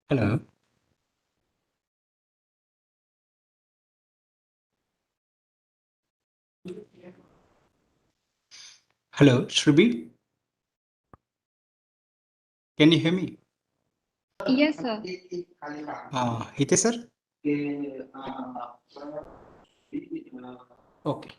Hello. Hello, Shrubi. Can you hear me? Yes, sir. Hitesh sir? Okay.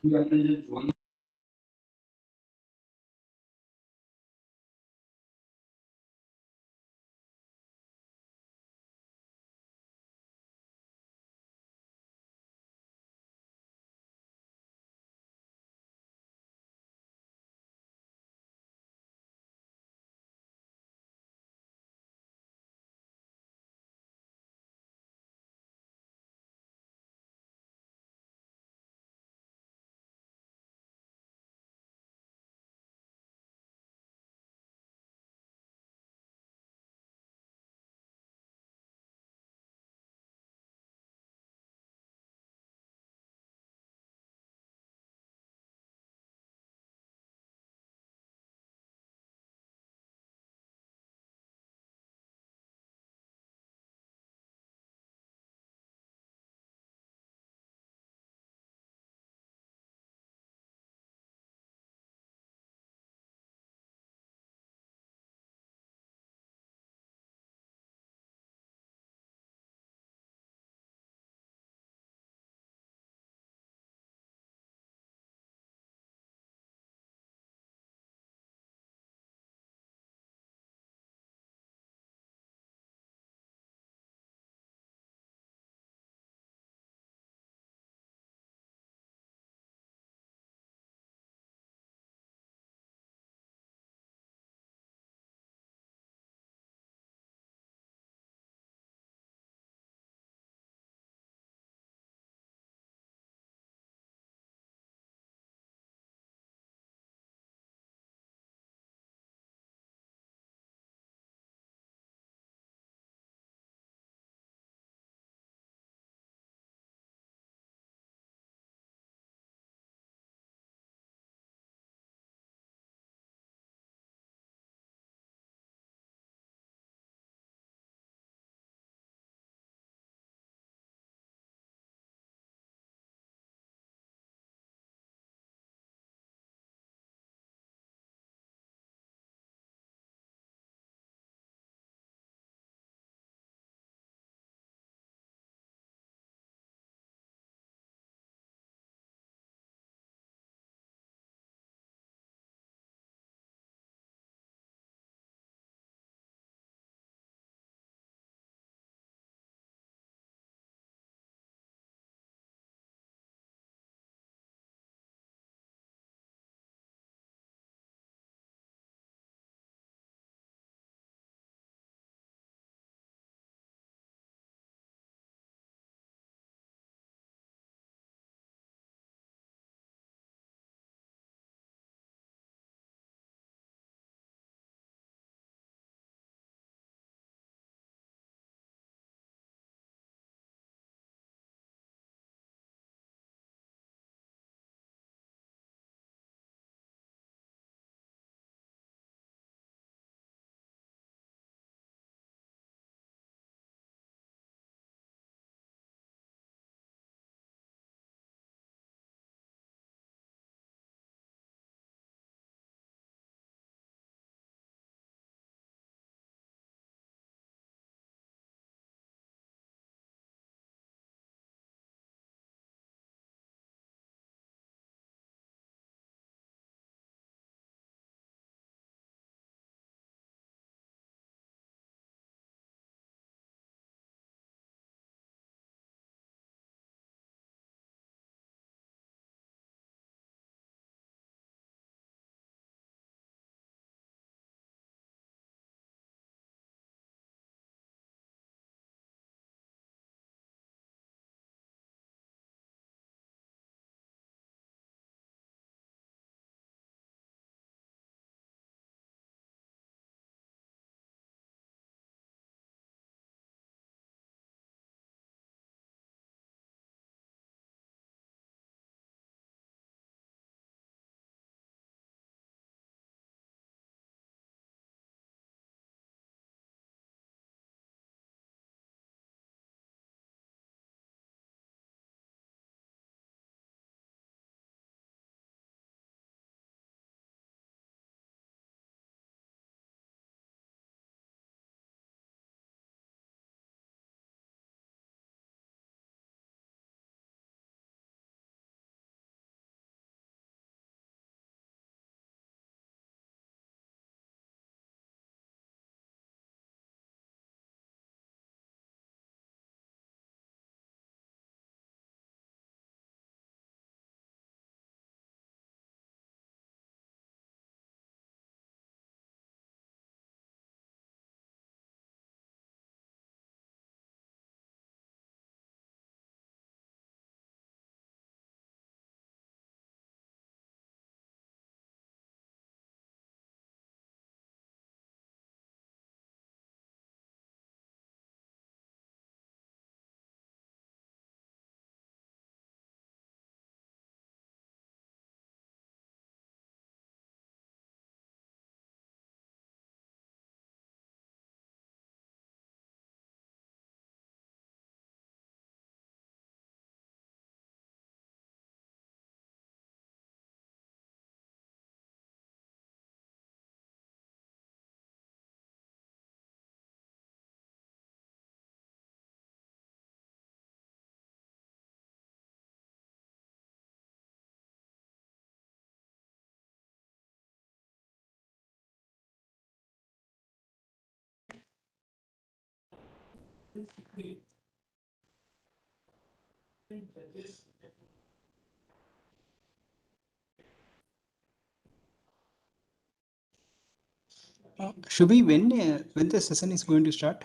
Shubhi, when the session is going to start?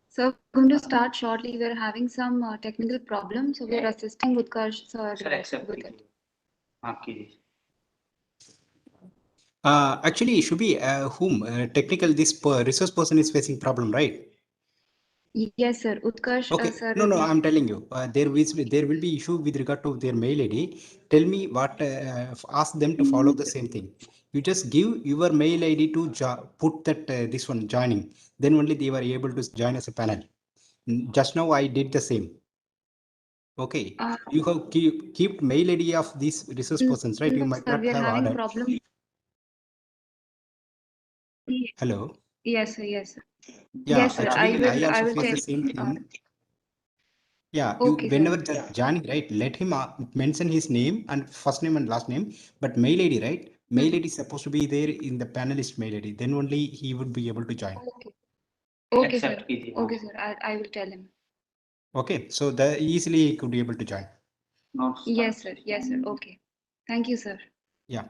So we're going to start shortly. We're having some technical problems, so we're assisting Utkarsh sir with it. Actually, Shubhi, whom technical resource person is facing problem, right? Yes, sir. Utkarsh Okay, sir no, no, is. I'm telling you, there will be issue with regard to their mail ID. Tell me what, ask them to follow the same thing. You just give your mail ID to put that this one joining. Then only they were able to join as a panel. Just now I did the same. Okay, Uh, you have keep mail ID of these resource persons, right? You no, might sir, not we are have having order. problem. Hello. Yes, sir. Yes, sir. Yeah, Yes, sir. actually, I I also will face tell. the same Uh, thing. Yeah, you okay, sir. whenever just joining, right? Let him mention his name and first name and last name, but mail ID, right? Mail Mhm. ID is supposed to be there in the panelist mail ID. Then only he would be able to join. Okay. Okay, sir. Okay, sir. I will tell him. Okay, so the easily he could be able to join. Yes, sir. Yes, sir. Okay. Thank you, sir. Yeah.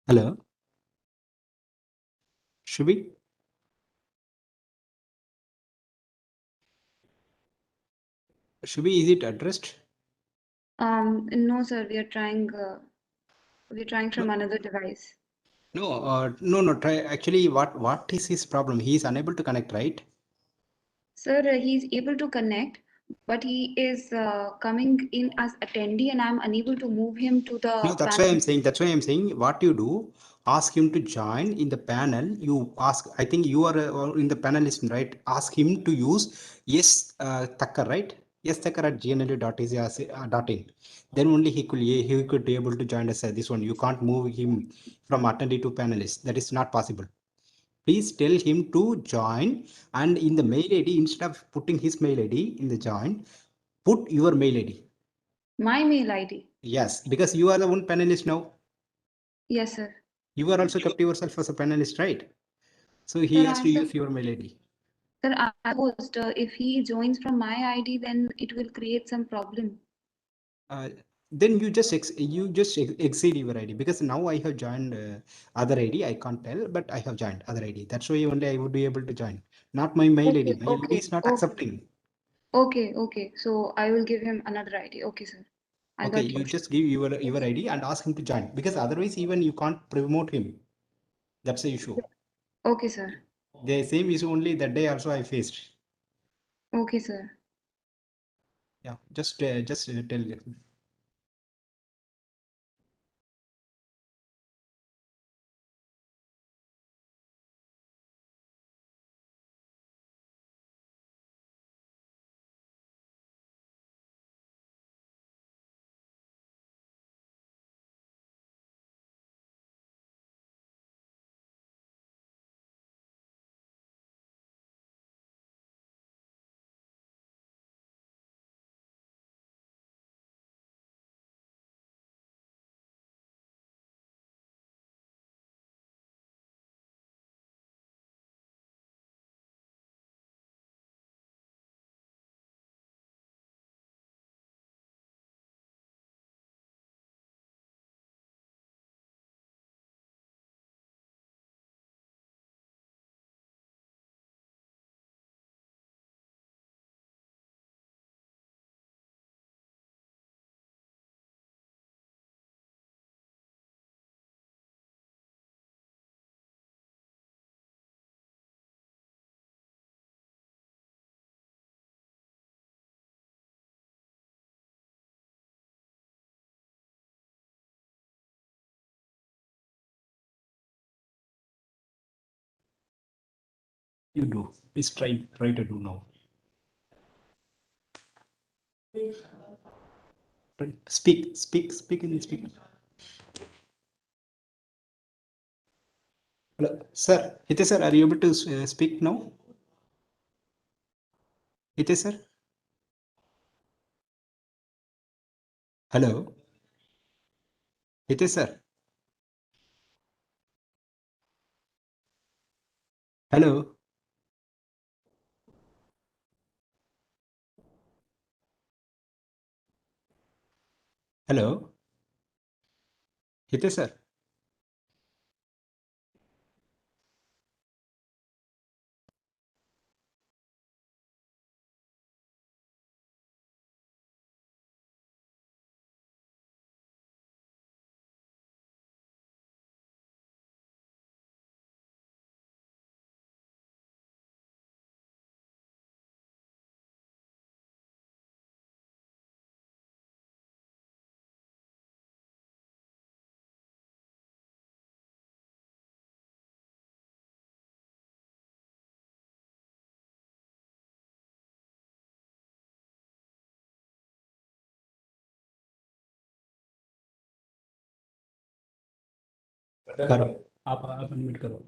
Hello, Shubhi? Shubhi, is it addressed? No, sir, we're trying No, from another device. no. Try actually. What is his problem? He is unable to connect, right? Sir, he's able to connect, but he is coming in as attendee, and I'm unable to move him to No, the that's why panel. I'm saying. That's why I'm saying. What you do, ask him to join in the panel. You ask. I think you are in the panelist, right? Ask him to use yes, Thakkar, right? Yes, Thakkar at GNLU.in. Then only he could be able to join us. This one you can't move him from attendee to panelist. That is not possible. Please tell him to join, and in the mail ID, instead of putting his mail ID in the join, put your mail ID. My mail ID. Yes, because you are the one panelist now. Yes, sir. You are also kept yourself as a panelist, right? So he Sir, has to use your mail ID. I supposed if he joins from my ID, then it will create some problem. Uh, then you just exceed your ID, because now I have joined other ID. I can't tell, but I have joined other ID. That's why only I would be able to join. Not my mail ID. Okay, Mail ID okay, is not okay, accepting. okay. So I will give him another ID. Okay, sir. I Okay, got you you. just give your ID and ask him to join, because otherwise even you can't promote him. That's the issue. Okay, sir. The same issue only that day also I faced. Okay, sir. Yeah, just tell them. You do. Please try to do now. Speak in speak. Hello, sir. Hitesh sir, are you able to speak now? Hitesh sir. Hello, Hitesh sir. Hello, hello, Hitesh sir. करो आप unmute करो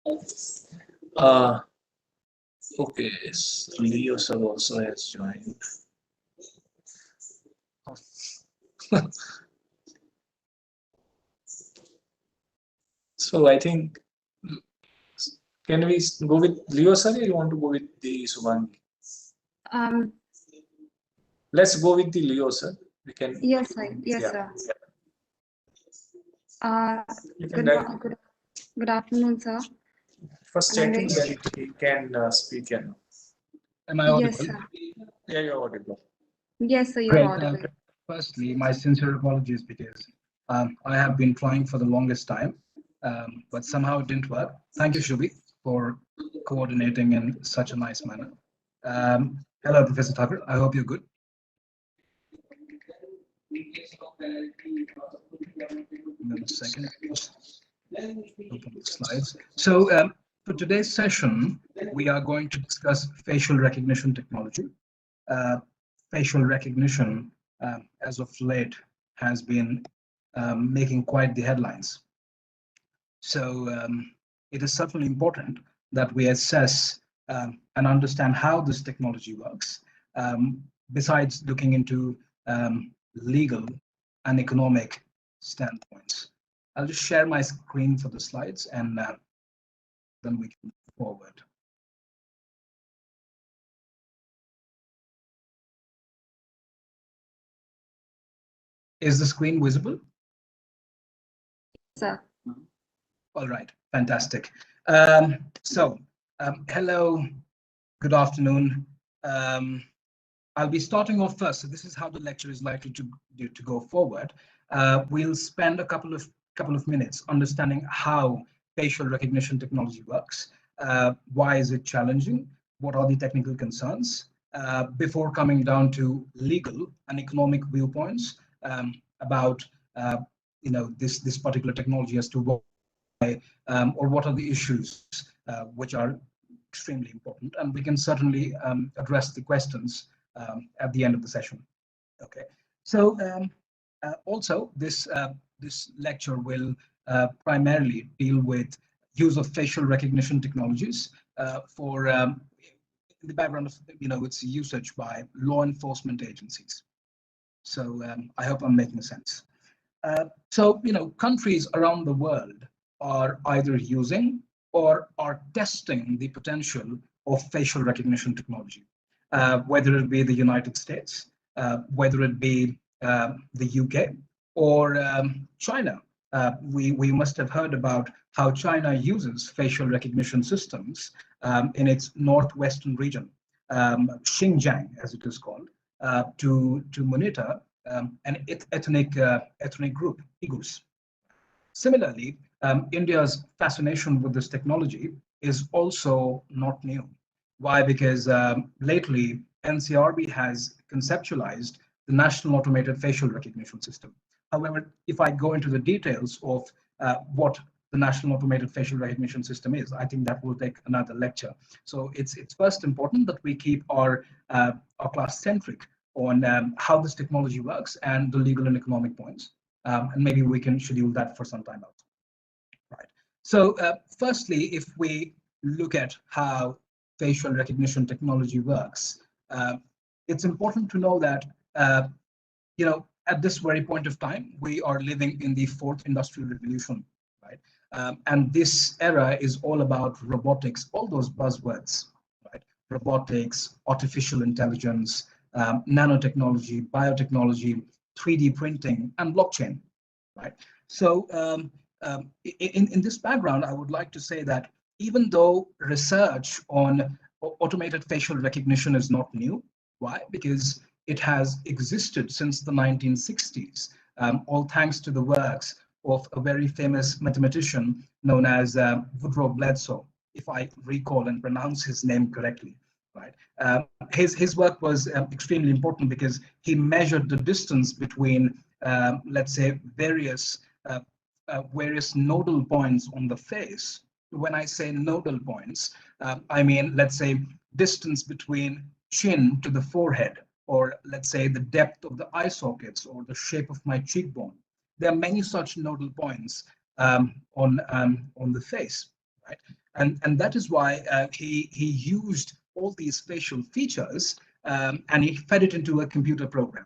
Uh, okay, Leo sir also has joined. So I think, can we go with Leo sir, or you want to go with the Subhangi? Um, Let's go with the Leo sir. We can, yes, sir. Yes, yeah. sir. You can Good, good, good afternoon, sir. first Am I checking ready? that he can speak. And Am I Yes, audible? sir. yeah, you're audible. Yes, sir, you're Great. audible. Firstly, my sincere apologies because I have been trying for the longest time, but somehow it didn't work. Thank you, Shubhi, for coordinating in such a nice manner. Hello, Professor Thakur. I hope you're good. Give me a second. Open the slides. So for today's session, we are going to discuss facial recognition technology. Uh, Facial recognition, as of late, has been making quite the headlines. So it is certainly important that we assess and understand how this technology works, besides looking into legal and economic standpoints. I'll just share my screen for the slides and then we can move forward. Is the screen visible? Sir. All right, fantastic. So, hello, good afternoon. I'll be starting off first. So this is how the lecture is likely to go forward. We'll spend a couple of minutes understanding how facial recognition technology works. Why is it challenging? What are the technical concerns? Before coming down to legal and economic viewpoints about this particular technology as to why or what are the issues which are extremely important, and we can certainly address the questions at the end of the session. Okay, so also this lecture will primarily deal with use of facial recognition technologies for in the background of its usage by law enforcement agencies. So I hope I'm making sense. So, countries around the world are either using or are testing the potential of facial recognition technology, whether it be the United States, whether it be the UK or China. We must have heard about how China uses facial recognition systems in its northwestern region, Xinjiang, as it is called, to monitor an ethnic group, Uyghurs. Similarly, India's fascination with this technology is also not new. Why? Because lately NCRB has conceptualized the National Automated Facial Recognition System. However, if I go into the details of what the National Automated Facial Recognition System is, I think that will take another lecture. So it's first important that we keep our class centric on how this technology works and the legal and economic points. And maybe we can schedule that for some time out. Right. So firstly, if we look at how facial recognition technology works, it's important to know that at this very point of time, we are living in the fourth industrial revolution, right? And this era is all about robotics, all those buzzwords, right? Robotics, artificial intelligence, nanotechnology, biotechnology, 3D printing, and blockchain, right? So in this background, I would like to say that even though research on automated facial recognition is not new, why? Because it has existed since the 1960s, all thanks to the works of a very famous mathematician known as Woodrow Bledsoe, if I recall and pronounce his name correctly. Right. His work was extremely important because he measured the distance between, let's say, various nodal points on the face. When I say nodal points, I mean, let's say, distance between chin to the forehead, or let's say the depth of the eye sockets or the shape of my cheekbone. There are many such nodal points on the face, right? And that is why he used all these facial features, and he fed it into a computer program.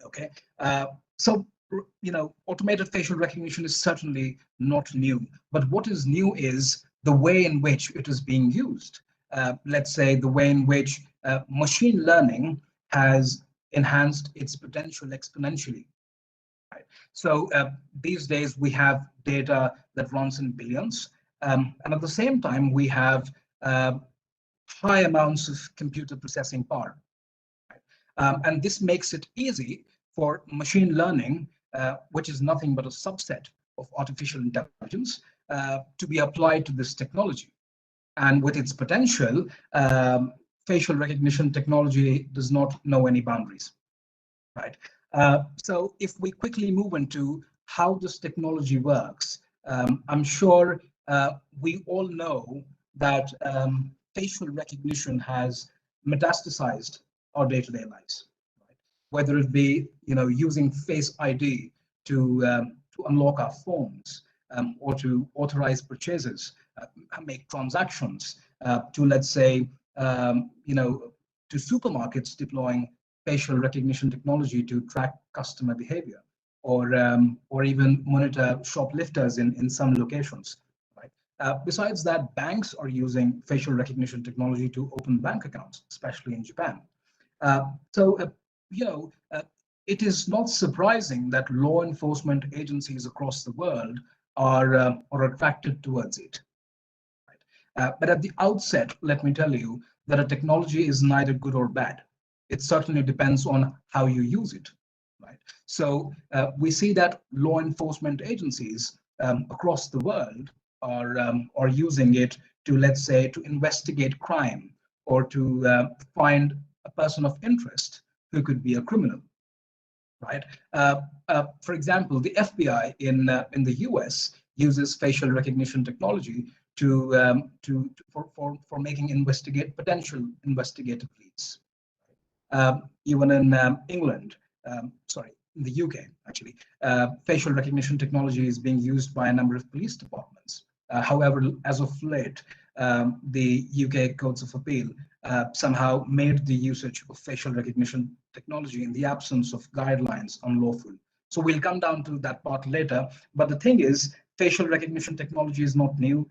Okay, so automated facial recognition is certainly not new, but what is new is the way in which it is being used. Let's say the way in which machine learning has enhanced its potential exponentially. Right? So these days we have data that runs in billions, and at the same time we have high amounts of computer processing power. Right? And this makes it easy for machine learning, which is nothing but a subset of artificial intelligence, to be applied to this technology. And with its potential, facial recognition technology does not know any boundaries. Right. So if we quickly move into how this technology works, I'm sure we all know that facial recognition has metastasized our day-to-day lives. Right? Whether it be using Face ID to unlock our phones, or to authorize purchases, make transactions, to let's say to supermarkets deploying facial recognition technology to track customer behavior, or even monitor shoplifters in some locations. Right. Besides that, banks are using facial recognition technology to open bank accounts, especially in Japan. So it is not surprising that law enforcement agencies across the world are attracted towards it. But at the outset, let me tell you that a technology is neither good or bad. It certainly depends on how you use it. Right? So we see that law enforcement agencies across the world are using it to, let's say, to investigate crime, or to find a person of interest who could be a criminal. Right? For example, the FBI in the US uses facial recognition technology for making potential investigative leads. Even in England, sorry, in the UK actually, facial recognition technology is being used by a number of police departments. However, as of late, the UK Courts of Appeal somehow made the usage of facial recognition technology in the absence of guidelines unlawful. So we'll come down to that part later. But the thing is, facial recognition technology is not new.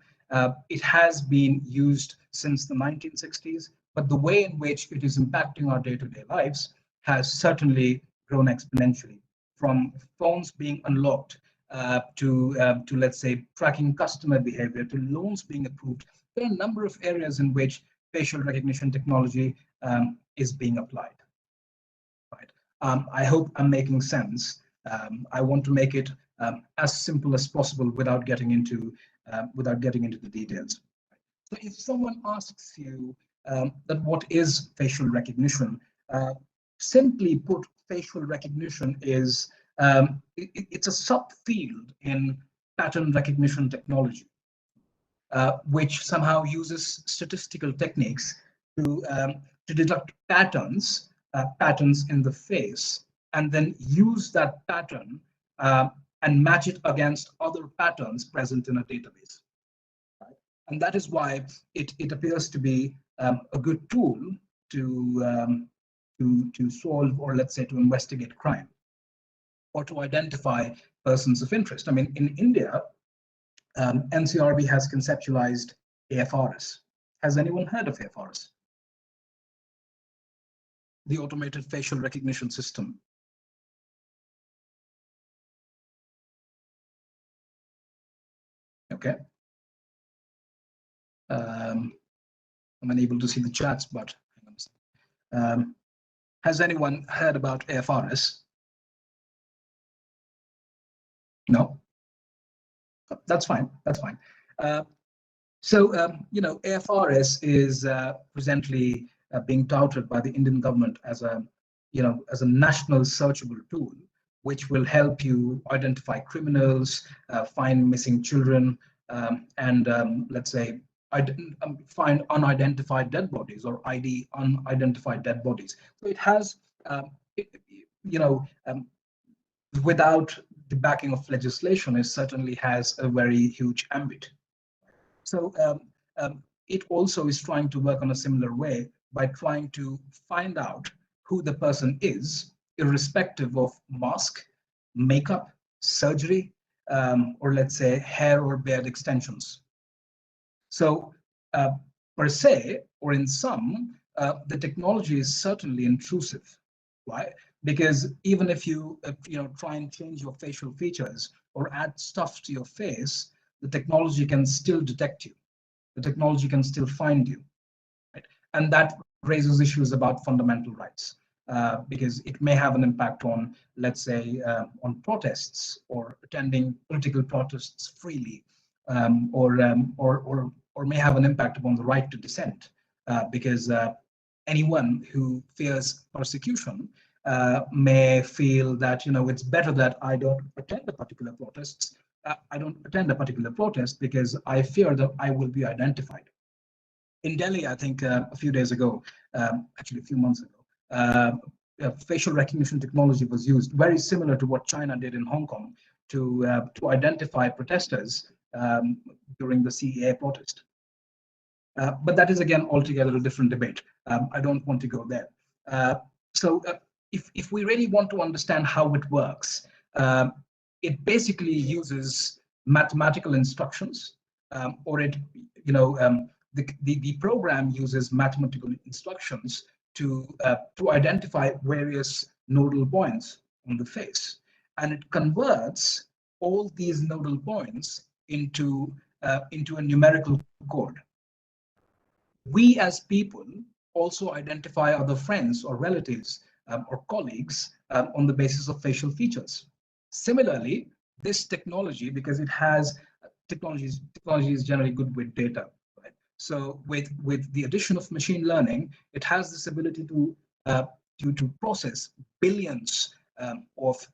It has been used since the 1960s, but the way in which it is impacting our day-to-day lives has certainly grown exponentially. From phones being unlocked to let's say tracking customer behavior, to loans being approved, there are a number of areas in which facial recognition technology is being applied. Right. I hope I'm making sense. I want to make it as simple as possible without getting into the details. So if someone asks you that what is facial recognition, simply put, facial recognition is it's a subfield in pattern recognition technology, which somehow uses statistical techniques to deduct patterns in the face, and then use that pattern and match it against other patterns present in a database. Right? And that is why it appears to be a good tool to solve, or let's say to investigate crime, or to identify persons of interest. I mean, in India, NCRB has conceptualized AFRS. Has anyone heard of AFRS? The automated facial recognition system. Okay. I'm unable to see the chats, but has anyone heard about AFRS? No? That's fine. That's fine. So, AFRS is presently being touted by the Indian government as a national searchable tool, which will help you identify criminals, find missing children, and let's say find unidentified dead bodies, or ID unidentified dead bodies. So it has, without the backing of legislation, it certainly has a very huge ambit. So it also is trying to work on a similar way by trying to find out who the person is, irrespective of mask, makeup, surgery, or let's say hair or beard extensions. So per se, or in sum, the technology is certainly intrusive. Why? Because even if you try and change your facial features or add stuff to your face, the technology can still detect you. The technology can still find you, right? And that raises issues about fundamental rights, because it may have an impact on, let's say, on protests or attending political protests freely, or may have an impact upon the right to dissent, because anyone who fears persecution may feel that it's better that I don't attend a particular protest. I don't attend a particular protest because I fear that I will be identified. In Delhi, I think a few days ago, actually a few months ago, facial recognition technology was used, very similar to what China did in Hong Kong to identify protesters during the CEA protest. But that is again altogether a different debate. I don't want to go there. So if we really want to understand how it works, it basically uses mathematical instructions, or the program uses mathematical instructions to identify various nodal points on the face, and it converts all these nodal points into a numerical code. We as people also identify other friends or relatives or colleagues on the basis of facial features. Similarly, this technology, because it has technology is generally good with data, right? So with the addition of machine learning, it has this ability to process billions of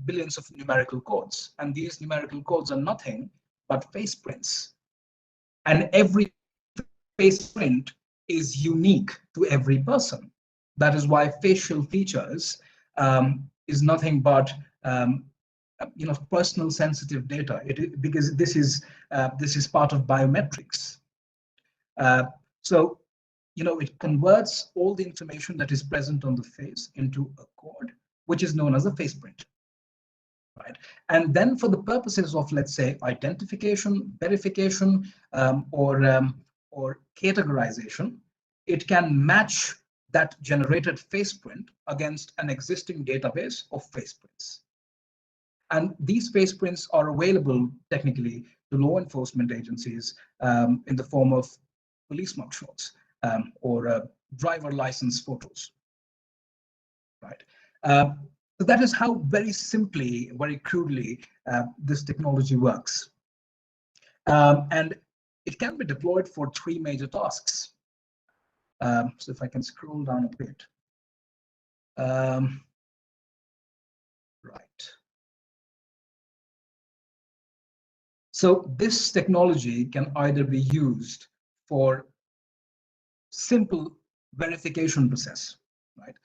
billions of numerical codes, and these numerical codes are nothing but face prints, and every face print is unique to every person. That is why facial features is nothing but personal sensitive data. Because this is part of biometrics. So it converts all the information that is present on the face into a code, which is known as a face print. Right. And then for the purposes of, let's say, identification, verification, or categorization, it can match that generated face print against an existing database of face prints. And these face prints are available technically to law enforcement agencies in the form of police mugshots or driver license photos. Right. So that is how very simply, very crudely, this technology works. And it can be deployed for three major tasks. So if I can scroll down a bit. Right. So this technology can either be used for simple verification process, right?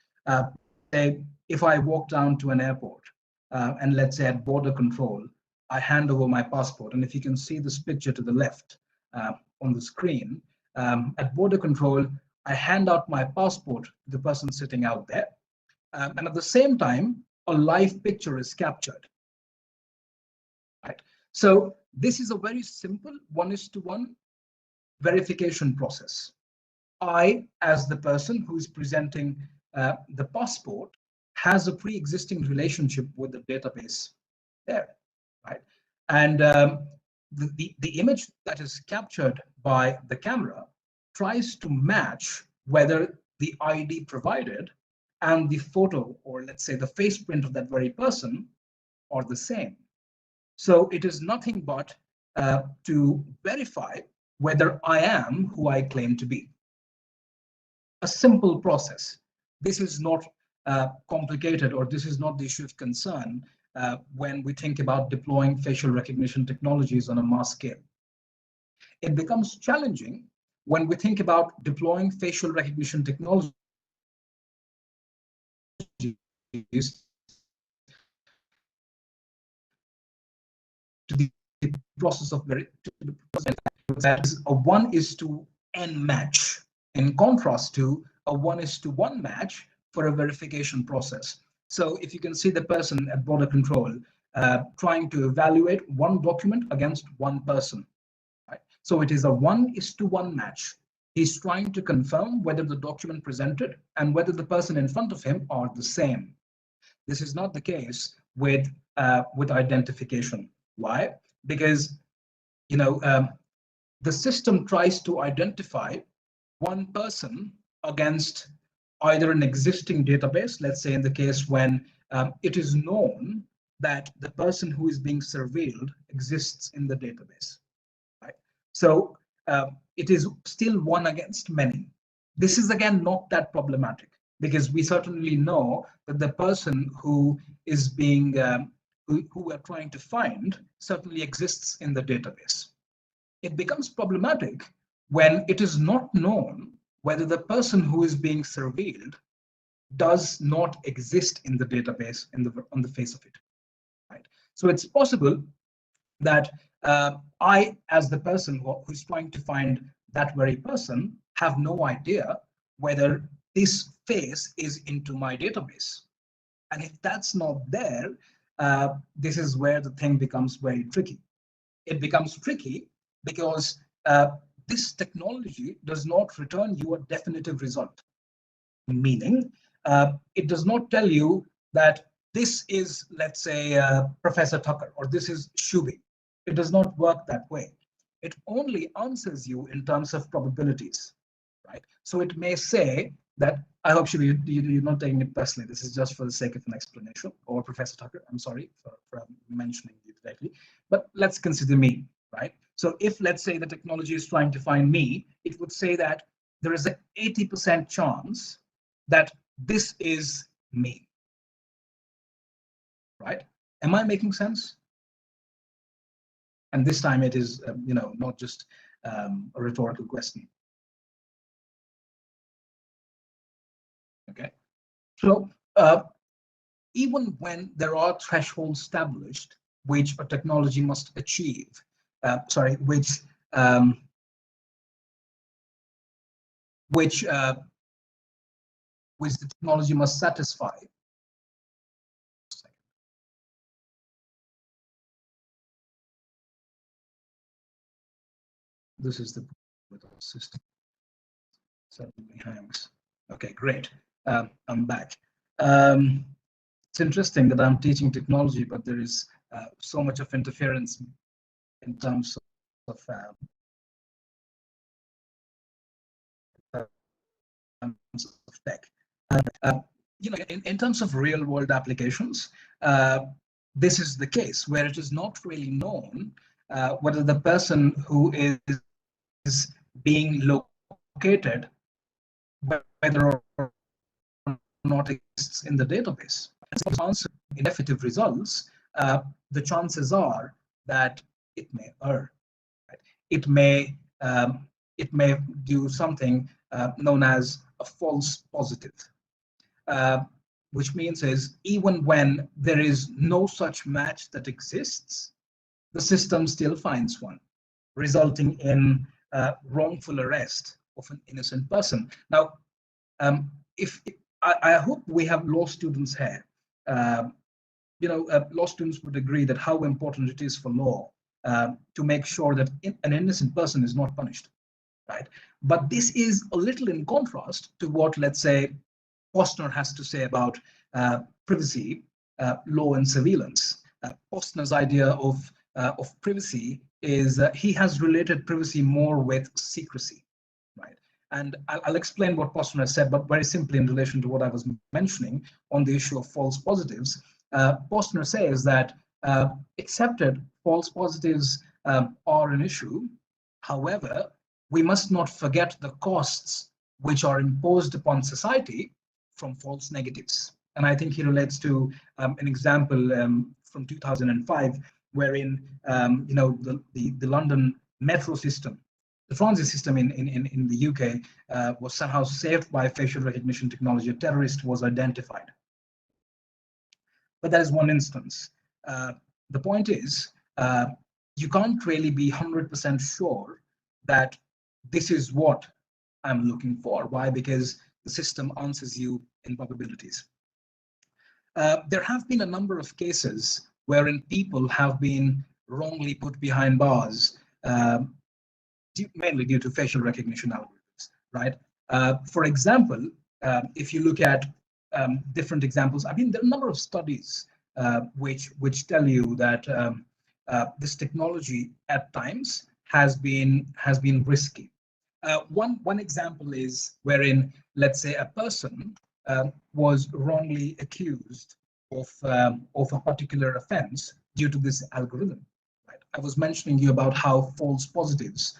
Say if I walk down to an airport and let's say at border control, I hand over my passport, and if you can see this picture to the left on the screen, at border control, I hand out my passport to the person sitting out there, and at the same time, a live picture is captured. Right. So this is a very simple 1:1 verification process. I, as the person who is presenting the passport, has a pre-existing relationship with the database there, right? And the image that is captured by the camera tries to match whether the ID provided and the photo, or let's say the face print of that very person, are the same. So it is nothing but to verify whether I am who I claim to be. A simple process. This is not complicated, or this is not the issue of concern when we think about deploying facial recognition technologies on a mass scale. It becomes challenging when we think about deploying facial recognition technologies to the process of that is a 1:n match, in contrast to a 1:1 match for a verification process. So if you can see the person at border control trying to evaluate one document against one person, right? So it is a 1:1 match. He's trying to confirm whether the document presented and whether the person in front of him are the same. This is not the case with identification. Why? Because the system tries to identify one person against either an existing database, let's say in the case when it is known that the person who is being surveilled exists in the database, right? So it is still one against many. This is again not that problematic because we certainly know that the person who is being who we're trying to find certainly exists in the database. It becomes problematic when it is not known whether the person who is being surveilled does not exist in the database on the face of it, right? So it's possible that I, as the person who's trying to find that very person, have no idea whether this face is into my database. And if that's not there, this is where the thing becomes very tricky. It becomes tricky because this technology does not return you a definitive result. Meaning, it does not tell you that this is, let's say, Professor Tucker, or this is Shubi. It does not work that way. It only answers you in terms of probabilities, right? So it may say that, I hope Shubi, you're not taking it personally. This is just for the sake of an explanation. Or Professor Tucker, I'm sorry for mentioning you directly, but let's consider me, right? So if, let's say, the technology is trying to find me, it would say that there is an 80% chance that this is me, right? Am I making sense? And this time it is, not just a rhetorical question. Okay, so even when there are thresholds established which a technology must achieve, which the technology must satisfy. This is the with our system. Suddenly hangs. Okay, great. I'm back. It's interesting that I'm teaching technology, but there is so much of interference in terms of tech. In terms of real world applications, this is the case where it is not really known whether the person who is being located, whether or not exists in the database. And so answer ineffective results, the chances are that it may err. Right? It may do something known as a false positive, which means is even when there is no such match that exists, the system still finds one, resulting in wrongful arrest of an innocent person. Now, I hope we have law students here. Law students would agree that how important it is for law to make sure that an innocent person is not punished, right? But this is a little in contrast to what, let's say, Posner has to say about privacy, law, and surveillance. Posner's idea of privacy is he has related privacy more with secrecy, right? And I'll explain what Posner has said, but very simply in relation to what I was mentioning on the issue of false positives. Posner says that accepted false positives are an issue. However, we must not forget the costs which are imposed upon society from false negatives. And I think he relates to an example from 2005, wherein the London metro system, the transit system in the UK was somehow saved by facial recognition technology. A terrorist was identified. But that is one instance. The point is, you can't really be 100% sure that this is what I'm looking for. Why? Because the system answers you in probabilities. There have been a number of cases wherein people have been wrongly put behind bars, mainly due to facial recognition algorithms, right? For example, if you look at different examples, I mean, there are a number of studies which tell you that this technology at times has been risky. One example is wherein, let's say, a person was wrongly accused of a particular offense due to this algorithm. Right? I was mentioning you about how false positives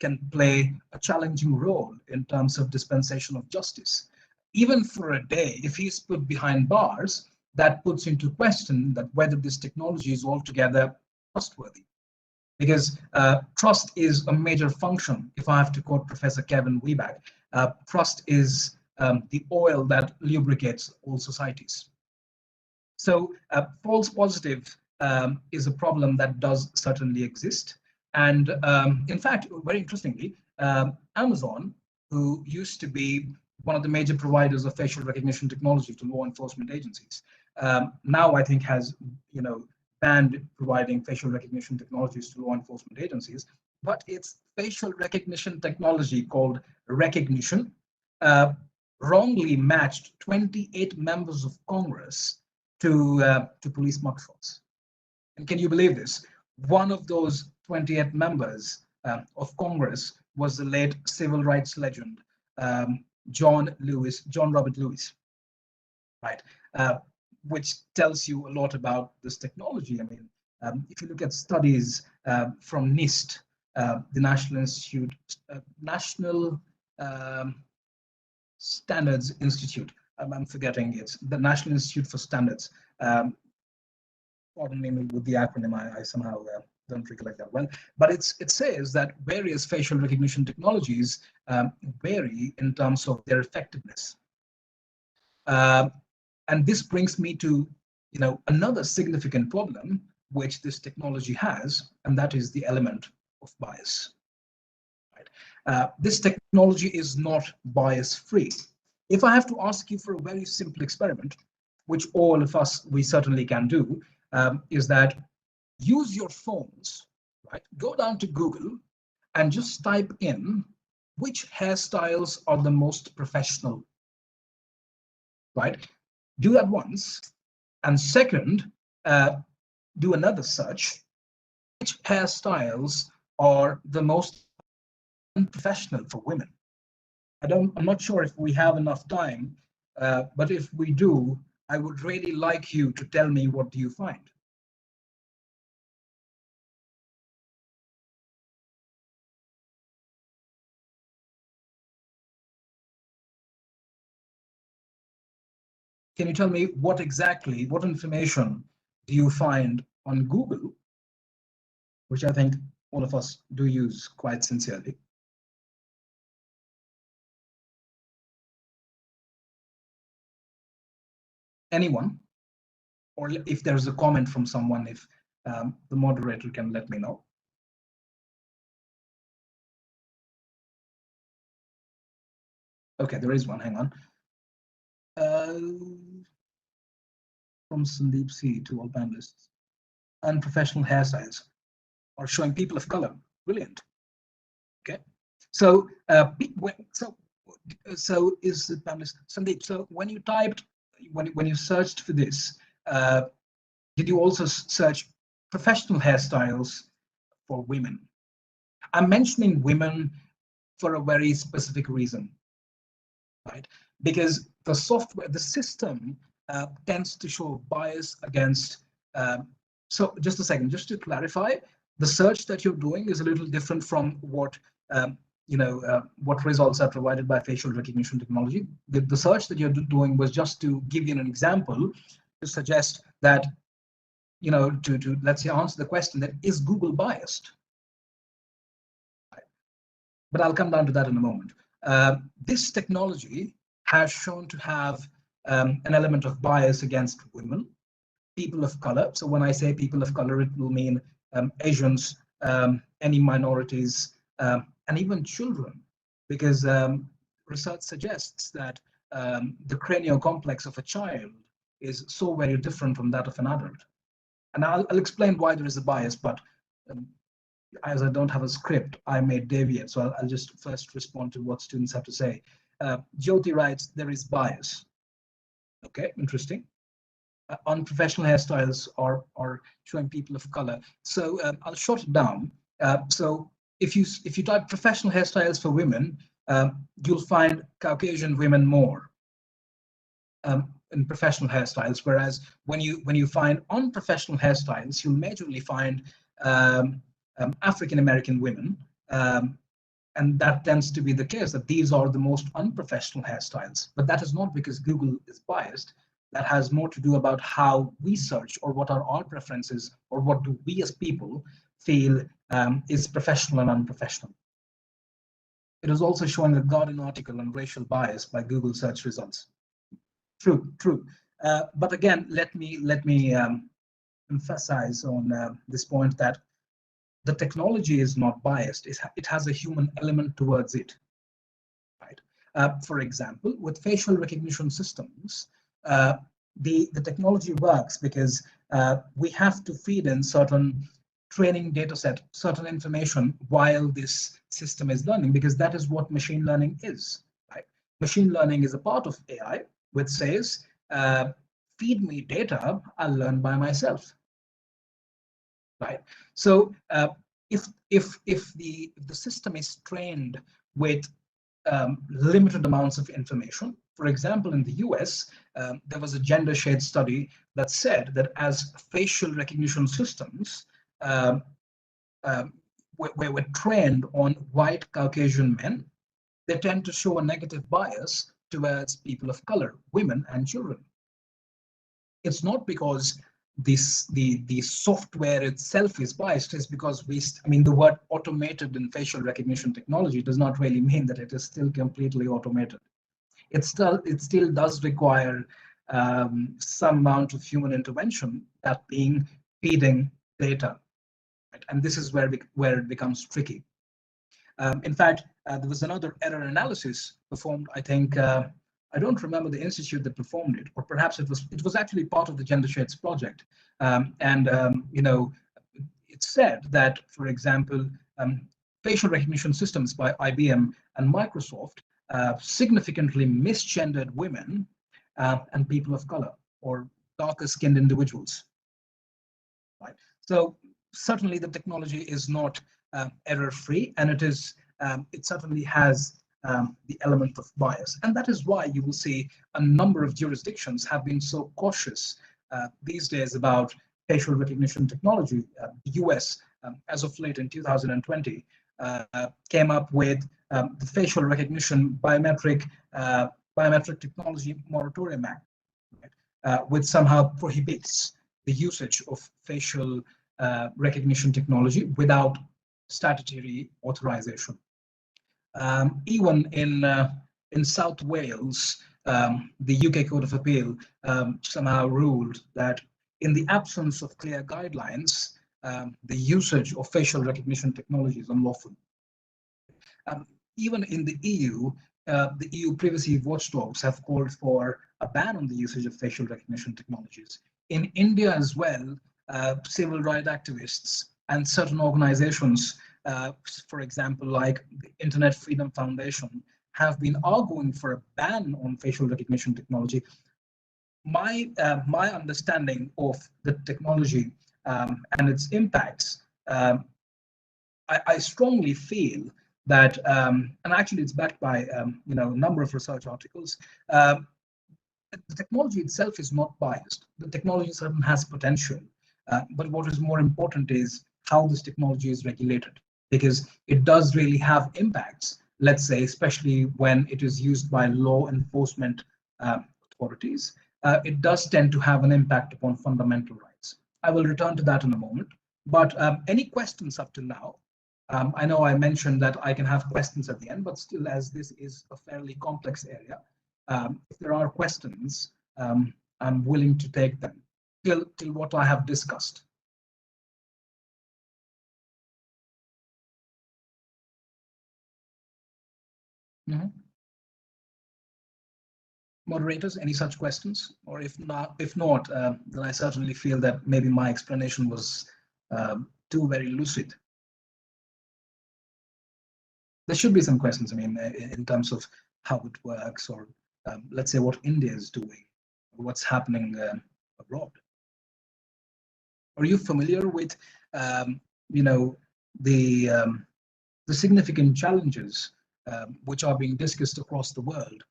can play a challenging role in terms of dispensation of justice. Even for a day, if he's put behind bars, that puts into question that whether this technology is altogether trustworthy. Because trust is a major function. If I have to quote Professor Kevin Weback, trust is the oil that lubricates all societies. So false positive is a problem that does certainly exist. And in fact, very interestingly, Amazon, who used to be one of the major providers of facial recognition technology to law enforcement agencies, now I think has, banned providing facial recognition technologies to law enforcement agencies. But its facial recognition technology called Recognition wrongly matched 28 members of Congress to police mugshots. And can you believe this? One of those 28 members of Congress was the late civil rights legend, John Robert Lewis, right? Which tells you a lot about this technology. I mean, if you look at studies from NIST, the National Standards Institute. I'm forgetting it's the National Institute for Standards. Pardon me with the acronym. I somehow don't recollect that well. But it says that various facial recognition technologies vary in terms of their effectiveness. And this brings me to another significant problem which this technology has, and that is the element of bias. Right? This technology is not bias-free. If I have to ask you for a very simple experiment, which all of us, we certainly can do, is that use your phones, right? Go down to Google and just type in which hairstyles are the most professional, right? Do that once. And second, do another search. Which hairstyles are the most unprofessional for women? I'm not sure if we have enough time, but if we do, I would really like you to tell me what do you find. Can you tell me what information do you find on Google, which I think all of us do use quite sincerely? Anyone? Or if there's a comment from someone, if the moderator can let me know. Okay, there is one, hang on. From Sandeep C to all panelists. Unprofessional hairstyles are showing people of color. Brilliant. Okay, so so is the panelist Sandeep? So when you typed, when you searched for this, did you also search professional hairstyles for women? I'm mentioning women for a very specific reason, right? Because the software, the system tends to show bias against. So just a second, just to clarify, the search that you're doing is a little different from what what results are provided by facial recognition technology. The search that you're doing was just to give you an example to suggest that, to let's say answer the question that is Google biased? But I'll come down to that in a moment. This technology has shown to have an element of bias against women, people of color. So when I say people of color, it will mean Asians, any minorities, and even children, because research suggests that the cranial complex of a child is so very different from that of an adult. And I'll explain why there is a bias, but um, as I don't have a script, I may deviate. So I'll just first respond to what students have to say. Jyoti writes, there is bias. Okay, interesting. Unprofessional hairstyles are showing people of color. So I'll short it down. So if you type professional hairstyles for women, you'll find Caucasian women more in professional hairstyles. Whereas when you find unprofessional hairstyles, you'll majorly find African American women. And that tends to be the case, that these are the most unprofessional hairstyles. But that is not because Google is biased. That has more to do about how we search, or what are our preferences, or what do we as people feel is professional and unprofessional. It is also showing a Guardian article on racial bias by Google search results. True, true. But again, let me emphasize on this point that the technology is not biased. It has a human element towards it, right? For example, with facial recognition systems, the technology works because we have to feed in certain training data set, certain information while this system is learning, because that is what machine learning is, right? Machine learning is a part of AI, which says, feed me data, I'll learn by myself. Right. So if the system is trained with limited amounts of information, for example, in the US, there was a gender shade study that said that as facial recognition systems were trained on white Caucasian men, they tend to show a negative bias towards people of color, women and children. It's not because the software itself is biased, is because the word automated in facial recognition technology does not really mean that it is still completely automated. It still does require some amount of human intervention, that being feeding data, right? And this is where it becomes tricky. In fact, there was another error analysis performed, I think, I don't remember the institute that performed it, or perhaps it was actually part of the Gender Shades project. It said that, for example, facial recognition systems by IBM and Microsoft significantly misgendered women and people of color, or darker skinned individuals. Right. So certainly the technology is not error-free, and it certainly has the element of bias. And that is why you will see a number of jurisdictions have been so cautious these days about facial recognition technology. The US, as of late in 2020, came up with the Facial Recognition Biometric Technology Moratorium Act, right, which somehow prohibits the usage of facial recognition technology without statutory authorization. Even in South Wales, the UK Court of Appeal somehow ruled that in the absence of clear guidelines, the usage of facial recognition technology is unlawful. Even in the EU privacy watchdogs have called for a ban on the usage of facial recognition technologies. In India as well, civil rights activists and certain organizations, for example, like the Internet Freedom Foundation, have been arguing for a ban on facial recognition technology. My understanding of the technology and its impacts, I strongly feel that, and actually it's backed by a number of research articles. The technology itself is not biased. The technology certainly has potential, but what is more important is how this technology is regulated, because it does really have impacts, let's say, especially when it is used by law enforcement authorities. It does tend to have an impact upon fundamental rights. I will return to that in a moment, but any questions up to now? I know I mentioned that I can have questions at the end, but still, as this is a fairly complex area, if there are questions, I'm willing to take them till what I have discussed. Mhm. Moderators, any such questions? Or if not, then I certainly feel that maybe my explanation was too very lucid. There should be some questions, I mean, in terms of how it works, or let's say what India is doing, what's happening abroad. Are you familiar with, you know, the significant challenges which are being discussed across the world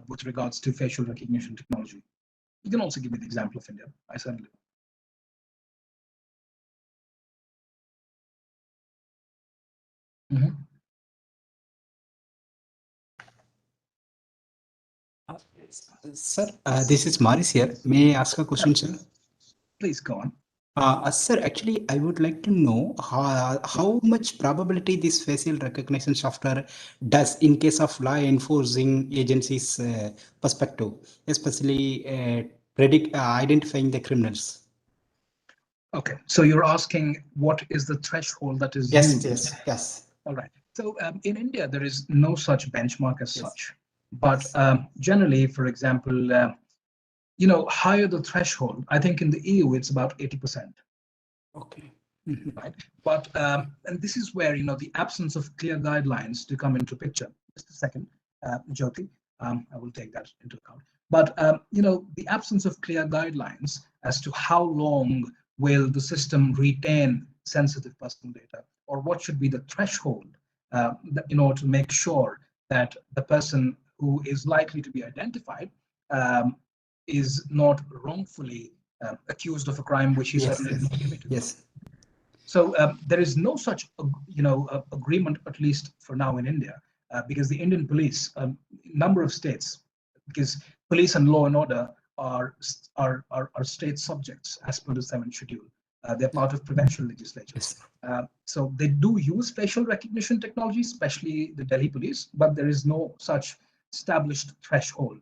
with regards to facial recognition technology? You can also give me the example of India. I certainly. Mhm. Sir, this is Maris here. May I ask a question, sir? Please go on. Sir, actually, I would like to know how much probability this facial recognition software does in case of law enforcing agencies' perspective, especially identifying the criminals. Okay, so you're asking what is the threshold that is Yes, used? yes. All right. So in India, there is no such benchmark as Yes. such. But Yes. generally, for example, you know, higher the threshold, I think in the EU, it's about 80%. Okay. Right? But and this is where, you know, the absence of clear guidelines to come into picture. Just a second, Jyoti, I will take that into account. But you know, the absence of clear guidelines as to how long will the system retain sensitive personal data, or what should be the threshold in order to make sure that the person who is likely to be identified is not wrongfully accused of a crime which he Yes, certainly did not commit. yes. So there is no such, you know, agreement, at least for now in India, because the Indian police, number of states, because police and law and order are state subjects as per the 7th schedule. They're part of provincial legislature. Yes. So they do use facial recognition technology, especially the Delhi police, but there is no such established threshold.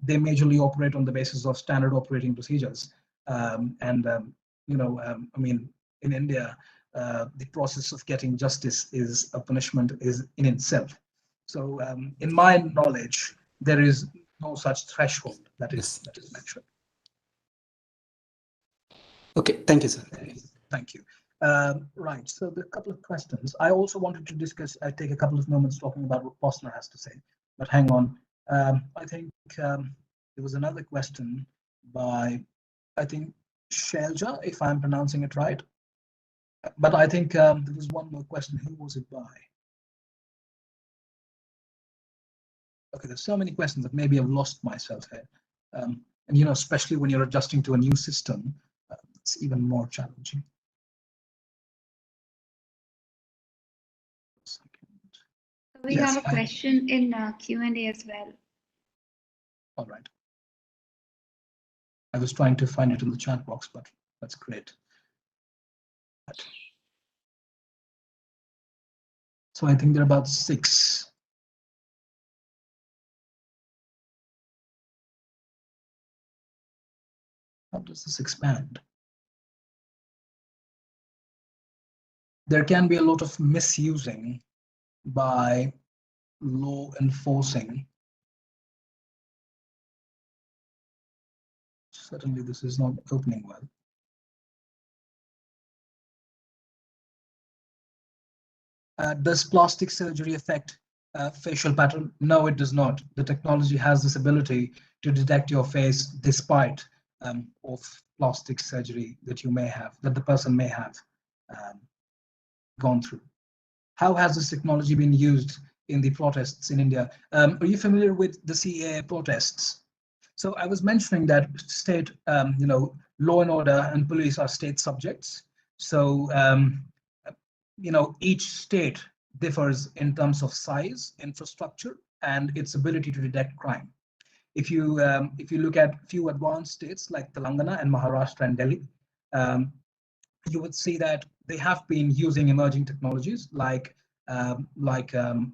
They majorly operate on the basis of standard operating procedures. You know, I mean, in India, the process of getting justice is a punishment is in itself. So in my knowledge, there is no such threshold that is mentioned. Okay, thank you, sir. Thank you. Right, so the couple of questions. I also wanted to discuss, I take a couple of moments talking about what Postner has to say, but hang on. I think there was another question by, I think, Shelja, if I'm pronouncing it right. But I think there was one more question. Who was it by? Okay, there's so many questions that maybe I've lost myself here. And, you know, especially when you're adjusting to a new system, it's even more challenging. We have a question in Q&A as well. All right. I was trying to find it in the chat box, but that's great. So I think there are about 6. How does this expand? There can be a lot of misusing by law enforcing. Certainly, this is not opening well. Does plastic surgery affect facial pattern? No, it does not. The technology has this ability to detect your face despite of plastic surgery that you may have, that the person may have gone through. How has this technology been used in the protests in India? Are you familiar with the CAA protests? So I was mentioning that state, you know, law and order and police are state subjects. So, you know, each state differs in terms of size, infrastructure, and its ability to detect crime. If you look at few advanced states like Telangana and Maharashtra and Delhi, you would see that they have been using emerging technologies like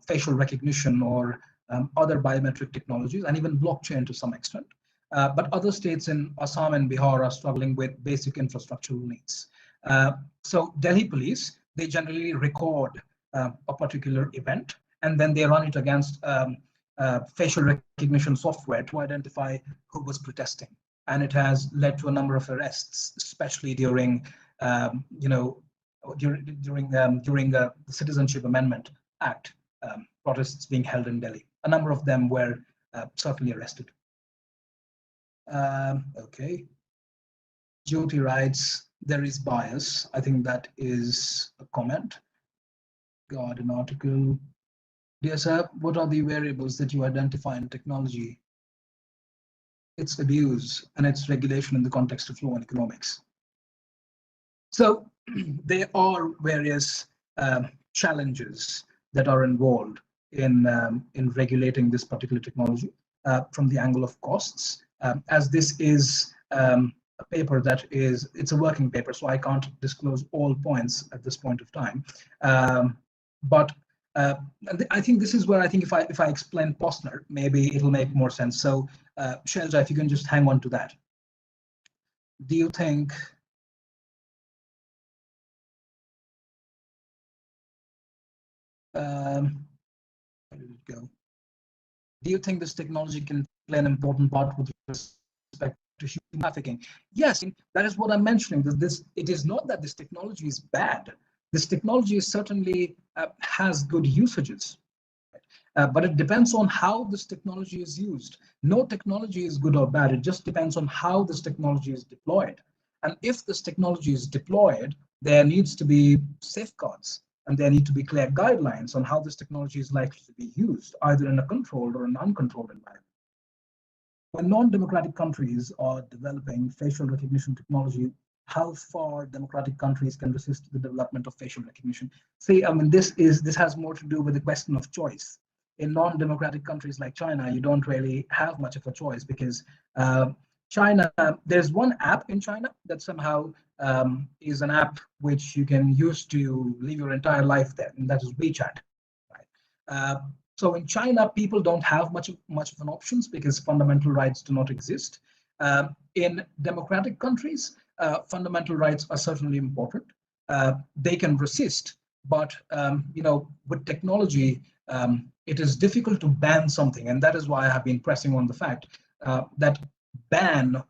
facial recognition or other biometric technologies, and even blockchain to some extent. But other states in Assam and Bihar are struggling with basic infrastructural needs. So Delhi police, they generally record a particular event, and then they run it against facial recognition software to identify who was protesting. And it has led to a number of arrests, especially during, during the Citizenship Amendment Act protests being held in Delhi. A number of them were certainly arrested. Okay. Jyoti writes, there is bias. I think that is a comment. Got an article. Dear sir, what are the variables that you identify in technology, its abuse, and its regulation in the context of law and economics? So there are various challenges that are involved in regulating this particular technology from the angle of costs. As this is a paper that is, it's a working paper, so I can't disclose all points at this point of time. But I think this is where I think if I explain Postner, maybe it'll make more sense. So Shelja, if you can just hang on to that. Do you think where did it go? Do you think this technology can play an important part with respect to human trafficking? Yes, that is what I'm mentioning. That it is not that this technology is bad. This technology certainly has good usages, but it depends on how this technology is used. No technology is good or bad. It just depends on how this technology is deployed. And if this technology is deployed, there needs to be safeguards, and there need to be clear guidelines on how this technology is likely to be used, either in a controlled or an uncontrolled environment. When non-democratic countries are developing facial recognition technology, how far democratic countries can resist the development of facial recognition? See, I mean, this has more to do with the question of choice. In non-democratic countries like China, you don't really have much of a choice, because China, there's one app in China that somehow is an app which you can use to live your entire life there, and that is WeChat. Right? So in China, people don't have much of an options because fundamental rights do not exist. In democratic countries, fundamental rights are certainly important. They can resist, but with technology, it is difficult to ban something, and that is why I have been pressing on the fact that ban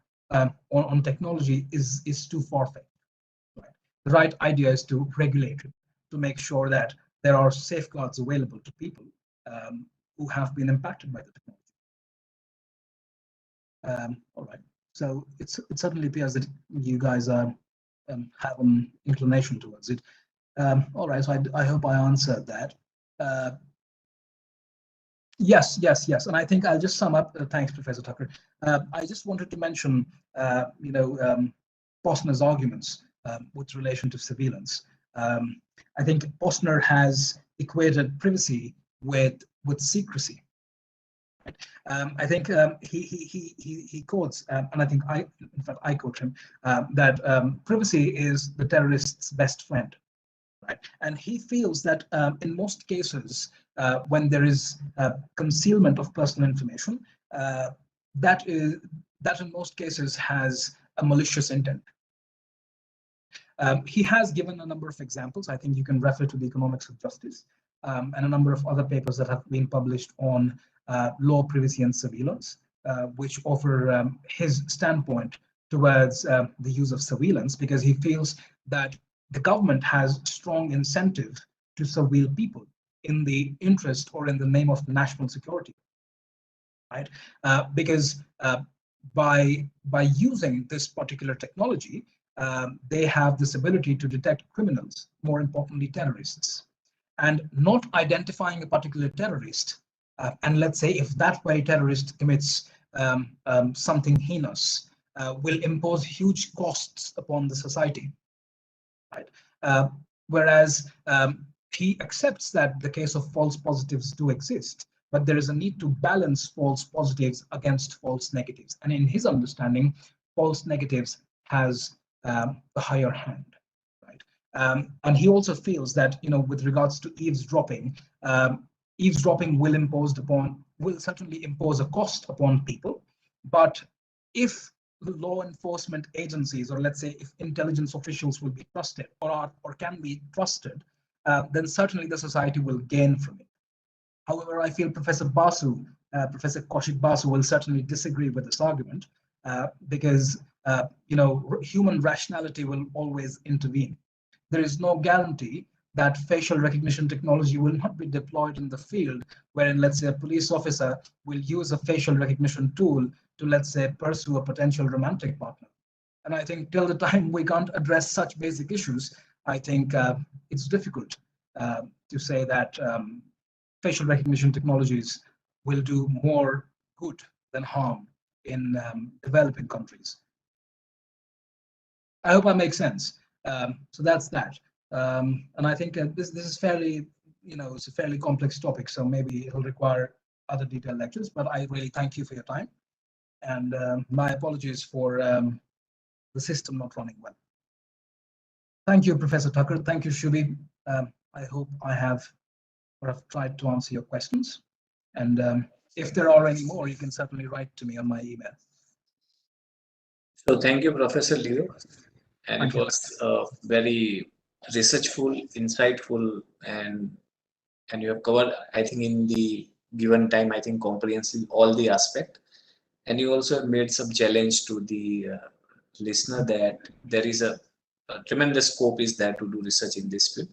on technology is too far-fetched. Right? The right idea is to regulate it, to make sure that there are safeguards available to people who have been impacted by the technology. All right. So it certainly appears that you guys have an inclination towards it. All right. So I hope I answered that. Yes. And I think I'll just sum up. Thanks, Professor Tucker. I just wanted to mention, Posner's arguments with relation to surveillance. I think Posner has equated privacy with secrecy. I think he quotes, and I think in fact I quote him, that privacy is the terrorist's best friend. Right? And he feels that in most cases, when there is concealment of personal information, that in most cases has a malicious intent. He has given a number of examples. I think you can refer to the Economics of Justice and a number of other papers that have been published on law, privacy, and surveillance, which offer his standpoint towards the use of surveillance, because he feels that the government has strong incentive to surveil people in the interest or in the name of national security, right? Because by using this particular technology, they have this ability to detect criminals, more importantly, terrorists, and not identifying a particular terrorist. And let's say if that very terrorist commits something heinous, will impose huge costs upon the society. Right? Whereas he accepts that the case of false positives do exist, but there is a need to balance false positives against false negatives. And in his understanding, false negatives has the higher hand. Right? And he also feels that, with regards to eavesdropping, eavesdropping will certainly impose a cost upon people, but if the law enforcement agencies, or let's say if intelligence officials will be trusted or can be trusted, then certainly the society will gain from it. However, I feel Professor Basu, Professor Kaushik Basu will certainly disagree with this argument because human rationality will always intervene. There is no guarantee that facial recognition technology will not be deployed in the field, wherein, let's say, a police officer will use a facial recognition tool to, let's say, pursue a potential romantic partner. And I think till the time we can't address such basic issues, I think it's difficult to say that facial recognition technologies will do more good than harm in developing countries. I hope I make sense. So that's that. And I think this is fairly, it's a fairly complex topic, so maybe it'll require other detailed lectures, but I really thank you for your time. And my apologies for the system not running well. Thank you, Professor Tucker. Thank you, Shubhi. I hope I have tried to answer your questions. And if there are any more, you can certainly write to me on my email. So thank you, Professor Leo. And Thank it you. was very researchful, insightful, and you have covered, I think, in the given time, I think comprehensively all the aspect. And you also have made some challenge to the listener that there is a tremendous scope is there to do research in this field.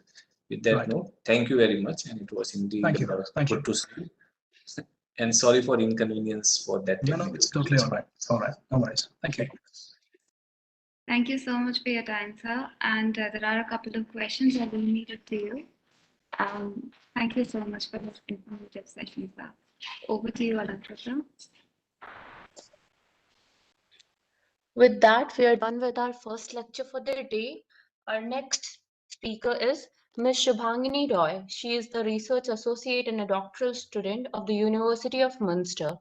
With that Right. note, thank you very much, and it was indeed Thank you. Thank good you. to see. And sorry for inconvenience for that. No, it's totally all right. It's all right. No worries. Thank you. Thank you so much for your time, sir. And there are a couple of questions I will need it to you. Thank you so much for this informative session, sir. Over to you, Alantrita. With that, we are done with our first lecture for the day. Our next speaker is Ms. Shubhangini Roy. She is the research associate and a doctoral student of the University of Munster.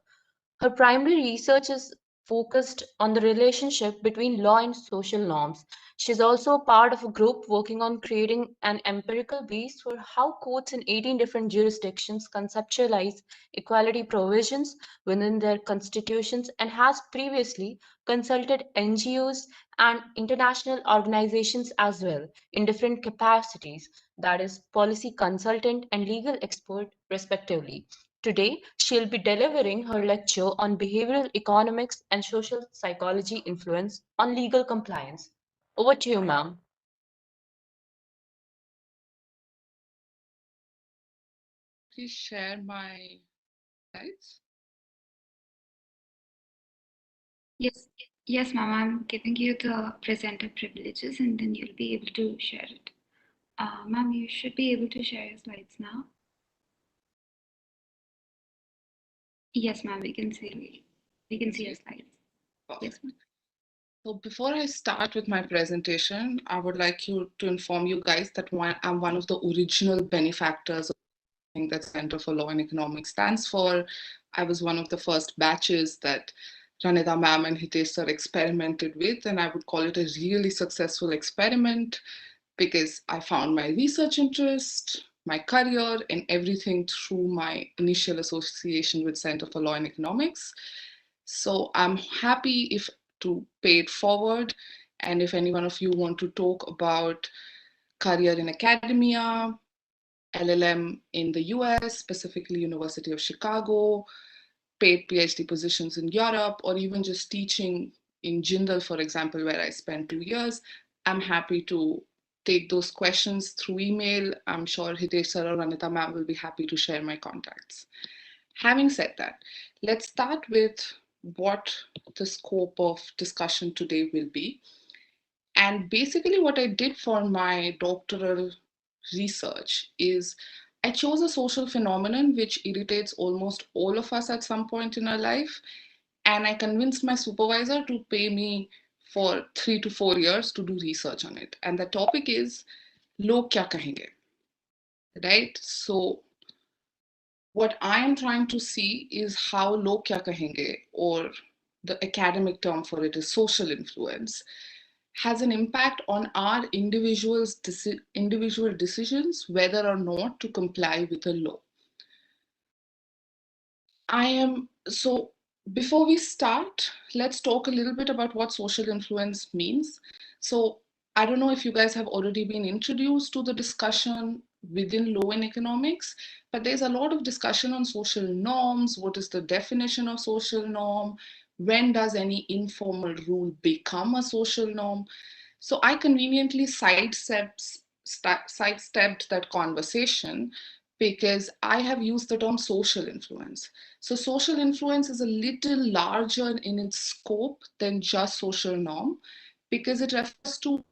Her primary research is focused on the relationship between law and social norms. She is also a part of a group working on creating an empirical base for how courts in 18 different jurisdictions conceptualize equality provisions within their constitutions, and has previously consulted NGOs and international organizations as well in different capacities, that is, policy consultant and legal expert, respectively. Today, she'll be delivering her lecture on behavioral economics and social psychology influence on legal compliance. Over to you, ma'am. Please share my slides. Yes, ma'am. I'm giving you the presenter privileges, and then you'll be able to share it. Ma'am, you should be able to share your slides now. Yes, ma'am. We can see your slides. Yes, ma'am. So before I start with my presentation, I would like to inform you guys that I'm one of the original benefactors of the thing that Center for Law and Economics stands for. I was one of the first batches that Ranita ma'am and Hitesh sir experimented with, and I would call it a really successful experiment because I found my research interest, my career, and everything through my initial association with Center for Law and Economics. So I'm happy to pay it forward. And if any one of you want to talk about career in academia, LLM in the US, specifically University of Chicago, paid PhD positions in Europe, or even just teaching in Jindal, for example, where I spent 2 years, I'm happy to take those questions through email. I'm sure Hitesh sir or Anita ma'am will be happy to share my contacts. Having said that, let's start with what the scope of discussion today will be. And basically what I did for my doctoral research is I chose a social phenomenon which irritates almost all of us at some point in our life. And I convinced my supervisor to pay me for 3 to 4 years to do research on it. And the topic is log kya kahenge, right? So what I am trying to see is how log kya kahenge, or the academic term for it is social influence, has an impact on our individual decisions whether or not to comply with a law. So before we start, let's talk a little bit about what social influence means. So I don't know if you guys have already been introduced to the discussion within law and economics, but there's a lot of discussion on social norms. What is the definition of social norm? When does any informal rule become a social norm? So I conveniently sidestepped that conversation because I have used the term social influence. So social influence is a little larger in its scope than just social norm, because it refers to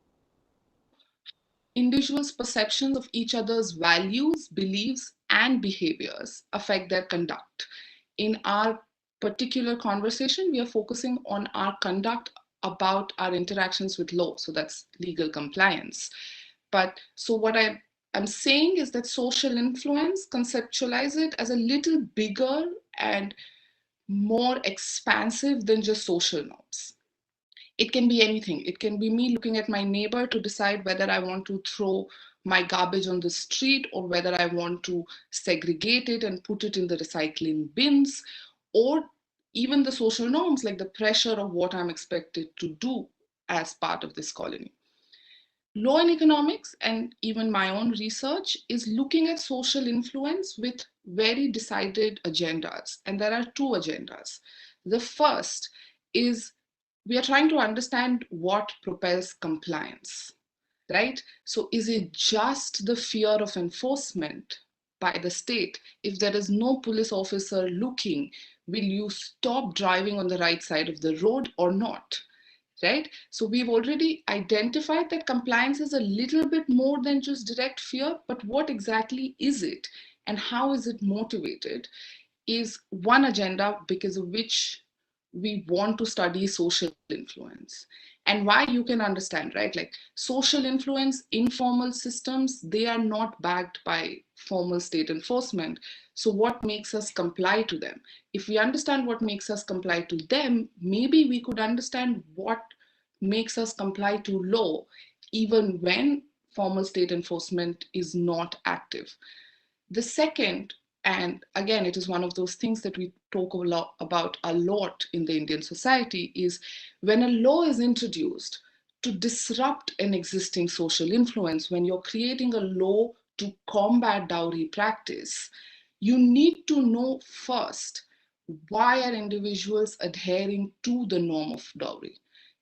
individuals' perceptions of each other's values, beliefs, and behaviors affect their conduct. In our particular conversation, we are focusing on our conduct about our interactions with law. So that's legal compliance. But so what I'm saying is that social influence, conceptualize it as a little bigger and more expansive than just social norms. It can be anything. It can be me looking at my neighbor to decide whether I want to throw my garbage on the street or whether I want to segregate it and put it in the recycling bins, or even the social norms like the pressure of what I'm expected to do as part of this colony. Law and economics, and even my own research, is looking at social influence with very decided agendas. And there are two agendas. The first is we are trying to understand what propels compliance, right? So is it just the fear of enforcement by the state? If there is no police officer looking, will you stop driving on the right side of the road or not? Right? So we've already identified that compliance is a little bit more than just direct fear, but what exactly is it and how is it motivated is one agenda because of which we want to study social influence. And why, you can understand, right? Like social influence, informal systems, they are not backed by formal state enforcement. So what makes us comply to them? If we understand what makes us comply to them, maybe we could understand what makes us comply to law, even when formal state enforcement is not active. The second, and again, it is one of those things that we talk about a lot in the Indian society, is when a law is introduced to disrupt an existing social influence, when you're creating a law to combat dowry practice, you need to know first, why are individuals adhering to the norm of dowry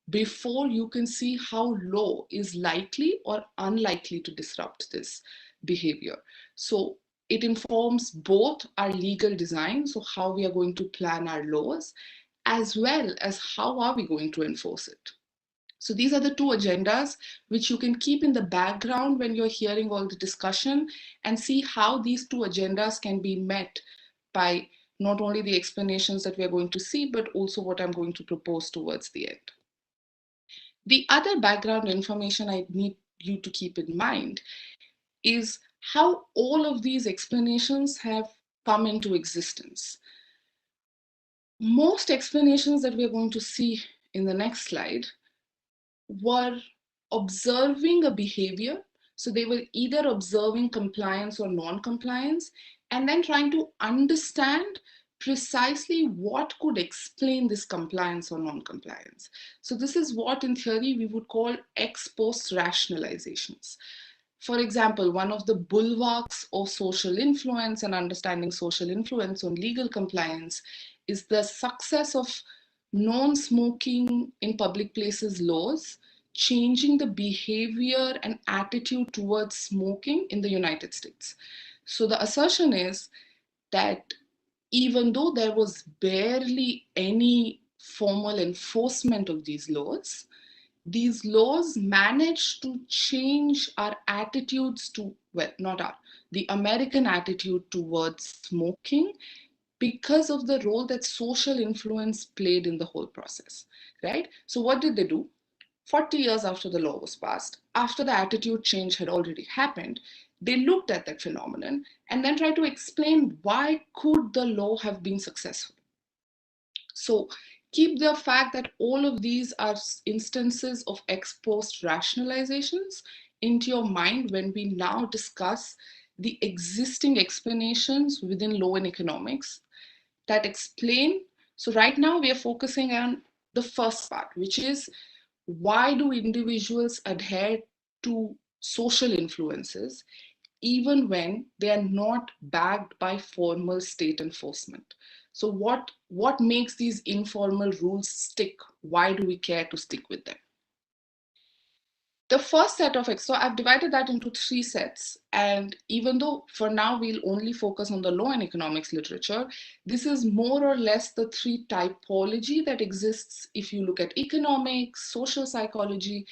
before you can see how law is likely or unlikely to disrupt this behavior. So it informs both our legal design, so how we are going to plan our laws, as well as how are we going to enforce it. So these are the two agendas which you can keep in the background when you're hearing all the discussion, and see how these two agendas can be met by not only the explanations that we're going to see, but also what I'm going to propose towards the end. The other background information I need you to keep in mind is how all of these explanations have come into existence. Most explanations that we're going to see in the next slide were observing a behavior. So they were either observing compliance or non-compliance, and then trying to understand precisely what could explain this compliance or non-compliance. So this is what in theory we would call ex post rationalizations. For example, one of the bulwarks of social influence and understanding social influence on legal compliance is the success of non-smoking in public places laws, changing the behavior and attitude towards smoking in the United States. So the assertion is that even though there was barely any formal enforcement of these laws managed to change our attitudes to, well, not our, the American attitude towards smoking, because of the role that social influence played in the whole process, right? So what did they do? 40 years after the law was passed, after the attitude change had already happened, they looked at that phenomenon and then tried to explain why could the law have been successful. So keep the fact that all of these are instances of ex post rationalizations into your mind when we now discuss the existing explanations within law and economics that explain. So right now we are focusing on the first part, which is why do individuals adhere to social influences, even when they are not backed by formal state enforcement. So what makes these informal rules stick? Why do we care to stick with them? The first set of, so I've divided that into 3 sets. And even though for now we'll only focus on the law and economics literature, this is more or less the 3 typology that exists if you look at economics, social psychology,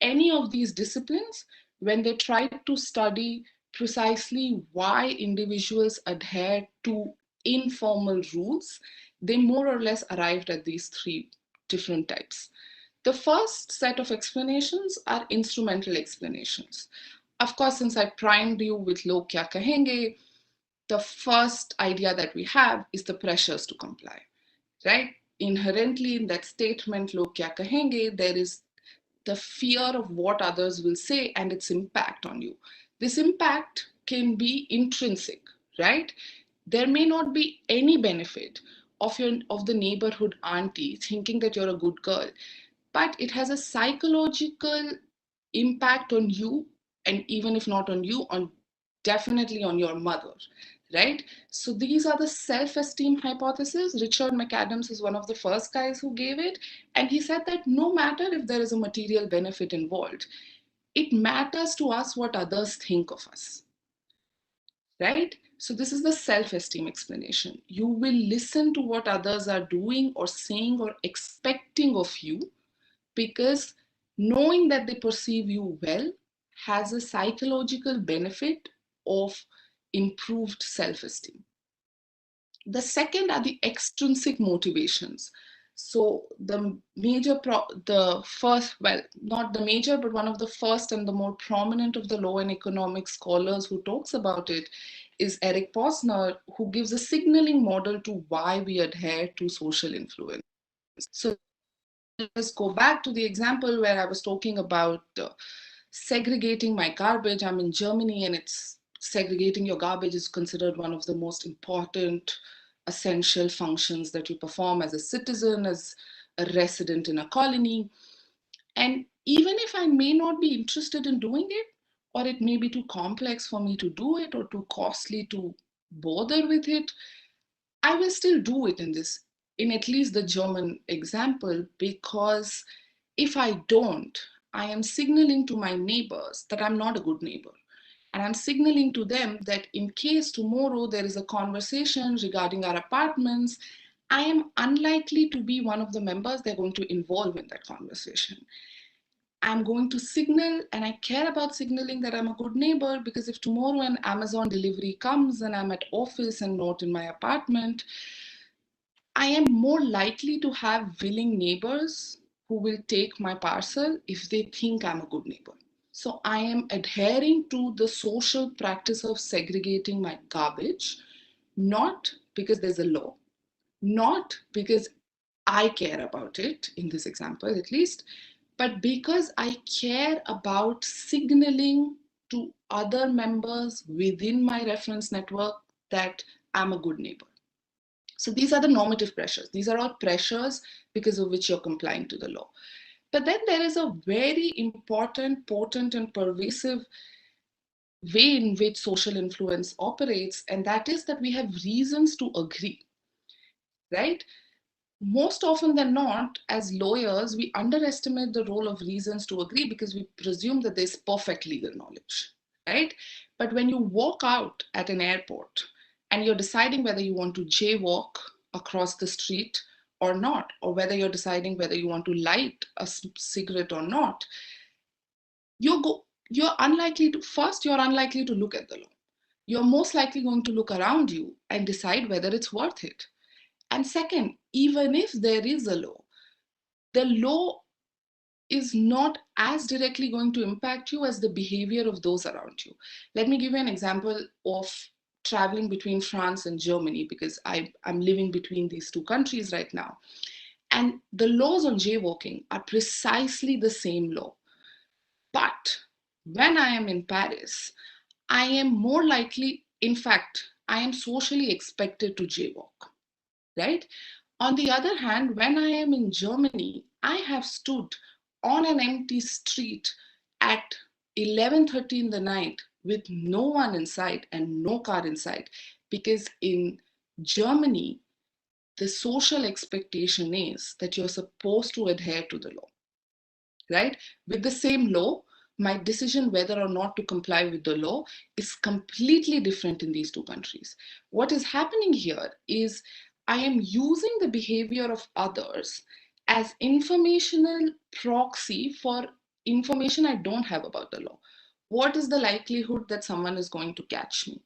any of these disciplines, when they try to study precisely why individuals adhere to informal rules, they more or less arrived at these 3 different types. The first set of explanations are instrumental explanations. Of course, since I primed you with Log Kya Kahenge, the first idea that we have is the pressures to comply, right? Inherently in that statement, Log Kya Kahenge, there is the fear of what others will say and its impact on you. This impact can be intrinsic, right? There may not be any benefit of the neighborhood auntie thinking that you're a good girl, but it has a psychological impact on you, and even if not on you, on definitely on your mother, right? So these are the self-esteem hypothesis. Richard McAdams is one of the first guys who gave it, and he said that no matter if there is a material benefit involved, it matters to us what others think of us, right? So this is the self-esteem explanation. You will listen to what others are doing or saying or expecting of you, because knowing that they perceive you well has a psychological benefit of improved self-esteem. The second are the extrinsic motivations. So the first, well, not the major, but one of the first and the more prominent of the law and economics scholars who talks about it is Eric Posner, who gives a signaling model to why we adhere to social influence. So let's go back to the example where I was talking about segregating my garbage. I'm in Germany, and it's segregating your garbage is considered one of the most important essential functions that you perform as a citizen, as a resident in a colony. And even if I may not be interested in doing it, or it may be too complex for me to do it, or too costly to bother with it, I will still do it in at least the German example, because if I don't, I am signaling to my neighbors that I'm not a good neighbor. And I'm signaling to them that in case tomorrow there is a conversation regarding our apartments, I am unlikely to be one of the members they're going to involve in that conversation. I'm going to signal, and I care about signaling that I'm a good neighbor, because if tomorrow an Amazon delivery comes and I'm at office and not in my apartment, I am more likely to have willing neighbors who will take my parcel if they think I'm a good neighbor. So I am adhering to the social practice of segregating my garbage, not because there's a law, not because I care about it, in this example at least, but because I care about signaling to other members within my reference network that I'm a good neighbor. So these are the normative pressures. These are all pressures because of which you're complying to the law. But then there is a very important, potent, and pervasive way in which social influence operates, and that is that we have reasons to agree, right? Most often than not, as lawyers, we underestimate the role of reasons to agree because we presume that there's perfect legal knowledge, right? But when you walk out at an airport and you're deciding whether you want to jaywalk across the street or not, or whether you're deciding whether you want to light a cigarette or not, you're unlikely to, first, you're unlikely to look at the law. You're most likely going to look around you and decide whether it's worth it. And second, even if there is a law, the law is not as directly going to impact you as the behavior of those around you. Let me give you an example of traveling between France and Germany, because I'm living between these two countries right now. And the laws on jaywalking are precisely the same law. But when I am in Paris, I am more likely, in fact, I am socially expected to jaywalk, right? On the other hand, when I am in Germany, I have stood on an empty street at 11:30 in the night with no one inside and no car inside. Because in Germany, the social expectation is that you're supposed to adhere to the law, right? With the same law, my decision whether or not to comply with the law is completely different in these two countries. What is happening here is I am using the behavior of others as informational proxy for information I don't have about the law. What is the likelihood that someone is going to catch me?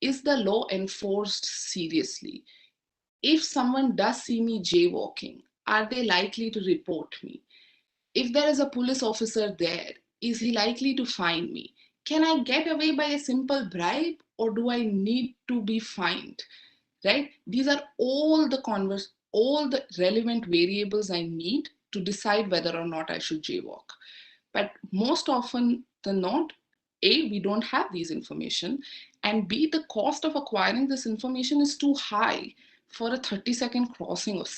Is the law enforced seriously? If someone does see me jaywalking, are they likely to report me? If there is a police officer there, is he likely to fine me? Can I get away by a simple bribe, or do I need to be fined? Right? These are all the relevant variables I need to decide whether or not I should jaywalk. But most often than not, A, we don't have these information, and B, the cost of acquiring this information is too high for a 30-second crossing of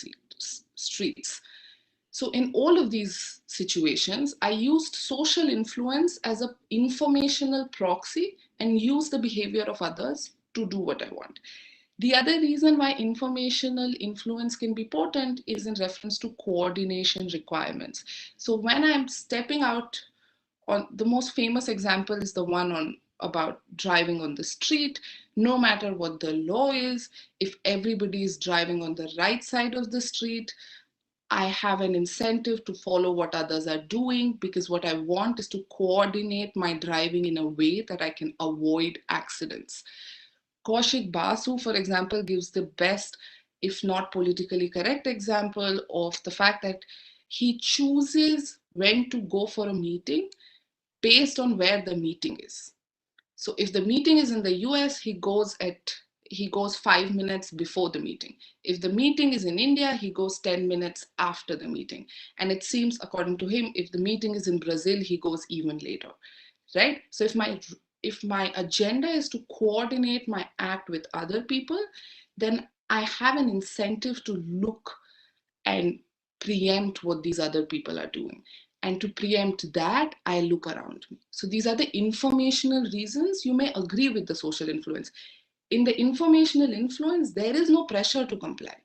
streets. So in all of these situations, I used social influence as an informational proxy and used the behavior of others to do what I want. The other reason why informational influence can be potent is in reference to coordination requirements. So when I'm stepping out, on the most famous example is the one on about driving on the street. No matter what the law is, if everybody is driving on the right side of the street, I have an incentive to follow what others are doing, because what I want is to coordinate my driving in a way that I can avoid accidents. Kaushik Basu, for example, gives the best, if not politically correct, example of the fact that he chooses when to go for a meeting based on where the meeting is. So if the meeting is in the US, he goes 5 minutes before the meeting. If the meeting is in India, he goes 10 minutes after the meeting. And it seems, according to him, if the meeting is in Brazil, he goes even later, right? So if my agenda is to coordinate my act with other people, then I have an incentive to look and preempt what these other people are doing. And to preempt that, I look around me. So these are the informational reasons. You may agree with the social influence. In the informational influence, there is no pressure to comply.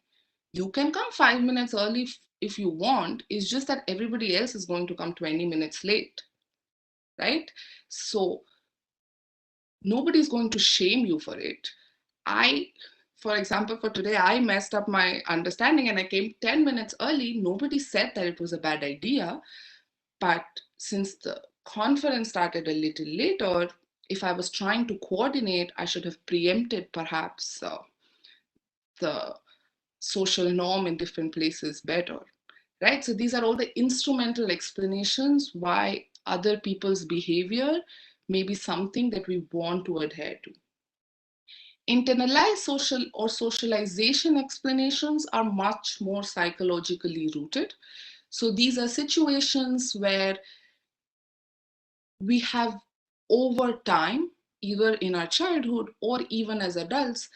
You can come 5 minutes early if you want. It's just that everybody else is going to come 20 minutes late, right? So nobody's going to shame you for it. For example, for today, I messed up my understanding and I came 10 minutes early. Nobody said that it was a bad idea. But since the conference started a little later, if I was trying to coordinate, I should have preempted perhaps the social norm in different places better, right? So these are all the instrumental explanations why other people's behavior may be something that we want to adhere to. Internalized social or socialization explanations are much more psychologically rooted. So these are situations where we have over time, either in our childhood or even as adults,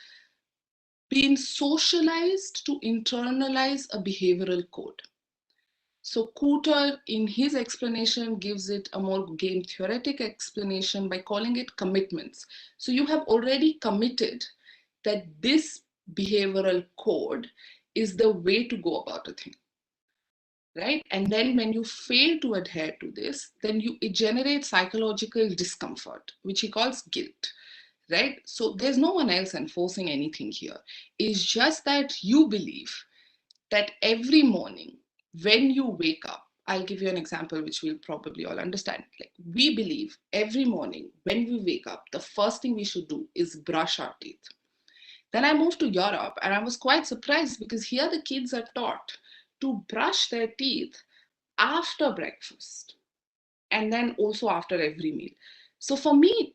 been socialized to internalize a behavioral code. So Cooter, in his explanation, gives it a more game theoretic explanation by calling it commitments. So you have already committed that this behavioral code is the way to go about a thing, right? And then when you fail to adhere to this, then it generates psychological discomfort, which he calls guilt, right? So there's no one else enforcing anything here. It's just that you believe that every morning when you wake up, I'll give you an example which we'll probably all understand. Like, we believe every morning when we wake up, the first thing we should do is brush our teeth. Then I moved to Europe and I was quite surprised because here the kids are taught to brush their teeth after breakfast and then also after every meal. So for me,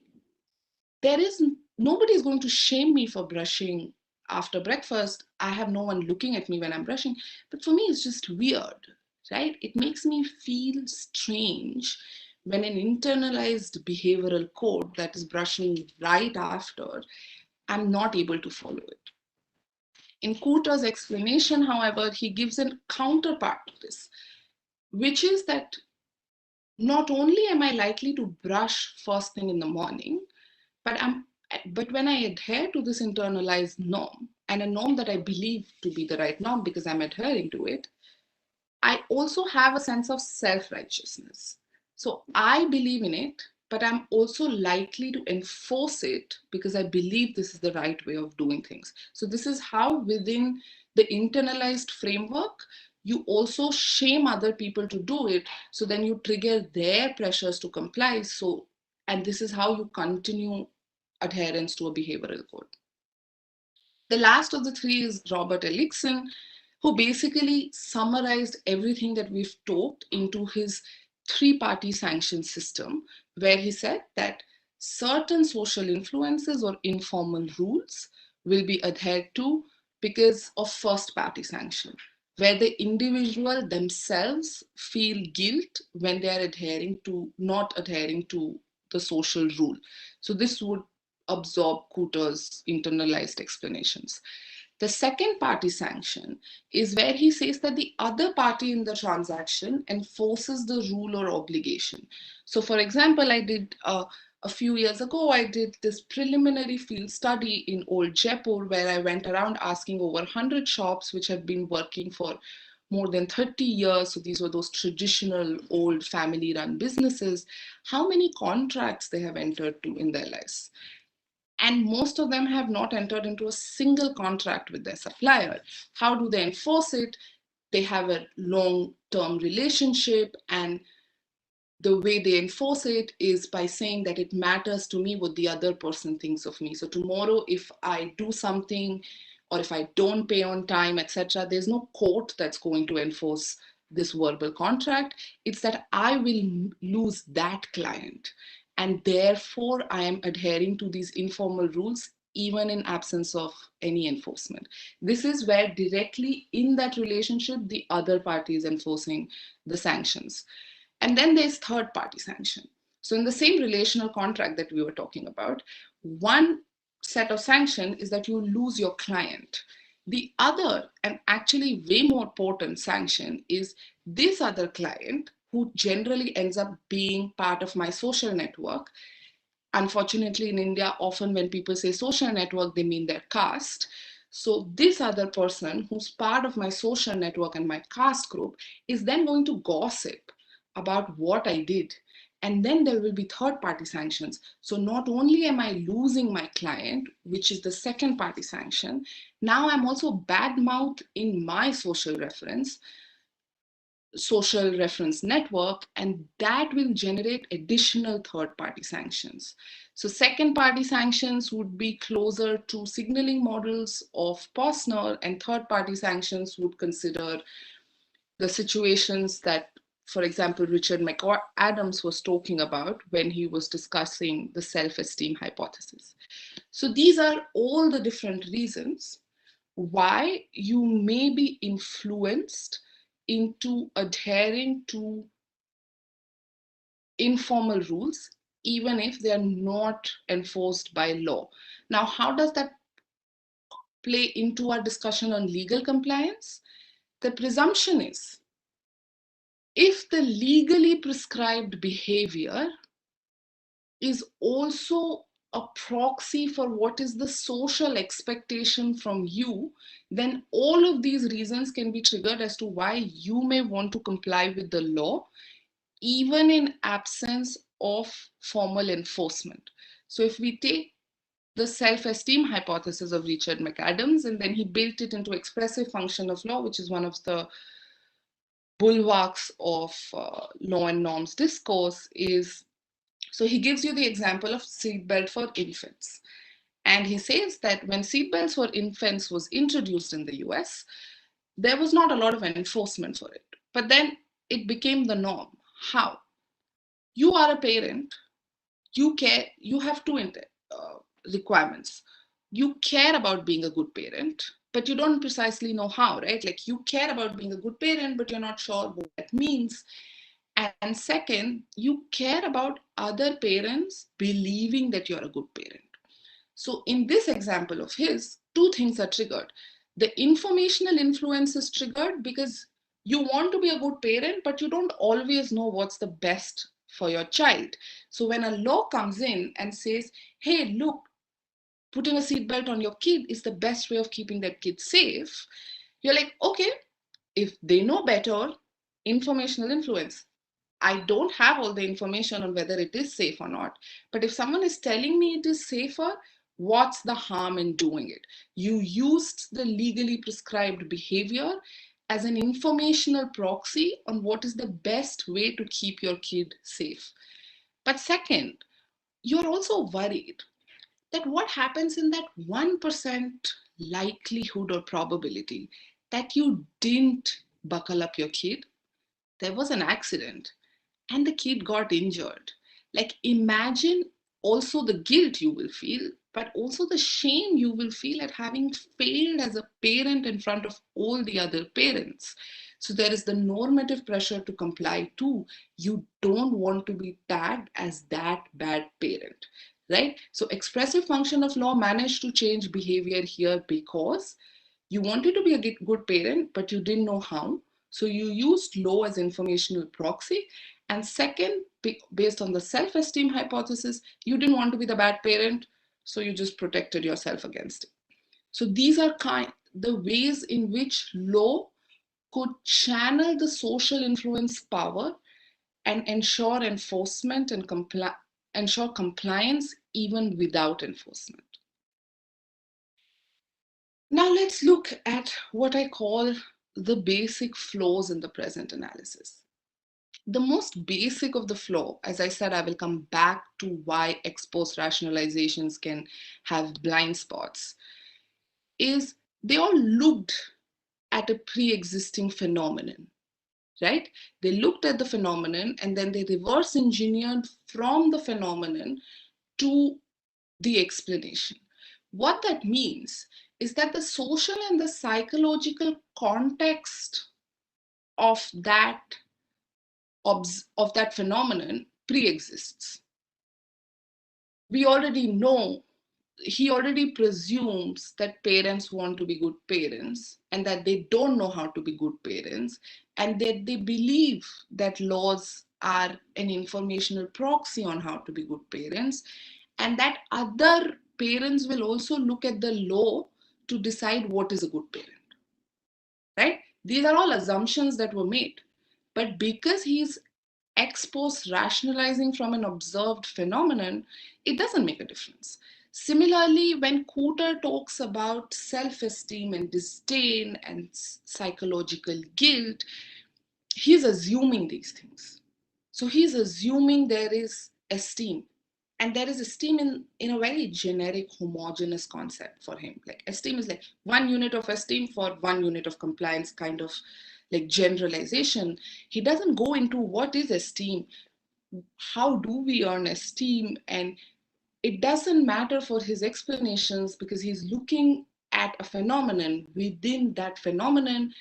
nobody is going to shame me for brushing after breakfast. I have no one looking at me when I'm brushing, but for me it's just weird, right? It makes me feel strange when an internalized behavioral code that is brushing right after, I'm not able to follow it. In Cooter's explanation, however, he gives a counterpart to this, which is that not only am I likely to brush first thing in the morning, But when I adhere to this internalized norm, and a norm that I believe to be the right norm because I'm adhering to it, I also have a sense of self-righteousness. So I believe in it, but I'm also likely to enforce it because I believe this is the right way of doing things. So this is how within the internalized framework, you also shame other people to do it. So then you trigger their pressures to comply. And this is how you continue adherence to a behavioral code. The last of the three is Robert Ellickson, who basically summarized everything that we've talked into his three-party sanction system, where he said that certain social influences or informal rules will be adhered to because of first-party sanction, where the individual themselves feel guilt when they are not adhering to the social rule. So this would absorb Cooter's internalized explanations. The second party sanction is where he says that the other party in the transaction enforces the rule or obligation. So for example, a few years ago, I did this preliminary field study in Old Jaipur where I went around asking over 100 shops which had been working for more than 30 years. So these were those traditional old family run businesses, how many contracts they have entered to in their lives. And most of them have not entered into a single contract with their supplier. How do they enforce it? They have a long-term relationship, and the way they enforce it is by saying that it matters to me what the other person thinks of me. So tomorrow, if I do something or if I don't pay on time, etc., there's no court that's going to enforce this verbal contract. It's that I will lose that client. And therefore, I am adhering to these informal rules, even in absence of any enforcement. This is where directly in that relationship, the other party is enforcing the sanctions. And then there's third party sanction. So in the same relational contract that we were talking about, one set of sanction is that you lose your client. The other, and actually way more potent sanction, is this other client who generally ends up being part of my social network. Unfortunately, in India, often when people say social network, they mean their caste. So this other person who's part of my social network and my caste group is then going to gossip about what I did. And then there will be third party sanctions. So not only am I losing my client, which is the second party sanction, now I'm also badmouthed in my social reference network, and that will generate additional third-party sanctions. So second-party sanctions would be closer to signaling models of Posner, and third-party sanctions would consider the situations that, for example, Richard McAdams was talking about when he was discussing the self-esteem hypothesis. So these are all the different reasons why you may be influenced into adhering to informal rules, even if they are not enforced by law. Now, how does that play into our discussion on legal compliance? The presumption is if the legally prescribed behavior is also a proxy for what is the social expectation from you, then all of these reasons can be triggered as to why you may want to comply with the law, even in absence of formal enforcement. So if we take the self-esteem hypothesis of Richard McAdams, and then he built it into expressive function of law, which is one of the bulwarks of law and norms discourse, is so he gives you the example of seatbelt for infants. And he says that when seatbelts for infants was introduced in the US, there was not a lot of enforcement for it. But then it became the norm. How? You are a parent, you care, you have two requirements. You care about being a good parent, but you don't precisely know how, right? Like you care about being a good parent, but you're not sure what that means. And second, you care about other parents believing that you're a good parent. So in this example of his, two things are triggered. The informational influence is triggered because you want to be a good parent, but you don't always know what's the best for your child. So when a law comes in and says, hey, look, putting a seatbelt on your kid is the best way of keeping that kid safe, you're like, okay, if they know better, informational influence. I don't have all the information on whether it is safe or not. But if someone is telling me it is safer, what's the harm in doing it? You used the legally prescribed behavior as an informational proxy on what is the best way to keep your kid safe. But second, you're also worried that what happens in that 1% likelihood or probability that you didn't buckle up your kid, there was an accident and the kid got injured. Like, imagine also the guilt you will feel, but also the shame you will feel at having failed as a parent in front of all the other parents. So there is the normative pressure to comply too. You don't want to be tagged as that bad parent, right? So expressive function of law managed to change behavior here because you wanted to be a good parent, but you didn't know how. So you used law as informational proxy. And second, based on the self-esteem hypothesis, you didn't want to be the bad parent, so you just protected yourself against it. So these are the ways in which law could channel the social influence power and ensure enforcement and ensure compliance even without enforcement. Now let's look at what I call the basic flaws in the present analysis. The most basic of the flaw, as I said, I will come back to why ex post rationalizations can have blind spots, is they all looked at a pre-existing phenomenon, right? They looked at the phenomenon and then they reverse engineered from the phenomenon to the explanation. What that means is that the social and the psychological context of that phenomenon pre-exists. We already know, he already presumes that parents want to be good parents and that they don't know how to be good parents, and that they believe that laws are an informational proxy on how to be good parents, and that other parents will also look at the law to decide what is a good parent, right? These are all assumptions that were made. But because he's ex post rationalizing from an observed phenomenon, it doesn't make a difference. Similarly, when Cooter talks about self-esteem and disdain and psychological guilt, he's assuming these things. So he's assuming there is esteem. And there is esteem in a very generic, homogeneous concept for him. Like esteem is like 1 unit of esteem for 1 unit of compliance, kind of like generalization. He doesn't go into what is esteem, how do we earn esteem, and it doesn't matter for his explanations because he's looking at a phenomenon. Within that phenomenon,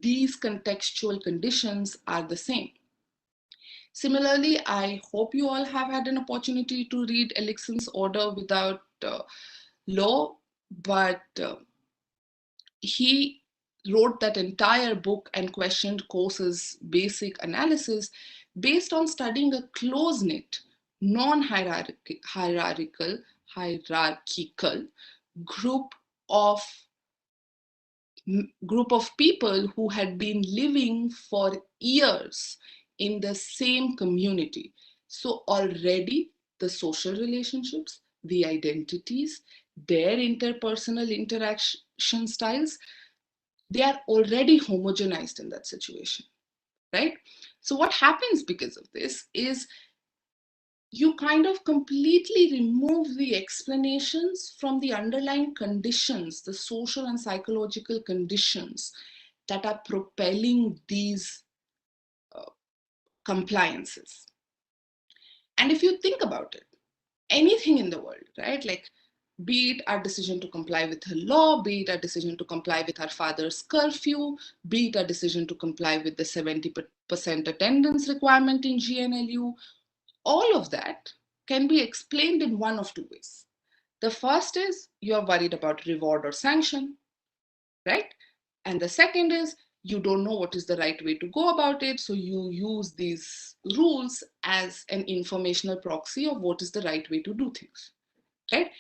these contextual conditions are the same. Similarly, I hope you all have had an opportunity to read Ellickson's Order Without Law, but he wrote that entire book and questioned Coase's basic analysis based on studying a close-knit, non-hierarchical group of people who had been living for years in the same community. So already the social relationships, the identities, their interpersonal interaction styles, they are already homogenized in that situation, right? So what happens because of this is you kind of completely remove the explanations from the underlying conditions, the social and psychological conditions that are propelling these compliances. And if you think about it, anything in the world, right? Like, be it our decision to comply with a law, be it our decision to comply with our father's curfew, be it our decision to comply with the 70% attendance requirement in GNLU, all of that can be explained in one of two ways. The first is you're worried about reward or sanction, right? And the second is you don't know what is the right way to go about it, so you use these rules as an informational proxy of what is the right way to do things, right?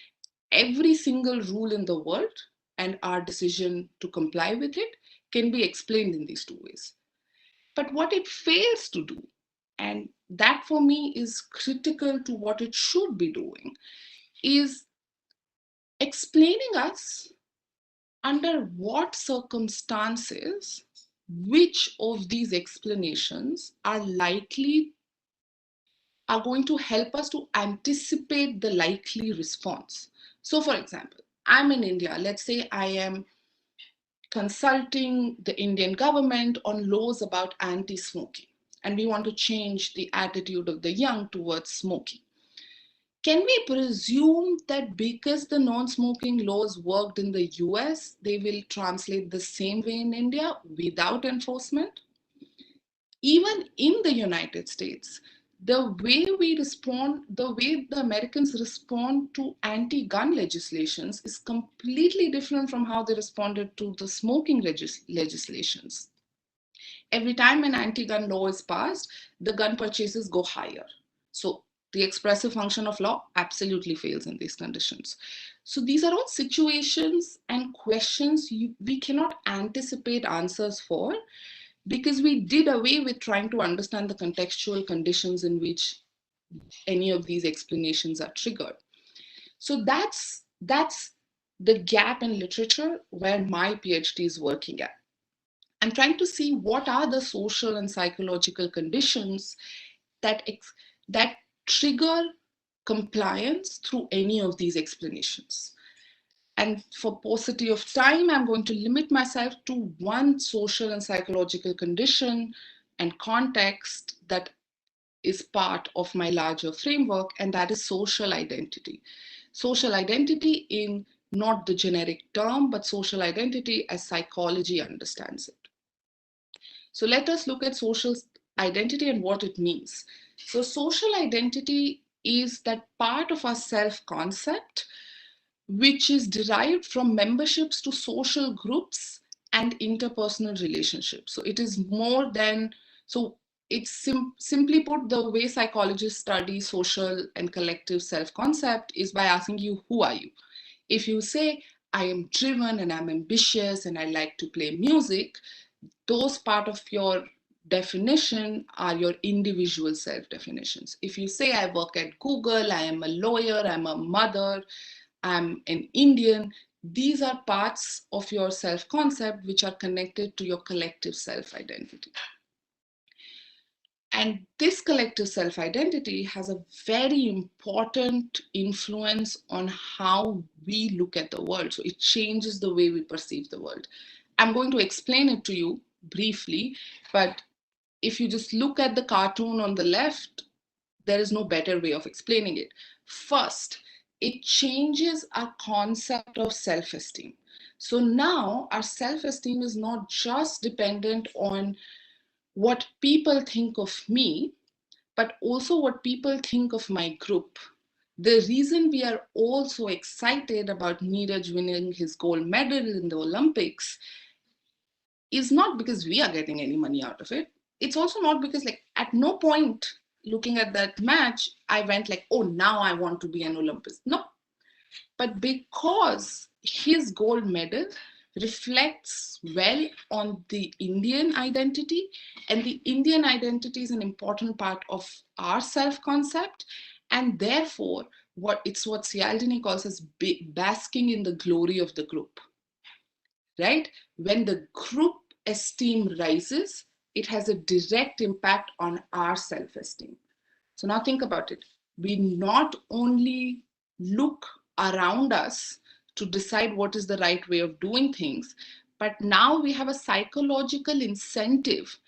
Every single rule in the world and our decision to comply with it can be explained in these two ways. But what it fails to do, and that for me is critical to what it should be doing, is explaining us under what circumstances which of these explanations are going to help us to anticipate the likely response. So for example, I'm in India. Let's say I am consulting the Indian government on laws about anti-smoking, and we want to change the attitude of the young towards smoking. Can we presume that because the non-smoking laws worked in the US, they will translate the same way in India without enforcement? Even in the United States, the way the Americans respond to anti-gun legislations is completely different from how they responded to the smoking legislations. Every time an anti-gun law is passed, the gun purchases go higher. So the expressive function of law absolutely fails in these conditions. So these are all situations and questions we cannot anticipate answers for, because we did away with trying to understand the contextual conditions in which any of these explanations are triggered. So that's the gap in literature where my PhD is working at. I'm trying to see what are the social and psychological conditions that trigger compliance through any of these explanations. And for paucity of time, I'm going to limit myself to one social and psychological condition and context that is part of my larger framework, and that is social identity. Social identity in not the generic term, but social identity as psychology understands it. So let us look at social identity and what it means. So social identity is that part of our self-concept which is derived from memberships to social groups and interpersonal relationships. So it is more than, so it's simply put, the way psychologists study social and collective self-concept is by asking you, who are you? If you say, I am driven and I'm ambitious and I like to play music, those part of your definition are your individual self definitions. If you say, I work at Google, I am a lawyer, I'm a mother, I'm an Indian, these are parts of your self concept which are connected to your collective self identity. And this collective self identity has a very important influence on how we look at the world. So it changes the way we perceive the world. I'm going to explain it to you briefly, but if you just look at the cartoon on the left, there is no better way of explaining it. First, it changes our concept of self-esteem. So now our self-esteem is not just dependent on what people think of me, but also what people think of my group. The reason we are all so excited about Neeraj winning his gold medal in the Olympics is not because we are getting any money out of it. It's also not because, like, at no point looking at that match, I went like, oh, now I want to be an Olympus. No, but because his gold medal reflects well on the Indian identity, and the Indian identity is an important part of our self-concept, and therefore what Cialdini calls as basking in the glory of the group, right? When the group esteem rises, it has a direct impact on our self-esteem. So now think about it. We not only look around us to decide what is the right way of doing things, but now we have a psychological incentive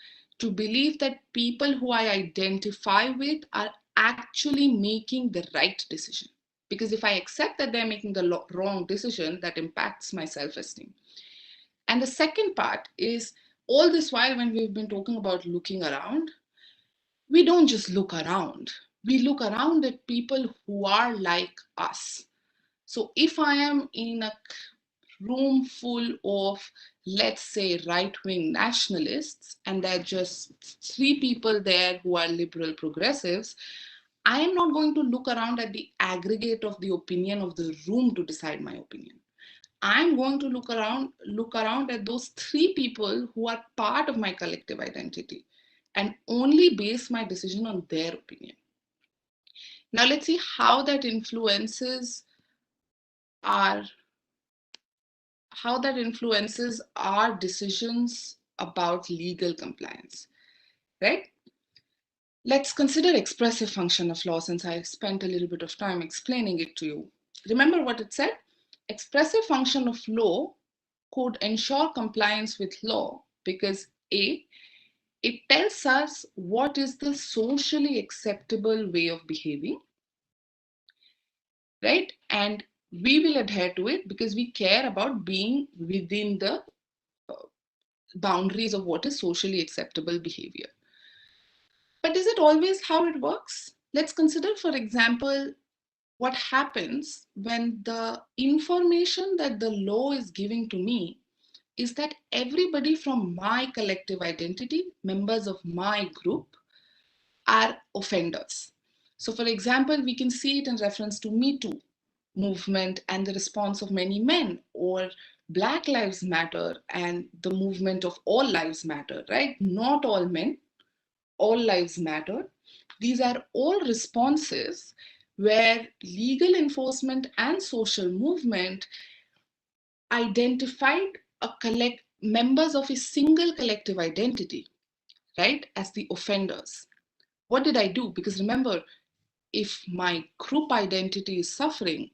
to believe that people who I identify with are actually making the right decision. Because if I accept that they're making the wrong decision, that impacts my self-esteem. And the second part is, all this while when we've been talking about looking around, we don't just look around. We look around at people who are like us. So if I am in a room full of, let's say, right-wing nationalists, and there are just 3 people there who are liberal progressives, I am not going to look around at the aggregate of the opinion of the room to decide my opinion. I'm going to look around at those 3 people who are part of my collective identity and only base my decision on their opinion. Now let's see how that influences our decisions about legal compliance, right? Let's consider expressive function of law, since I spent a little bit of time explaining it to you. Remember what it said? Expressive function of law could ensure compliance with law because A, it tells us what is the socially acceptable way of behaving, right? And we will adhere to it because we care about being within the boundaries of what is socially acceptable behavior. But is it always how it works? Let's consider, for example, what happens when the information that the law is giving to me is that everybody from my collective identity, members of my group, are offenders. So for example, we can see it in reference to Me Too movement and the response of many men, or Black Lives Matter and the movement of All Lives Matter, right? Not all men, all lives matter. These are all responses where legal enforcement and social movement identified members of a single collective identity, right, as the offenders. What did I do? Because remember, if my group identity is suffering,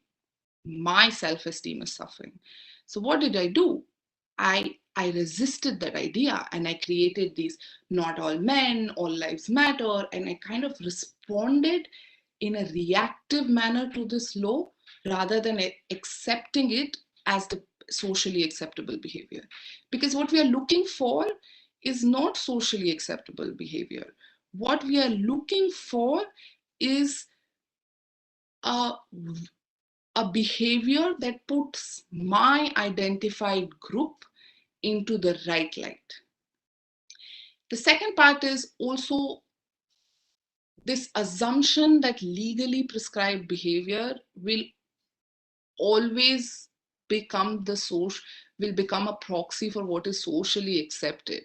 my self-esteem is suffering. So what did I do? I resisted that idea and I created these not all men, all lives matter, and I kind of responded in a reactive manner to this law rather than accepting it as the socially acceptable behavior. Because what we are looking for is not socially acceptable behavior. What we are looking for is a behavior that puts my identified group into the right light. The second part is also this assumption that legally prescribed behavior will always become a proxy for what is socially accepted.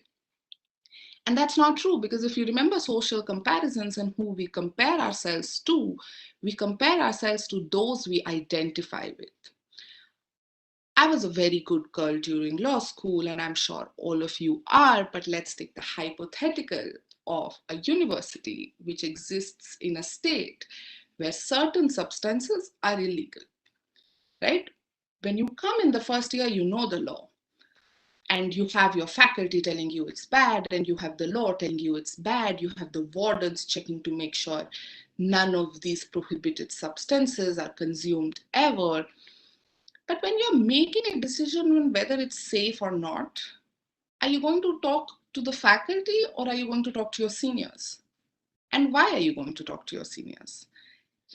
And that's not true, because if you remember social comparisons and who we compare ourselves to, we compare ourselves to those we identify with. I was a very good girl during law school, and I'm sure all of you are, but let's take the hypothetical of a university which exists in a state where certain substances are illegal, right? When you come in the first year, you know the law, and you have your faculty telling you it's bad, and you have the law telling you it's bad. You have the wardens checking to make sure none of these prohibited substances are consumed ever. But when you're making a decision on whether it's safe or not, are you going to talk to the faculty or are you going to talk to your seniors? And why are you going to talk to your seniors?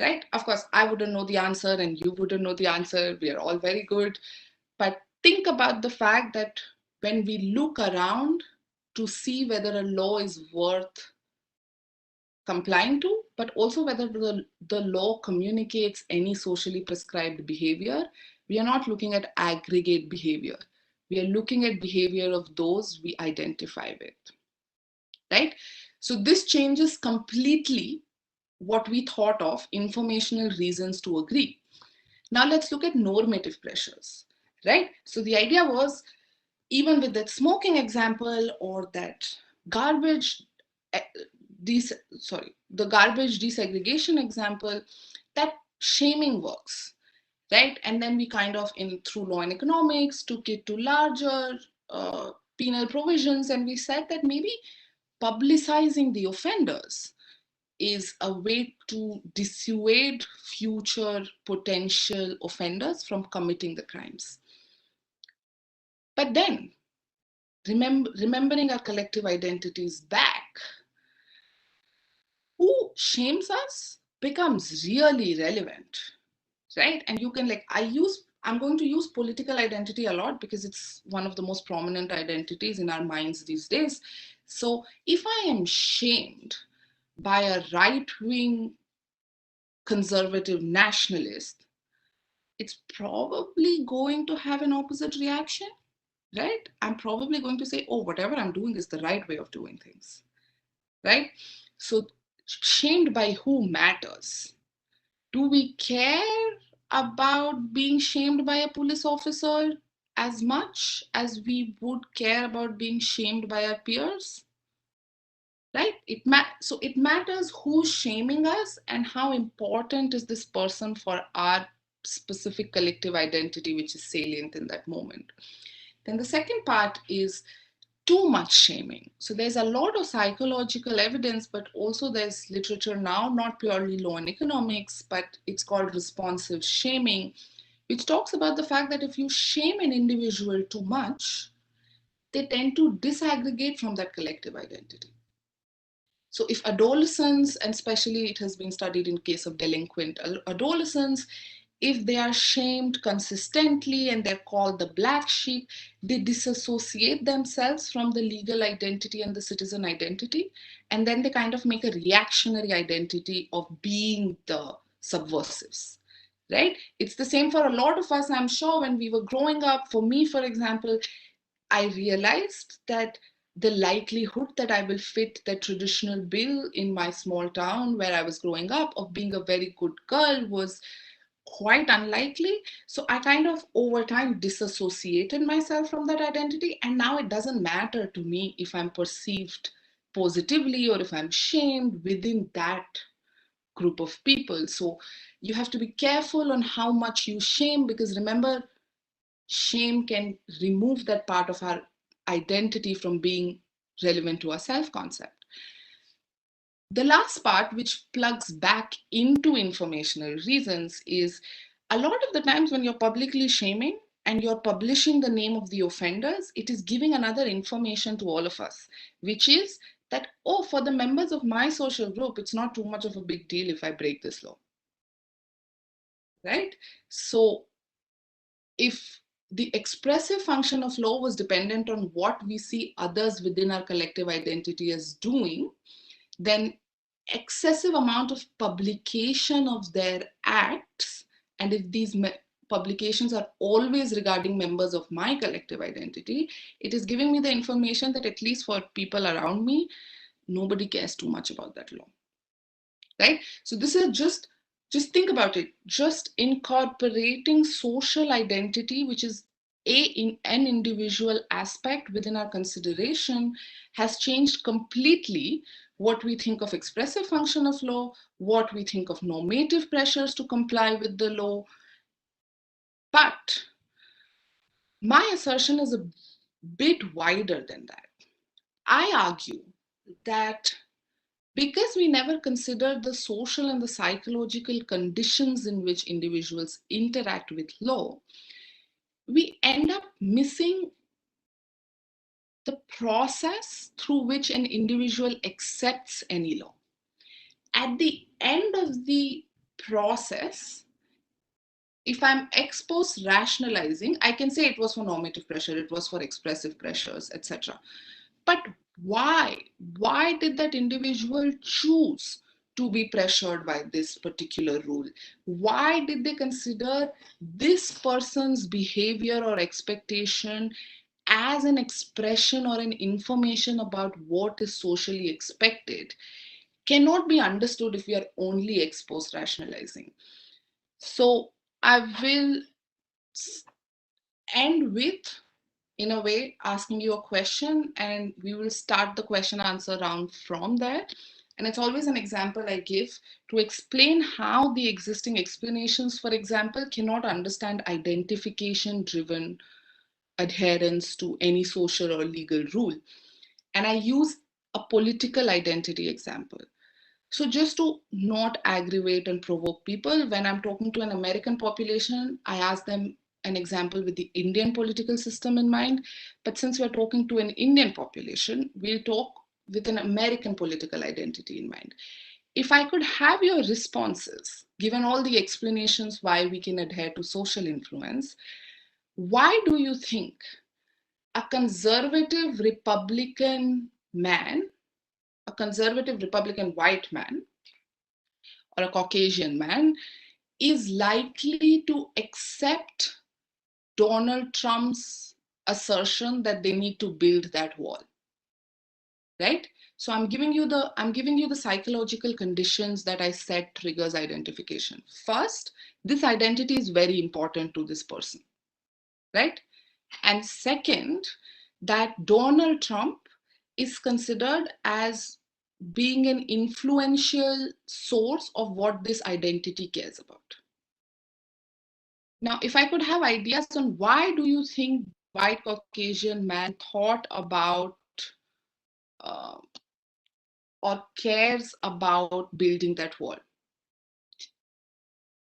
Right? Of course, I wouldn't know the answer and you wouldn't know the answer. We are all very good. But think about the fact that when we look around to see whether a law is worth complying to, but also whether the law communicates any socially prescribed behavior, we are not looking at aggregate behavior. We are looking at behavior of those we identify with, right? So this changes completely what we thought of informational reasons to agree. Now let's look at normative pressures, right? So the idea was, even with that smoking example or that garbage, the garbage desegregation example, that shaming works, right? And then we kind of, through law and economics, took it to larger penal provisions, and we said that maybe publicizing the offenders is a way to dissuade future potential offenders from committing the crimes. But then, remembering our collective identities back, who shames us becomes really relevant, right? And you can, like, I'm going to use political identity a lot because it's one of the most prominent identities in our minds these days. So if I am shamed by a right-wing conservative nationalist, it's probably going to have an opposite reaction, right? I'm probably going to say, oh, whatever I'm doing is the right way of doing things, right? So shamed by who matters. Do we care about being shamed by a police officer as much as we would care about being shamed by our peers? Right? So it matters who's shaming us and how important is this person for our specific collective identity, which is salient in that moment. Then the second part is too much shaming. So there's a lot of psychological evidence, but also there's literature now, not purely law and economics, but it's called responsive shaming, which talks about the fact that if you shame an individual too much, they tend to disaggregate from that collective identity. So if adolescents, and especially it has been studied in case of delinquent adolescents, if they are shamed consistently and they're called the black sheep, they disassociate themselves from the legal identity and the citizen identity. And then they kind of make a reactionary identity of being the subversives, right? It's the same for a lot of us, I'm sure, when we were growing up. For me, for example, I realized that the likelihood that I will fit the traditional bill in my small town where I was growing up of being a very good girl was quite unlikely. So I kind of over time disassociated myself from that identity. And now it doesn't matter to me if I'm perceived positively or if I'm shamed within that group of people. So you have to be careful on how much you shame, because remember, shame can remove that part of our identity from being relevant to our self-concept. The last part, which plugs back into informational reasons, is a lot of the times when you're publicly shaming and you're publishing the name of the offenders, it is giving another information to all of us, which is that, oh, for the members of my social group, it's not too much of a big deal if I break this law, right? So if the expressive function of law was dependent on what we see others within our collective identity as doing, then excessive amount of publication of their acts, and if these publications are always regarding members of my collective identity, it is giving me the information that at least for people around me, nobody cares too much about that law, right? So this is just think about it, just incorporating social identity, which is an individual aspect within our consideration, has changed completely what we think of expressive function of law, what we think of normative pressures to comply with the law. But my assertion is a bit wider than that. I argue that because we never consider the social and the psychological conditions in which individuals interact with law, we end up missing the process through which an individual accepts any law. At the end of the process, if I'm ex post rationalizing, I can say it was for normative pressure, it was for expressive pressures, etc. But why? Why did that individual choose to be pressured by this particular rule? Why did they consider this person's behavior or expectation as an expression or an information about what is socially expected? Cannot be understood if we are only ex post rationalizing. So I will end with, in a way, asking you a question, and we will start the question answer round from there. And it's always an example I give to explain how the existing explanations, for example, cannot understand identification driven adherence to any social or legal rule. And I use a political identity example. So just to not aggravate and provoke people, when I'm talking to an American population, I ask them an example with the Indian political system in mind. But since we're talking to an Indian population, we'll talk with an American political identity in mind. if I could have your responses, given all the explanations why we can adhere to social influence, why do you think a conservative Republican man, a conservative Republican white man, or a Caucasian man is likely to accept Donald Trump's assertion that they need to build that wall? Right? So I'm giving you the psychological conditions that I said triggers identification. First, this identity is very important to this person, right? And second, that Donald Trump is considered as being an influential source of what this identity cares about. Now, if I could have ideas on why do you think white Caucasian man thought about uh, or cares about building that wall?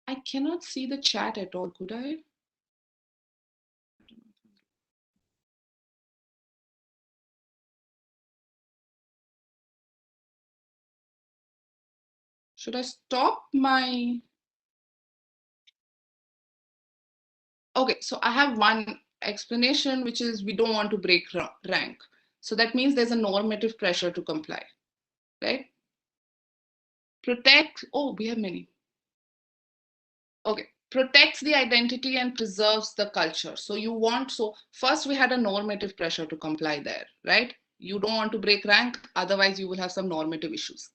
I cannot see the chat at all, could I? Should I stop my... Okay, so I have one explanation, which is we don't want to break rank. So that means there's a normative pressure to comply, right? Protect, oh, we have many. Okay, protects the identity and preserves the culture. So you want, so first we had a normative pressure to comply there, right? You don't want to break rank, otherwise you will have some normative issues.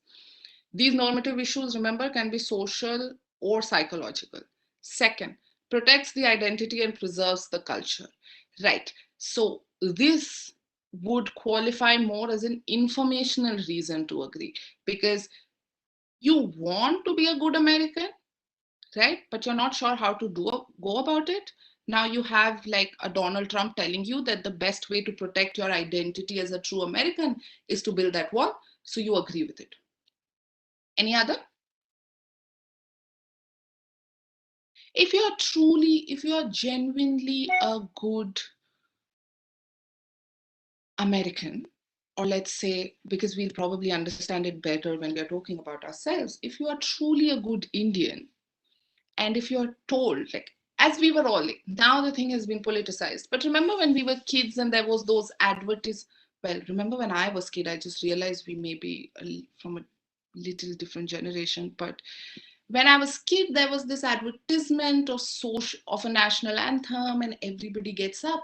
These normative issues, remember, can be social or psychological. Second, protects the identity and preserves the culture. Right. So this would qualify more as an informational reason to agree, because you want to be a good American, right? But you're not sure how to go about it. Now you have like a Donald Trump telling you that the best way to protect your identity as a true American is to build that wall. So you agree with it. Any other? If you are genuinely a good American, or let's say, because we'll probably understand it better when we're talking about ourselves, if you are truly a good Indian, and if you're told, like, as we were all, now the thing has been politicized, but remember when we were kids and there was those advertisements, well, remember when I was kid, I just realized we may be from a little different generation, but when I was kid, there was this advertisement of a national anthem, and everybody gets up.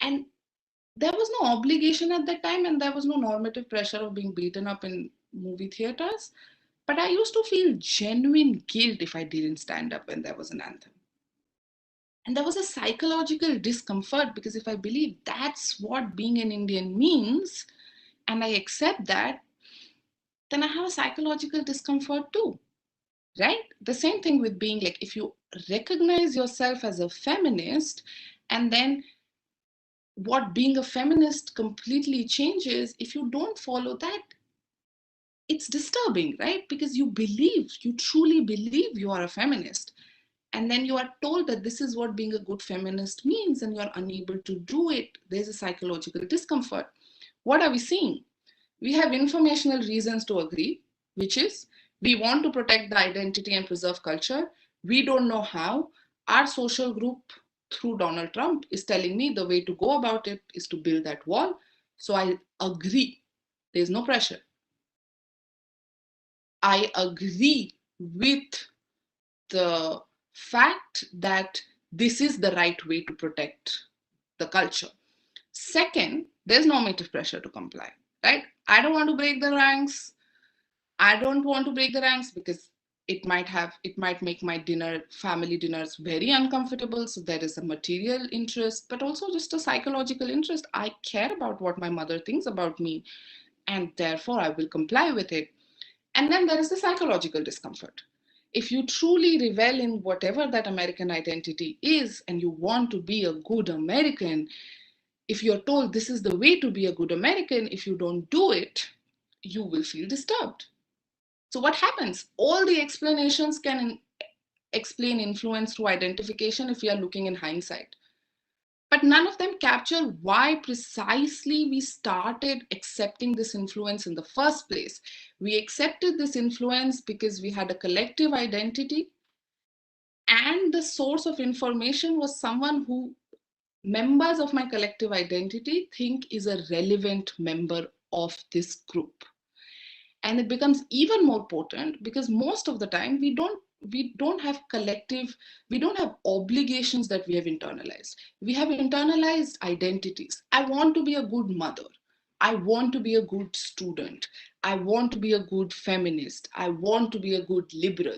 And there was no obligation at that time, and there was no normative pressure of being beaten up in movie theaters. But I used to feel genuine guilt if I didn't stand up when there was an anthem. And there was a psychological discomfort, because if I believe that's what being an Indian means, and I accept that, then I have a psychological discomfort too. Right? The same thing with being like, if you recognize yourself as a feminist, and then what being a feminist completely changes, if you don't follow that, it's disturbing, right? Because you truly believe you are a feminist. And then you are told that this is what being a good feminist means, and you're unable to do it. There's a psychological discomfort. What are we seeing? We have informational reasons to agree, which is we want to protect the identity and preserve culture. We don't know how. Our social group, through Donald Trump, is telling me the way to go about it is to build that wall. So I agree. There's no pressure. I agree with the fact that this is the right way to protect the culture. Second, there's normative pressure to comply, right? I don't want to break the ranks. I don't want to break the ranks because it might make my family dinners very uncomfortable. So there is a material interest, but also just a psychological interest. I care about what my mother thinks about me, and therefore I will comply with it. And then there is the psychological discomfort. If you truly revel in whatever that American identity is, and you want to be a good American, if you're told this is the way to be a good American, if you don't do it, you will feel disturbed. So what happens? All the explanations can explain influence through identification if we are looking in hindsight. but none of them capture why precisely we started accepting this influence in the first place. We accepted this influence because we had a collective identity, and the source of information was someone who members of my collective identity think is a relevant member of this group. And it becomes even more potent because most of the time we don't have collective, we don't have obligations that we have internalized. We have internalized identities. I want to be a good mother, I want to be a good student, I want to be a good feminist, I want to be a good liberal.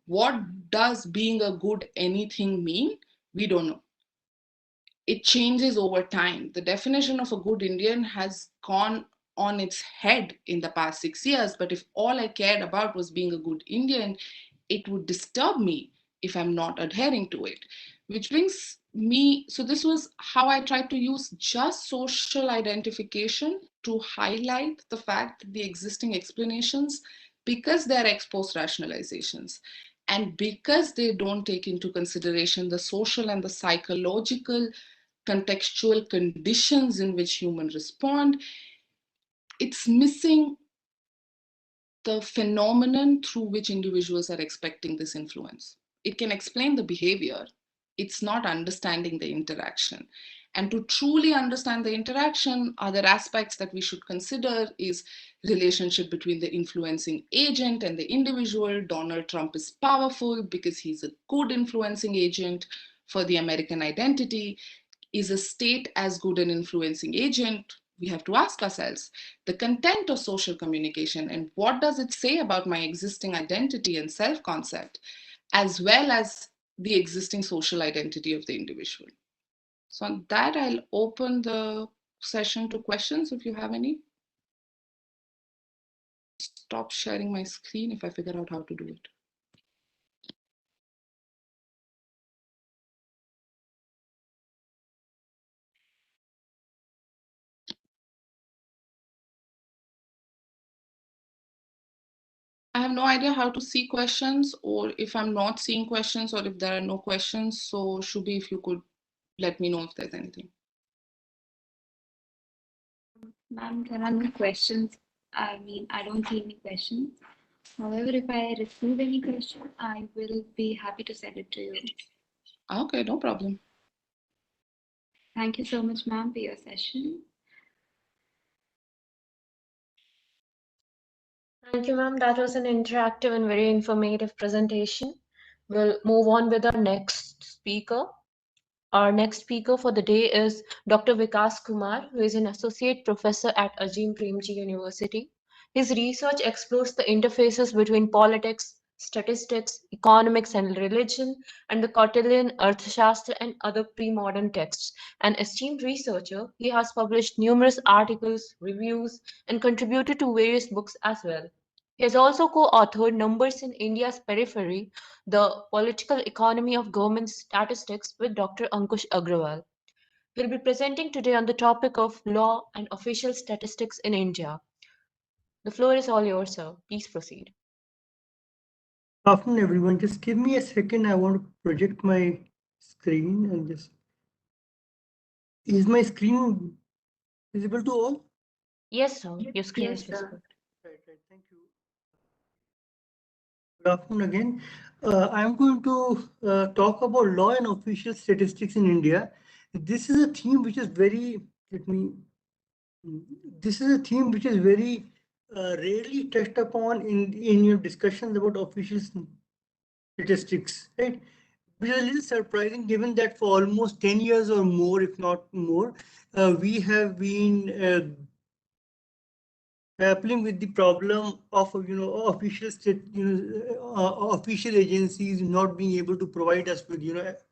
What does being a good anything mean? We don't know. It changes over time. The definition of a good Indian has gone on its head in the past 6 years. But if all I cared about was being a good Indian, it would disturb me if I'm not adhering to it. Which brings me, so this was how I tried to use just social identification to highlight the fact that the existing explanations, because they're ex post rationalizations, and because they don't take into consideration the social and the psychological contextual conditions in which humans respond, it's missing the phenomenon through which individuals are expecting this influence. It can explain the behavior, it's not understanding the interaction. And to truly understand the interaction, other aspects that we should consider is relationship between the influencing agent and the individual. Donald Trump is powerful because he's a good influencing agent for the American identity. Is a state as good an influencing agent? We have to ask ourselves the content of social communication and what does it say about my existing identity and self-concept, as well as the existing social identity of the individual. So on that, I'll open the session to questions if you have any. Stop sharing my screen if I figure out how to do it. I have no idea how to see questions, or if I'm not seeing questions, or if there are no questions. So Shubhi, if you could let me know if there's anything. Ma'am, there are no questions. I mean, I don't see any questions. However, if I receive any question, I will be happy to send it to you. Okay, no problem. Thank you so much, ma'am, for your session. Thank you, ma'am. That was an interactive and very informative presentation. We'll move on with our next speaker. Our next speaker for the day is Dr. Vikas Kumar, who is an associate professor at Azim Premji University. His research explores the interfaces between politics, statistics, economics, and religion, and the Kautilyan Arthashastra and other pre-modern texts. An esteemed researcher, he has published numerous articles, reviews, and contributed to various books as well. He has also co-authored Numbers in India's Periphery, the Political Economy of Government Statistics with Dr. Ankush Agrawal. He'll be presenting today on the topic of law and official statistics in India. The floor is all yours, sir. Please proceed. Good afternoon, everyone. Just give me a second. I want to project my screen and just. Is my screen visible to all? Yes, sir. Your screen is Yes, sir. visible. Right. Thank you. Good afternoon again. I'm going to talk about law and official statistics in India. This is a theme which is very, let me, this is a theme which is very rarely touched upon in your discussions about official statistics, right? Which is a little surprising given that for almost 10 years or more, if not more, we have been grappling with the problem of official official agencies not being able to provide us with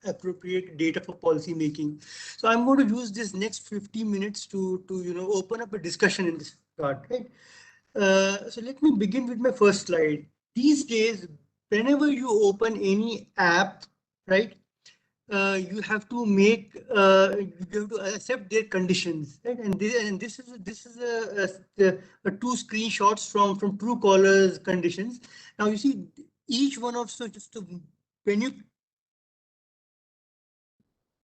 appropriate data for policy making. So I'm going to use this next 50 minutes to open up a discussion in this regard, right? So let me begin with my first slide. These days, whenever you open any app, right, you have to make you have to accept their conditions, right? And this is a two screenshots from Truecaller's conditions. Now you see each one of when you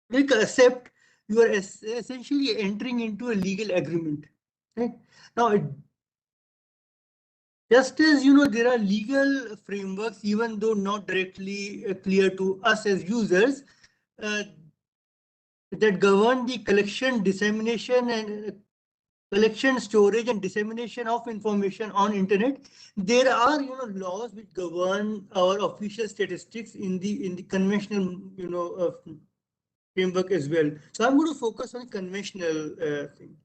click accept, you are essentially entering into a legal agreement. Right? Now, just as there are legal frameworks, even though not directly clear to us as users, uh, that govern the collection, dissemination, and collection, storage, and dissemination of information on internet. There are laws which govern our official statistics in the conventional framework as well. So I'm going to focus on conventional thing.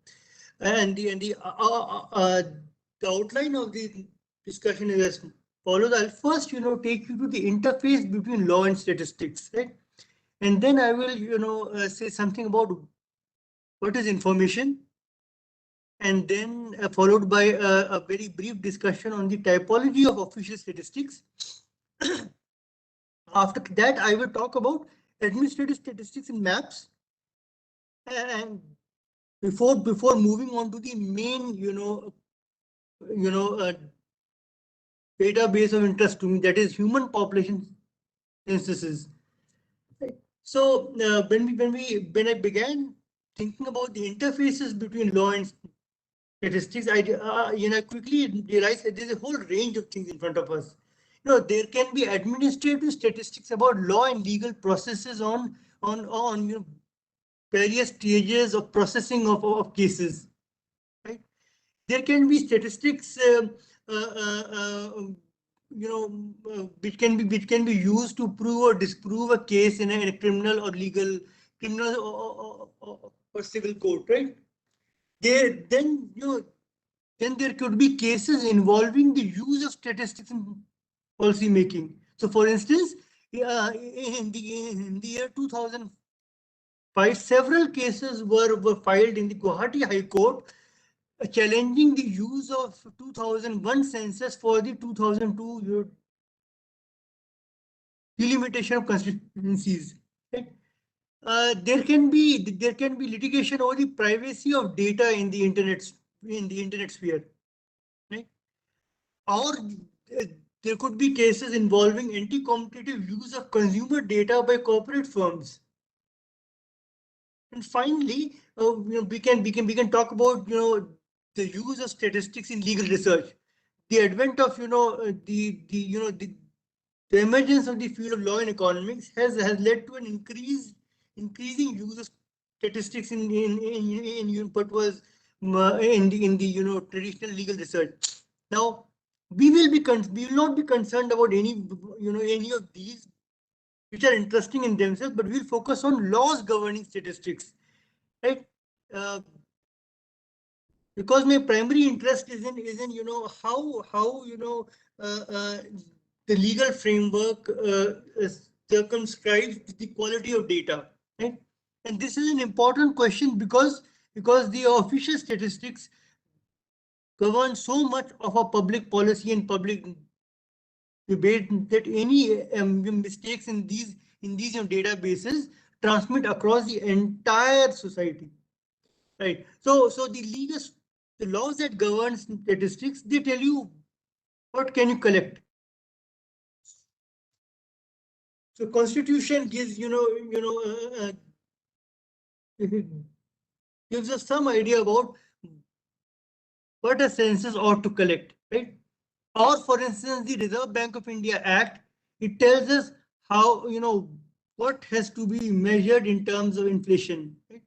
And the outline of the discussion is as follows. I'll first take you to the interface between law and statistics, right? And then I will say something about what is information, and then followed by a very brief discussion on the typology of official statistics. After that, I will talk about administrative statistics in maps, and before moving on to the main database of interest to me, that is human population censuses. Right. So when I began thinking about the interfaces between law and statistics, I quickly realized that there's a whole range of things in front of us. There can be administrative statistics about law and legal processes on various stages of processing of cases. Right? There can be statistics, which can be used to prove or disprove a case in a criminal or legal criminal or civil court, right? Then there could be cases involving the use of statistics in policy making. So, for instance, in the year 2005, several cases were filed in the Guwahati High Court challenging the use of 2001 census for the 2002 delimitation of constituencies. Right? There can be litigation over the privacy of data in the internet sphere, right? Or there could be cases involving anti-competitive use of consumer data by corporate firms. And finally, we can talk about the use of statistics in legal research. The advent of the emergence of the field of law and economics has led to an increasing use of statistics in what was in the traditional legal research. Now we will not be concerned about any of these which are interesting in themselves, but we'll focus on laws governing statistics, right? Uh, because my primary interest is in how the legal framework circumscribes the quality of data, right? And this is an important question because the official statistics govern so much of our public policy and public debate that any mistakes in these databases transmit across the entire society. Right. So the laws that govern statistics, they tell you what can you collect. So Constitution gives gives us some idea about what a census ought to collect, right? Or for instance, the Reserve Bank of India Act, it tells us how what has to be measured in terms of inflation, right?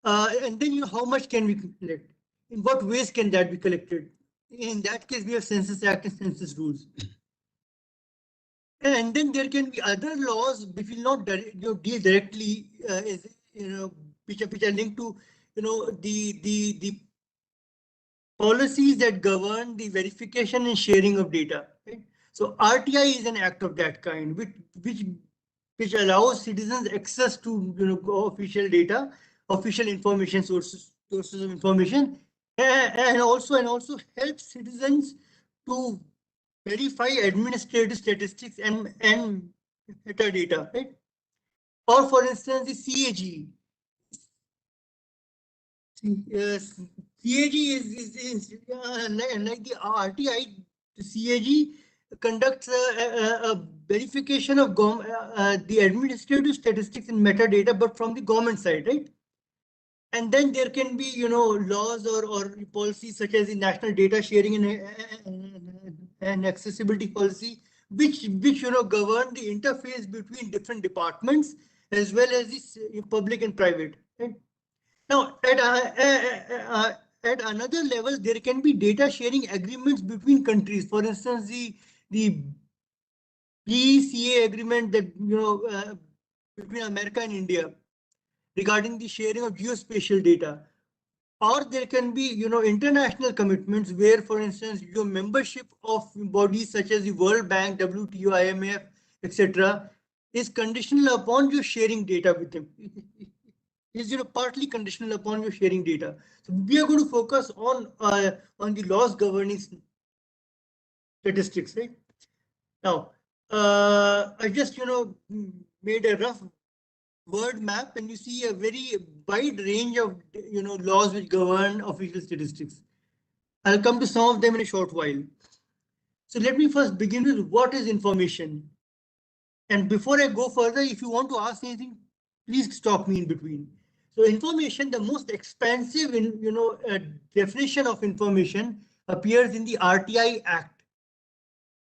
And then how much can we collect? In what ways can that be collected? In that case, we have Census Act and census rules. And then there can be other laws which will not deal directly, which are linked to the policies that govern the verification and sharing of data. Right? So RTI is an act of that kind, which allows citizens access to official data, official information sources of information, and also helps citizens to verify administrative statistics and metadata, right? Or for instance, the CAG. CAG is like the RTI, the CAG conducts a verification of the administrative statistics in metadata, but from the government side, right? And then there can be, laws or policies such as the national data sharing and accessibility policy, which govern the interface between different departments as well as the public and private. Right? Now, at another level, there can be data sharing agreements between countries. For instance, the BCA agreement that between America and India regarding the sharing of geospatial data. Or there can be, international commitments where, for instance, your membership of bodies such as the World Bank, WTO, IMF, etc., is conditional upon you sharing data with them. Is partly conditional upon you sharing data. So we are going to focus on the laws governing statistics, right? Now, I just made a rough word map, and you see a very wide range of laws which govern official statistics. I'll come to some of them in a short while. So let me first begin with what is information. And before I go further, if you want to ask anything, please stop me in between. So information, the most expansive definition of information appears in the RTI Act,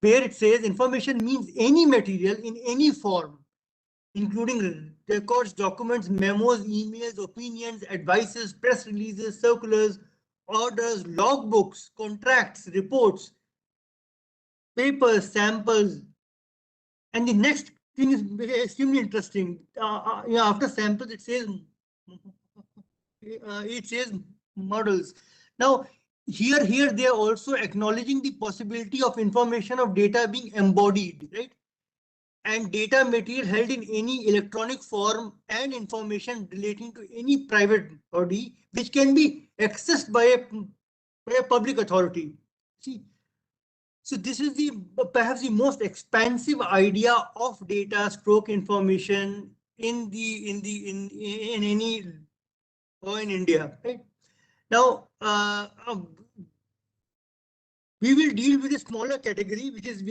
where it says information means any material in any form, including records, documents, memos, emails, opinions, advices, press releases, circulars, orders, logbooks, contracts, reports, papers, samples. And the next thing is extremely interesting. After samples, it says models. Now, here they are also acknowledging the possibility of information of data being embodied, right? And data material held in any electronic form and information relating to any private body, which can be accessed by a public authority. See, so this is perhaps the most expansive idea of data stroke information in any or in India. Right? Now, we will deal with a smaller category, which is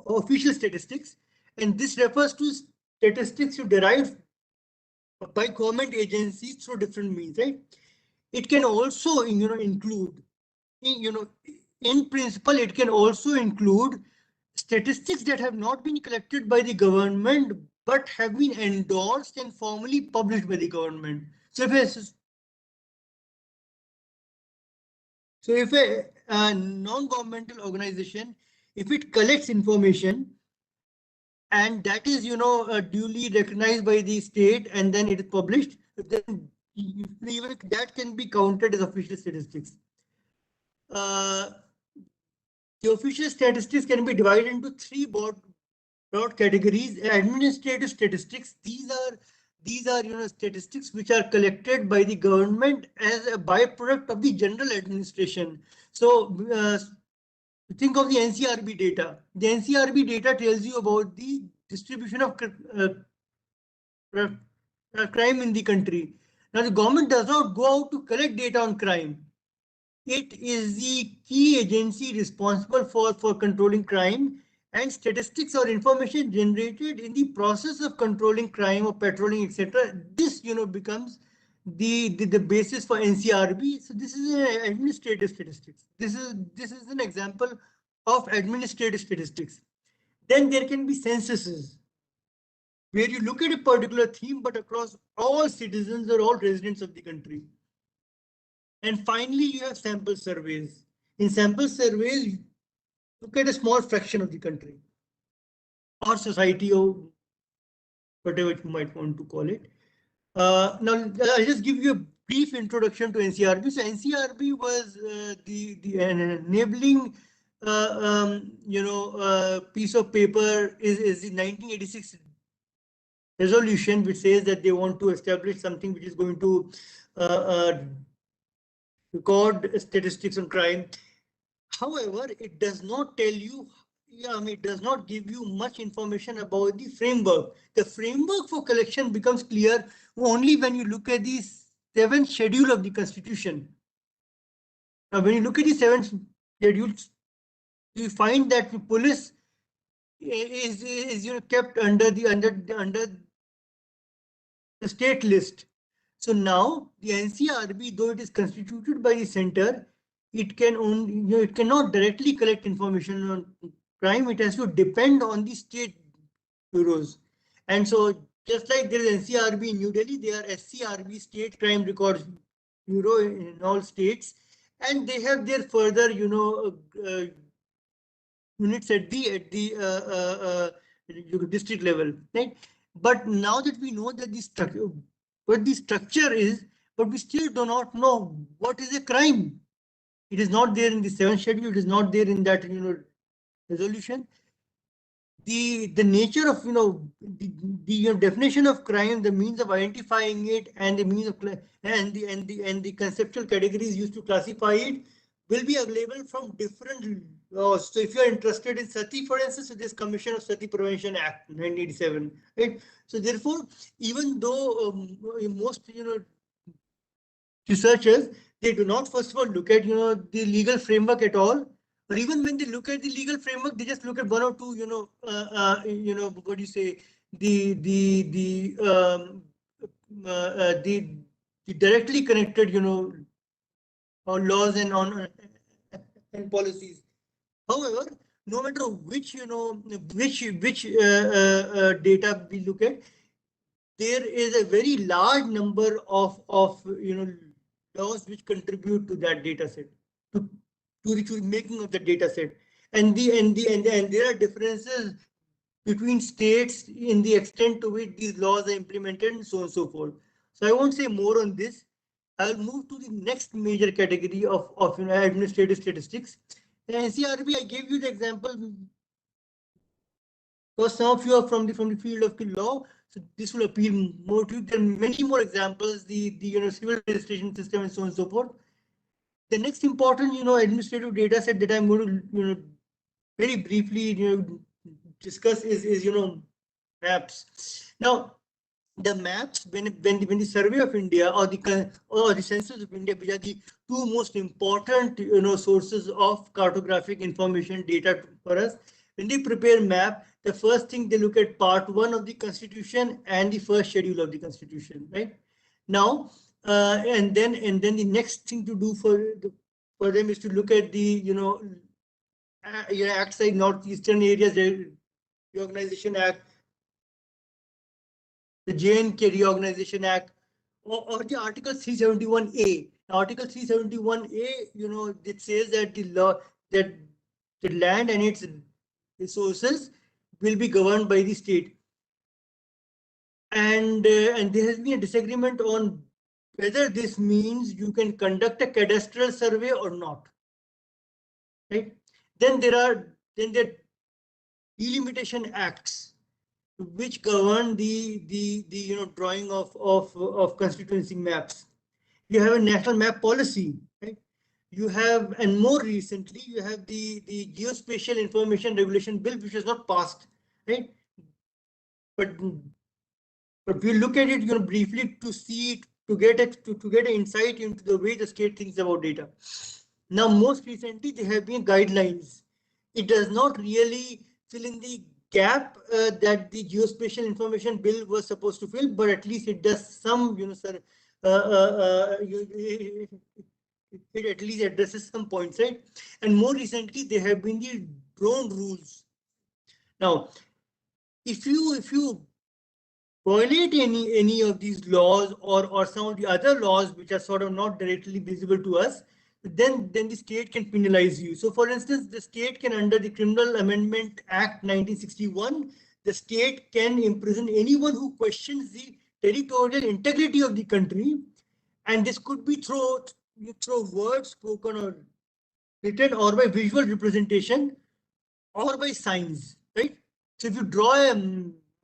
official statistics, and this refers to statistics you derive by government agencies through different means. Right? It can also, include, in principle, it can also include statistics that have not been collected by the government but have been endorsed and formally published by the government. So if a non-governmental organization, if it collects information and that is duly recognized by the state and then it is published, then even that can be counted as official statistics. The official statistics can be divided into three broad categories. Administrative statistics. These are statistics which are collected by the government as a byproduct of the general administration. So think of the NCRB data. The NCRB data tells you about the distribution of crime in the country. Now the government does not go out to collect data on crime. It is the key agency responsible for controlling crime, and statistics or information generated in the process of controlling crime or patrolling, etc. This becomes the basis for NCRB. So this is an administrative statistics. This is an example of administrative statistics. Then there can be censuses, where you look at a particular theme but across all citizens or all residents of the country. And finally, you have sample surveys. In sample surveys, you look at a small fraction of the country or society or whatever you might want to call it. Now, I'll just give you a brief introduction to NCRB. So NCRB was the enabling piece of paper is the 1986 resolution, which says that they want to establish something which is going to record statistics on crime. However, it does not tell you, it does not give you much information about the framework. The framework for collection becomes clear only when you look at the 7th schedule of the Constitution. Now, when you look at the 7th schedule, you find that the police is kept under the state list. So now the NCRB, though it is constituted by the center, it can only it cannot directly collect information on crime. It has to depend on the state bureaus. And so just like there is NCRB in New Delhi, there are SCRB, State Crime Records Bureau, in all states, and they have their further units at the district level, right? But now that we know that what the structure is, but we still do not know what is a crime. It is not there in the 7th schedule. It is not there in that resolution. The nature of the definition of crime, the means of identifying it, and the means of and the conceptual categories used to classify it will be available from different laws. So if you are interested in sati, for instance, this Commission of Sati Prevention Act 1987, right? So therefore, even though most researchers, they do not first of all look at the legal framework at all, or even when they look at the legal framework, they just look at one or two what do you say, the directly connected on laws and on and policies. However, no matter which data we look at, there is a very large number of laws which contribute to that data set, to the making of the data set, and there are differences between states in the extent to which these laws are implemented, and so on and so forth. So I won't say more on this. I'll move to the next major category of administrative statistics. The NCRB, I gave you the example because some of you are from the field of the law, so this will appeal more to you. There are many more examples, the civil registration system and so on and so forth. The next important administrative data set that I'm going to very briefly discuss is maps. Now the maps, when the Survey of India or the Census of India, which are the two most important sources of cartographic information data for us, when they prepare map, the first thing they look at part 1 of the Constitution and the first schedule of the Constitution, right? Now, and then the next thing to do for them is to look at the acts like Northeastern Areas Reorganization Act, the JNK Reorganization Act, or the Article 371A. Article 371A, it says that the law that the land and its resources will be governed by the state. And there has been a disagreement on whether this means you can conduct a cadastral survey or not. Right? Then there are delimitation acts which govern the drawing of constituency maps. You have a national map policy, right? You have, and more recently, you have the Geospatial Information Regulation Bill, which was not passed, right? But we look at it, briefly to see it, to get an insight into the way the state thinks about data. Now, most recently, there have been guidelines. It does not really fill in the gap that the Geospatial Information Bill was supposed to fill, but at least it does some, it at least addresses some points, right? And more recently, there have been the drone rules. Now, if you violate any of these laws or some of the other laws which are sort of not directly visible to us, then the state can penalize you. So for instance, the state can, under the Criminal Amendment Act 1961, the state can imprison anyone who questions the territorial integrity of the country, and this could be through words spoken or written, or by visual representation, or by signs, right? So if you draw a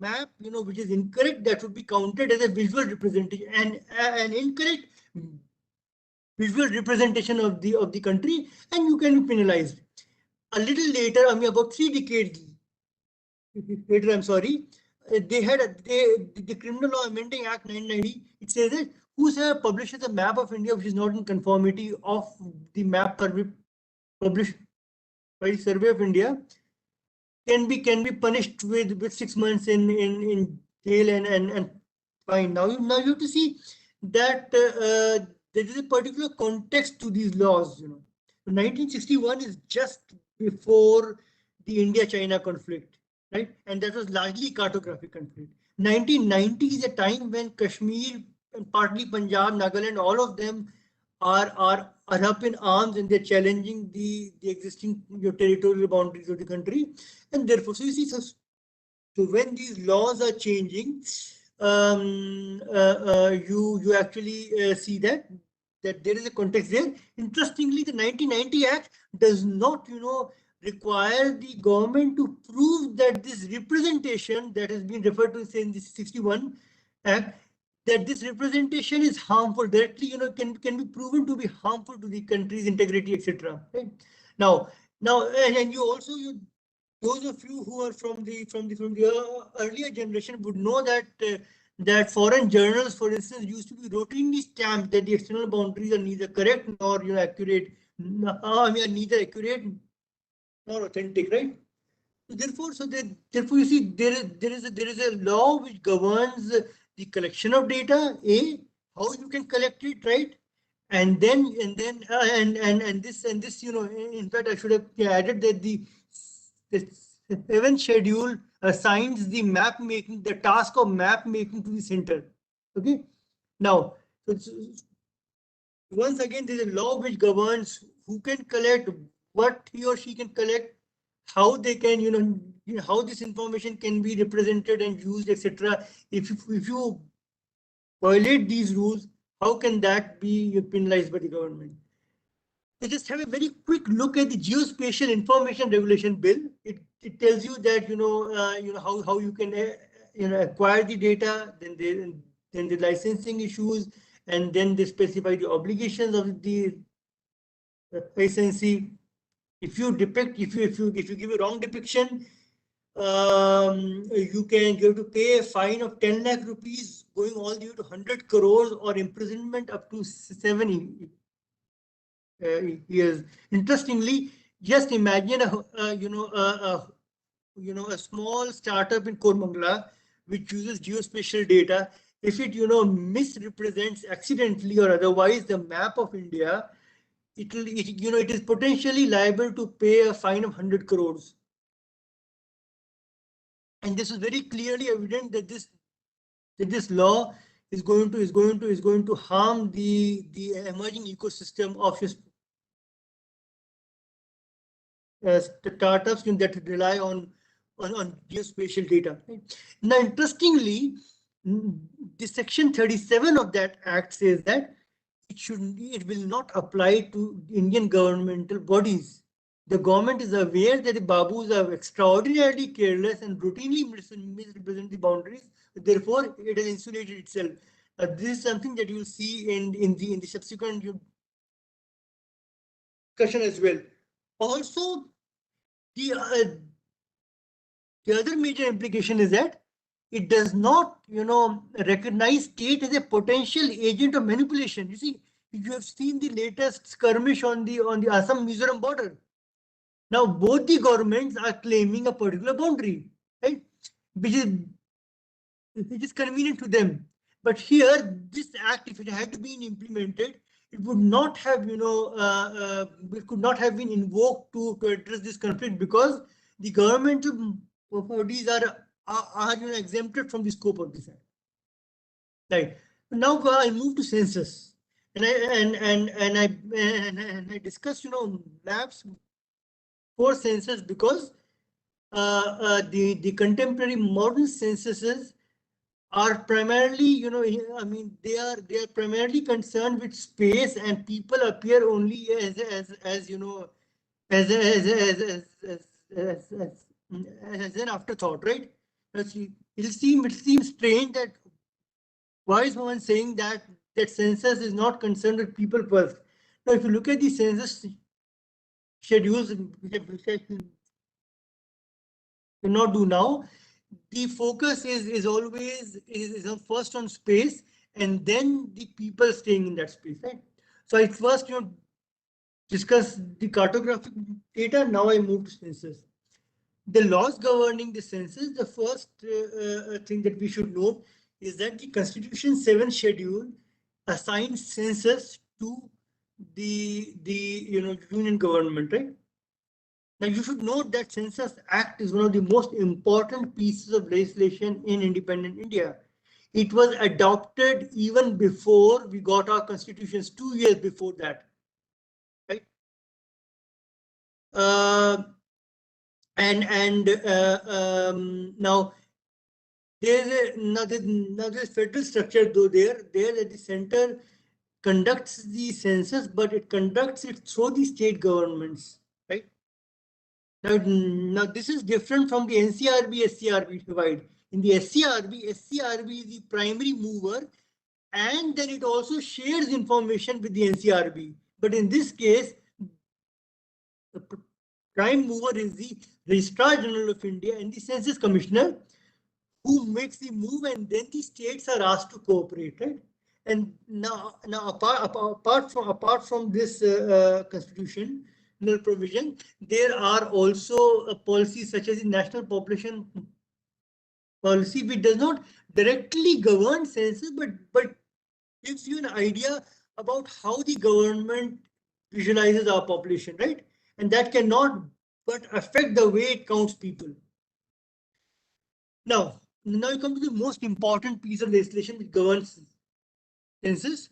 map, which is incorrect, that would be counted as a visual representation, and an incorrect visual representation of the country, and you can be penalized. A little later, I mean about 3 decades later, I'm sorry, the Criminal Law Amending Act 1990, it says that whosoever publishes a map of India which is not in conformity of the map published by the Survey of India can be punished with 6 months in jail and fine. Now you have to see that there is a particular context to these laws. 1961 is just before the India-China conflict, right? And that was largely cartographic conflict. 1990 is a time when Kashmir and partly Punjab, Nagaland, all of them are up in arms, and they're challenging the existing territorial boundaries of the country. And therefore, so you see, so when these laws are changing, you actually see that there is a context there. Interestingly, the 1990 Act does not, require the government to prove that this representation that has been referred to in the 61 Act, that this representation is harmful directly, can be proven to be harmful to the country's integrity, etc. Right? Now, and you also those of you who are from the earlier generation would know that that foreign journals, for instance, used to be routinely stamped that the external boundaries are neither correct nor accurate. I mean, neither accurate nor authentic, right? Therefore, you see, there is a law which governs the collection of data. How you can collect it, right? And then this, in fact, I should have added that the seventh schedule assigns the map making, the task of map making to the center. Okay. Now, once again, there is a law which governs who can collect, what he or she can collect, how they can, how this information can be represented and used, etc. If you violate these rules, how can that be penalized by the government? So just have a very quick look at the Geospatial Information Regulation Bill. It tells you that how you can acquire the data, then the licensing issues, and then they specify the obligations of the licensee. If you give a wrong depiction, you have to pay a fine of 10 lakh rupees going all the way to 100 crores or imprisonment up to 7 years. Interestingly, just imagine a small startup in Kormangla which uses geospatial data. If it misrepresents accidentally or otherwise the map of India, it is potentially liable to pay a fine of 100 crores. And this is very clearly evident that this law is going to harm the emerging ecosystem of startups that rely on geospatial data. Now, interestingly, the section 37 of that act says that it will not apply to Indian governmental bodies. The government is aware that the Babus are extraordinarily careless and routinely misrepresent the boundaries. Therefore, it has insulated itself. This is something that you will see in the subsequent discussion as well. Also, the other major implication is that it does not, recognize state as a potential agent of manipulation. You see, you have seen the latest skirmish on the Assam-Mizoram border. Now, both the governments are claiming a particular boundary, right? Which is convenient to them. But here, this act, if it had been implemented, it would not have, it could not have been invoked to address this conflict because the governmental bodies are exempted from the scope of this act. Right. Now I move to census, and I discuss maps for census because the contemporary modern censuses are primarily, I mean, they are primarily concerned with space, and people appear only as an afterthought, right? It seems strange that why is one saying that census is not concerned with people first? Now, if you look at the census schedules, which I cannot do now, the focus is always on first on space and then the people staying in that space, right? So I first discuss the cartographic data. Now I move to census. The laws governing the census, the first thing that we should note is that the Constitution 7th schedule assigns census to the union government, right? Now you should note that Census Act is one of the most important pieces of legislation in independent India. It was adopted even before we got our constitutions, 2 years before that, right? Now there's another federal structure though there at the center conducts the census, but it conducts it through the state governments, right? Now this is different from the NCRB SCRB divide. In the SCRB is the primary mover, and then it also shares information with the NCRB. But in this case, the prime mover is the Registrar General of India and the Census Commissioner, who makes the move, and then the states are asked to cooperate, right? And now apart from this constitutional provision, there are also policies such as the National Population Policy, which does not directly govern census, but gives you an idea about how the government visualizes our population, right? And that cannot but affect the way it counts people. Now you come to the most important piece of legislation which governs census.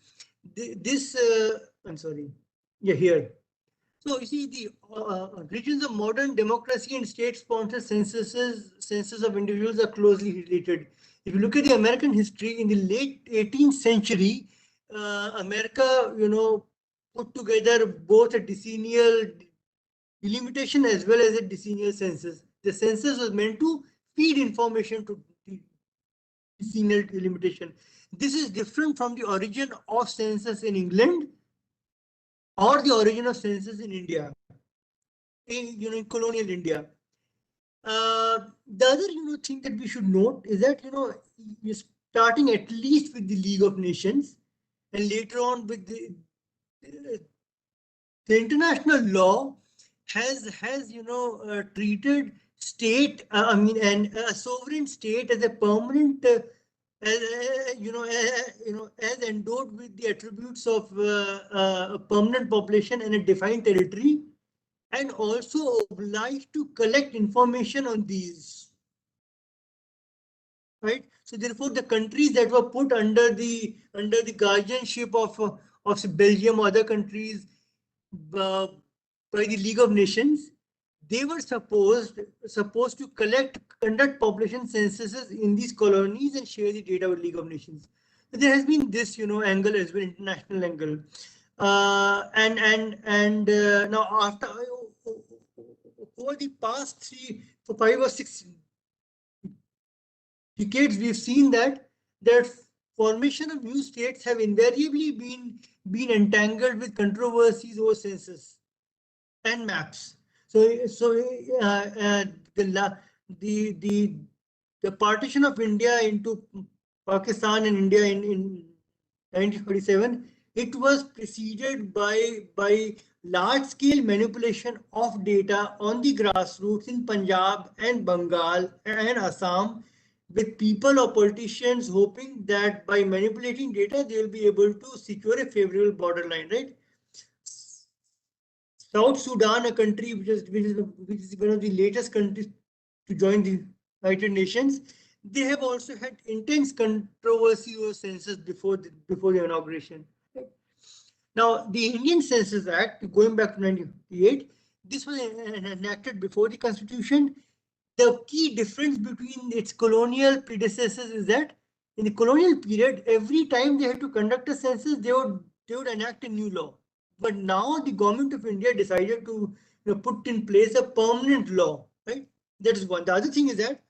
I'm sorry. Yeah, here. So you see, the regions of modern democracy and state-sponsored censuses of individuals are closely related. If you look at the American history, in the late 18th century, America, put together both a decennial delimitation as well as a decennial census. The census was meant to feed information to the decennial delimitation. This is different from the origin of census in England or the origin of census in India, in colonial India. The other thing that we should note is that you're starting at least with the League of Nations, and later on with the international law has treated state, and a sovereign state as a permanent, as endowed with the attributes of a permanent population and a defined territory, and also obliged to collect information on these, right? So therefore, the countries that were put under the guardianship of Belgium or other countries by the League of Nations, they were supposed to conduct population censuses in these colonies and share the data with League of Nations. So there has been this angle as well, international angle, and now after over the past 5 or 6 decades, we've seen that formation of new states have invariably been entangled with controversies over census and maps. So the partition of India into Pakistan and India in 1947, it was preceded by large-scale manipulation of data on the grassroots in Punjab and Bengal and Assam, with people or politicians hoping that by manipulating data, they will be able to secure a favorable borderline, right? South Sudan, a country which is one of the latest countries to join the United Nations, they have also had intense controversy over census before the inauguration. Now, the Indian Census Act, going back to 1958, this was enacted before the Constitution. The key difference between its colonial predecessors is that in the colonial period, every time they had to conduct a census, they would enact a new law. But now the government of India decided to put in place a permanent law, right? That is one. The other thing is that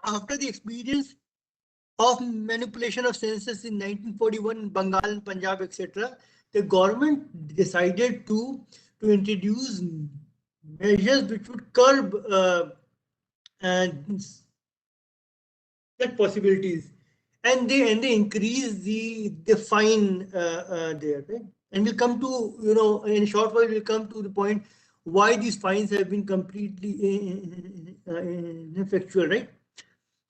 after the experience of manipulation of census in 1941 in Bengal and Punjab, etc., the government decided to introduce measures which would curb that possibilities. and they increase the fine there, right? And we'll come to, you know, in a short while we'll come to the point why these fines have been completely ineffectual, right?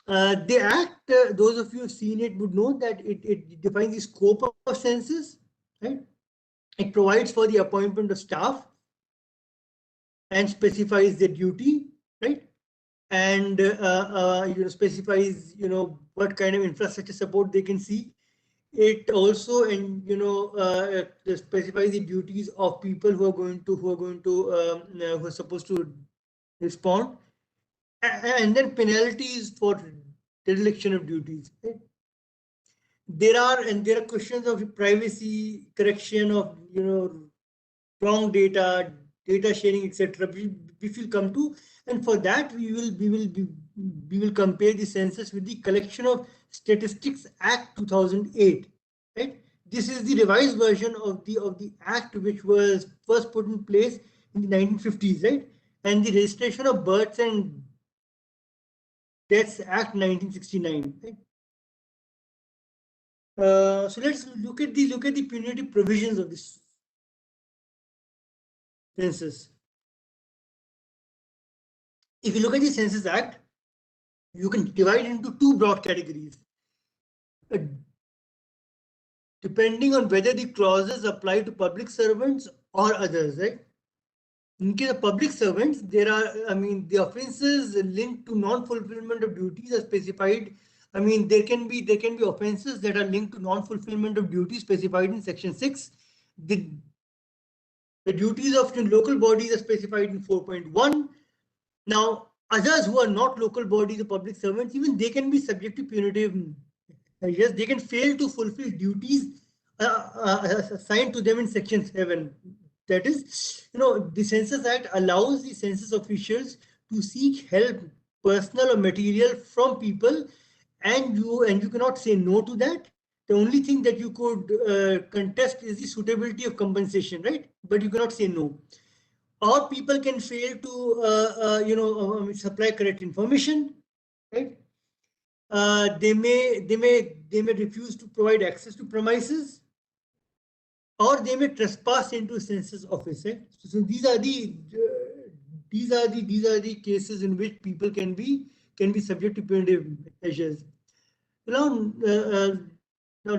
The act, those of you who've seen it would know that it defines the scope of census, right? It provides for the appointment of staff and specifies the duty, right? And you know, specifies, you know, what kind of infrastructure support they can see. It also, and you know, specifies the duties of people who are going to who are supposed to respond, and then penalties for dereliction of duties. Right? There are questions of privacy, correction of, you know, wrong data, data sharing, etc. We will come to, and for that we will compare the census with the Collection of Statistics Act 2008. Right? This is the revised version of the act which was first put in place in the 1950s, right? And the Registration of Births and Deaths Act 1969. Right? So let's look at the punitive provisions of this census. If you look at the Census Act, you can divide it into two broad categories, depending on whether the clauses apply to public servants or others, right? In case of public servants, there are, I mean, the offences linked to non-fulfillment of duties are specified. I mean, there can be offences that are linked to non-fulfillment of duties specified in Section 6. The duties of local bodies are specified in 4.1. Now, others who are not local bodies or public servants, even they can be subject to punitive measures. They can fail to fulfill duties assigned to them in Section 7. That is, you know, the Census Act allows the census officials to seek help, personal or material, from people, and you cannot say no to that. The only thing that you could contest is the suitability of compensation, right? But you cannot say no. Or people can fail to supply correct information, right? They may refuse to provide access to premises, or they may trespass into a census office, right? So these are the cases in which people can be subject to punitive measures. Now, now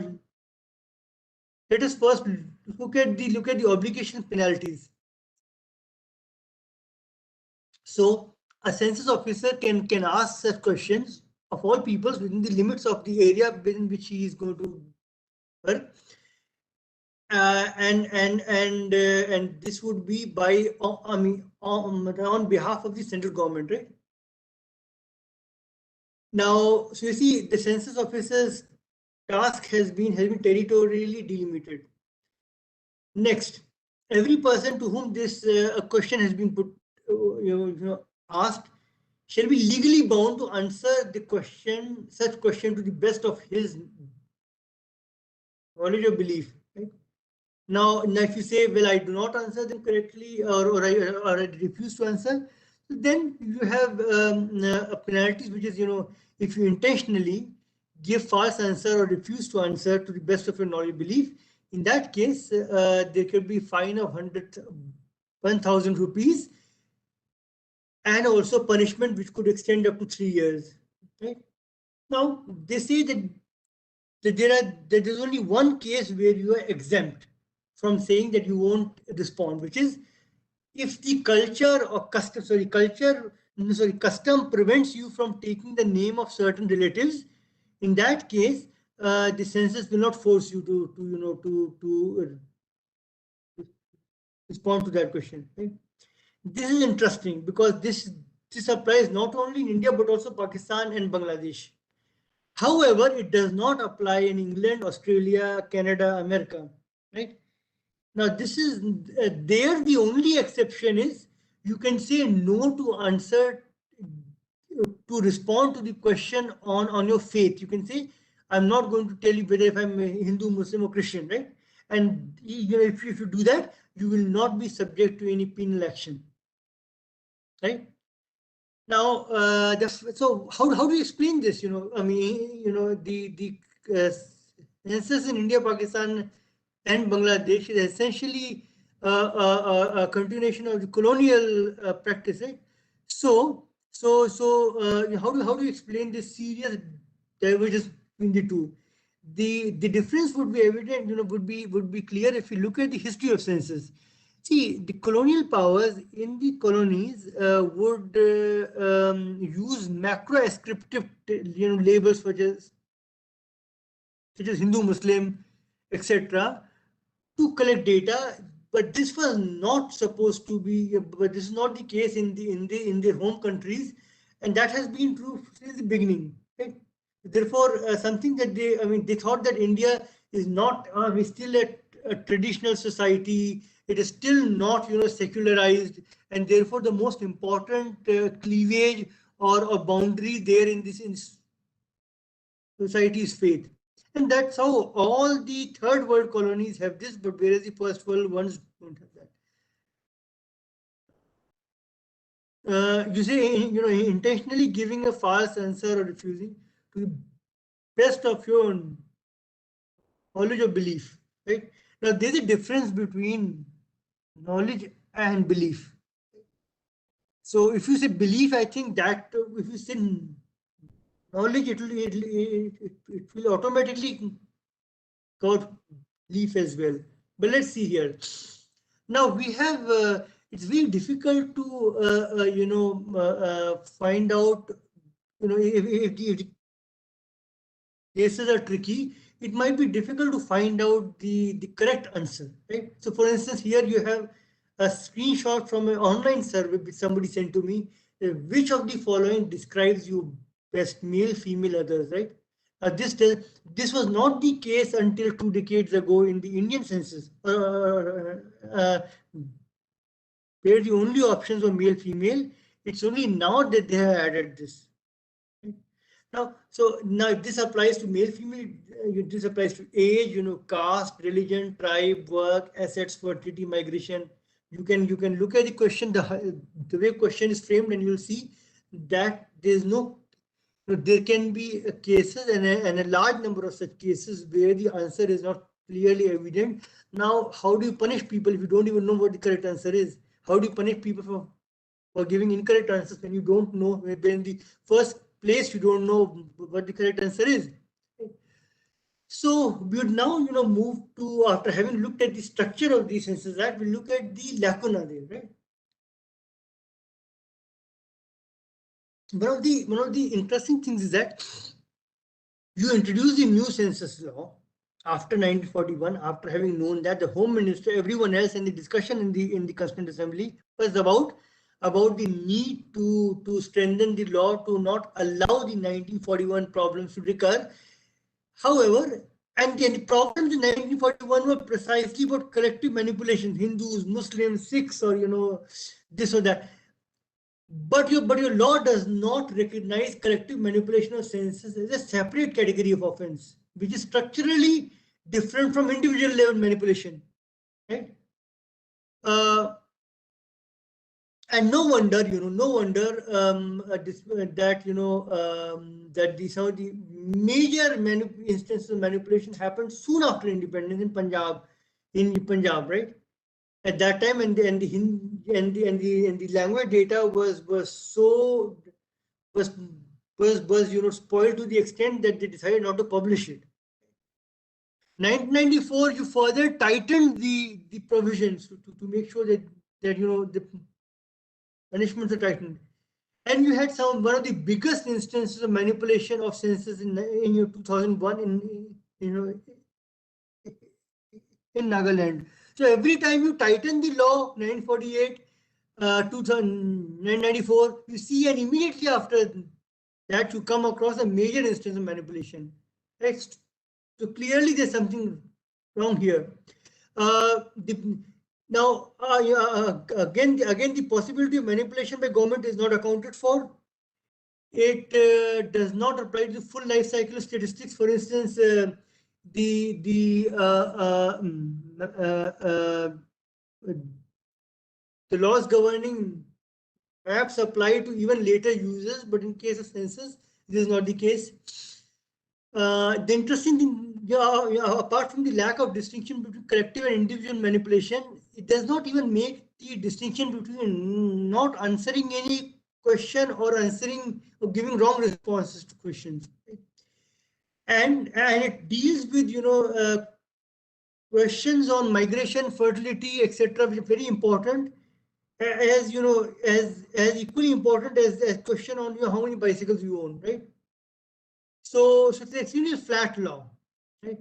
let us first look at the obligation penalties. So a census officer can ask such questions of all peoples within the limits of the area within which he is going to work. And this would be by on behalf of the central government, right? Now, so you see, the census officer's task has been territorially delimited. Next, every person to whom this question has been put, asked, shall be legally bound to answer such question to the best of his knowledge or belief. Right? Now, if you say, well, I do not answer them correctly, or I refuse to answer, then you have penalties, which is, you know, if you intentionally give false answer or refuse to answer to the best of your knowledge or belief, in that case, there could be a fine of 1,000 rupees, and also punishment which could extend up to 3 years. Right? Now, they say that there's only one case where you are exempt from saying that you won't respond, which is if the culture or custom, custom prevents you from taking the name of certain relatives. In that case, the census will not force you to respond to that question. Right? This is interesting because this applies not only in India but also Pakistan and Bangladesh. However, it does not apply in England, Australia, Canada, America. Right? Now, this is there. The only exception is you can say no to answer, to respond to the question on your faith. You can say, I'm not going to tell you whether if I'm a Hindu, Muslim, or Christian, right? And you know, if you do that, you will not be subject to any penal action, right? Now, so how do you explain this? I mean, the census in India, Pakistan, and Bangladesh is essentially a continuation of the colonial practice, right? So, how do you explain this serious divergence between the two? The difference would be evident, would be clear if you look at the history of census. See, the colonial powers in the colonies would use macro ascriptive, labels such as Hindu, Muslim, etc., to collect data. But this was not supposed to be. But this is not the case in their home countries, and that has been true since the beginning. Right? Therefore, something that they thought that India is not. We still a traditional society. It is still not, secularized, and therefore the most important cleavage or boundary there in society is faith. And that's how all the third world colonies have this, but whereas the first world ones don't have that. You say, intentionally giving a false answer or refusing to the best of your knowledge or belief, right? Now, there's a difference between knowledge and belief. So, if you say belief, I think that if you say knowledge, it will automatically cover belief as well. But let's see here. Now we have. It's very difficult to find out. If the cases are tricky, it might be difficult to find out the correct answer, right? So for instance, here you have a screenshot from an online survey which somebody sent to me. Which of the following describes you best, male, female, others, right? This was not the case until 2 decades ago in the Indian census, where the only options were male, female. It's only now that they have added this. Now this applies to male, female. This applies to age, caste, religion, tribe, work, assets, fertility, migration. You can look at the question, the way question is framed, and you'll see that there's no. There can be cases and a large number of such cases where the answer is not clearly evident. Now, how do you punish people if you don't even know what the correct answer is? How do you punish people for giving incorrect answers when you don't know, when in the first place you don't know what the correct answer is? So we would now, move to, after having looked at the structure of the Census Act, we look at the lacuna there, right? One of the interesting things is that you introduce the new census law after 1941, after having known that the Home Minister, everyone else, and the discussion in the Constituent Assembly was about the need to strengthen the law to not allow the 1941 problems to recur. However, and the problems in 1941 were precisely about collective manipulation, Hindus, Muslims, Sikhs, or this or that. But your law does not recognize collective manipulation of census as a separate category of offense, which is structurally different from individual level manipulation, right? And no wonder, that some of the major instances of manipulation happened soon after independence in Punjab, right? At that time, and the language data was spoiled to the extent that they decided not to publish it. 1994, you further tightened the provisions to make sure that the punishments are tightened. And you had one of the biggest instances of manipulation of census in 2001 in Nagaland. So every time you tighten the law, 948, 1994, you see, and immediately after that you come across a major instance of manipulation. Right? So clearly there's something wrong here. Now, again, the possibility of manipulation by government is not accounted for. It does not apply to full life cycle statistics. For instance, the laws governing perhaps apply to even later users, but in case of census, this is not the case. The interesting thing, apart from the lack of distinction between collective and individual manipulation, it does not even make the distinction between not answering any question or answering or giving wrong responses to questions. And it deals with questions on migration, fertility, etc., which are very important, as as equally important as question on how many bicycles you own, right? So it's extremely flat law, right?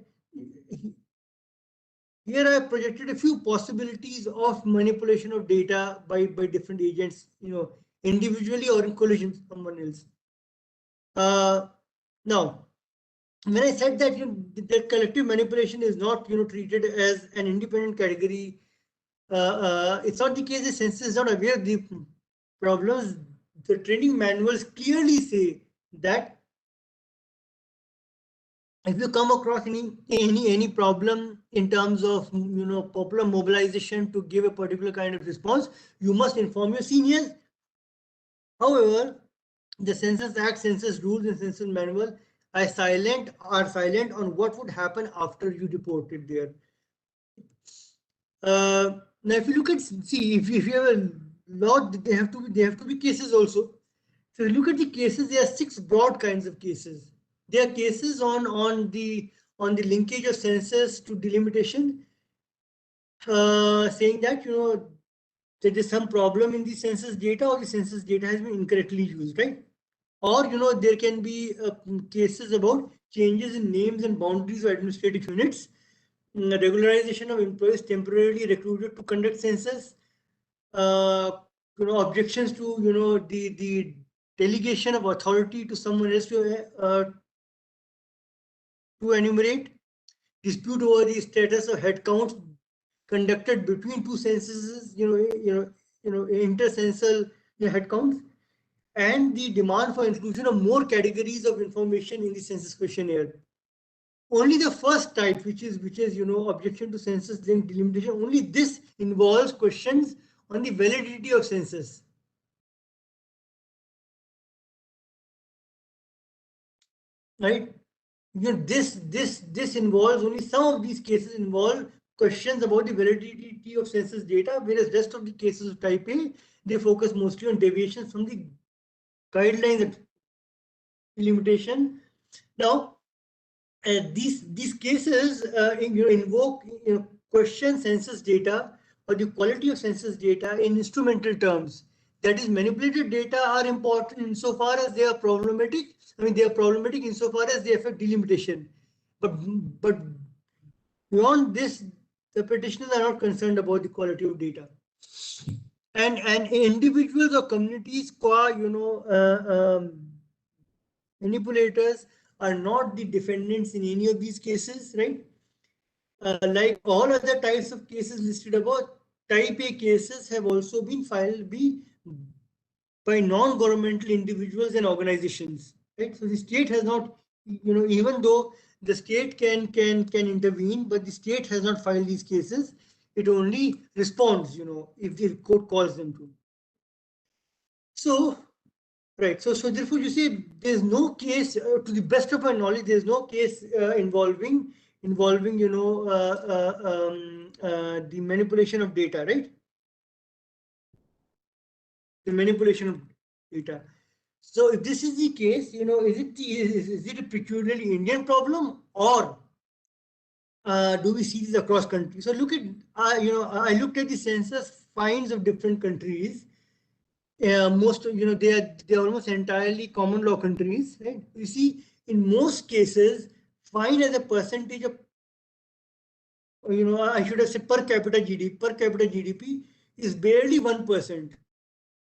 Here I have projected a few possibilities of manipulation of data by different agents, individually or in collision with someone else. Now, when I said that that collective manipulation is not treated as an independent category, it's not the case. The census is not aware of the problems. The training manuals clearly say that if you come across any problem in terms of popular mobilization to give a particular kind of response, you must inform your seniors. However, the Census Act, census rules, and census manual are silent on what would happen after you report it there. Now, if you look at if you have a lot, they have to be cases also. So look at the cases. There are 6 broad kinds of cases. There are cases on the linkage of census to delimitation, saying that there is some problem in the census data, or the census data has been incorrectly used, right? Or there can be cases about changes in names and boundaries of administrative units, regularization of employees temporarily recruited to conduct census, objections to the delegation of authority to someone else to enumerate, dispute over the status of head counts conducted between 2 censuses, intercensal head counts, and the demand for inclusion of more categories of information in the census questionnaire. Only the first type, which is objection to census linked delimitation, only this involves questions on the validity of census. Right? This involves only some of these cases involve questions about the validity of census data, whereas rest of the cases of type A, they focus mostly on deviations from the guidelines of delimitation. Now, these cases invoke question census data or the quality of census data in instrumental terms. That is, manipulated data are important insofar as they are problematic. I mean, they are problematic insofar as they affect delimitation. But beyond this, the petitioners are not concerned about the quality of data. And individuals or communities, manipulators are not the defendants in any of these cases, right? Like all other types of cases listed above, type A cases have also been filed by non-governmental individuals and organizations, right? So the state has not, even though the state can intervene, but the state has not filed these cases. It only responds, if the court calls them to. So, right. So therefore, you see, there's no case, to the best of my knowledge, there's no case involving the manipulation of data, right? The manipulation of data. So if this is the case, is it a peculiarly Indian problem, or do we see this across countries? So look at, I looked at the census finds of different countries. Most, they are almost entirely common law countries, right? You see, in most cases, fine as a percentage of, I should have said per capita GDP. Per capita GDP is barely 1%.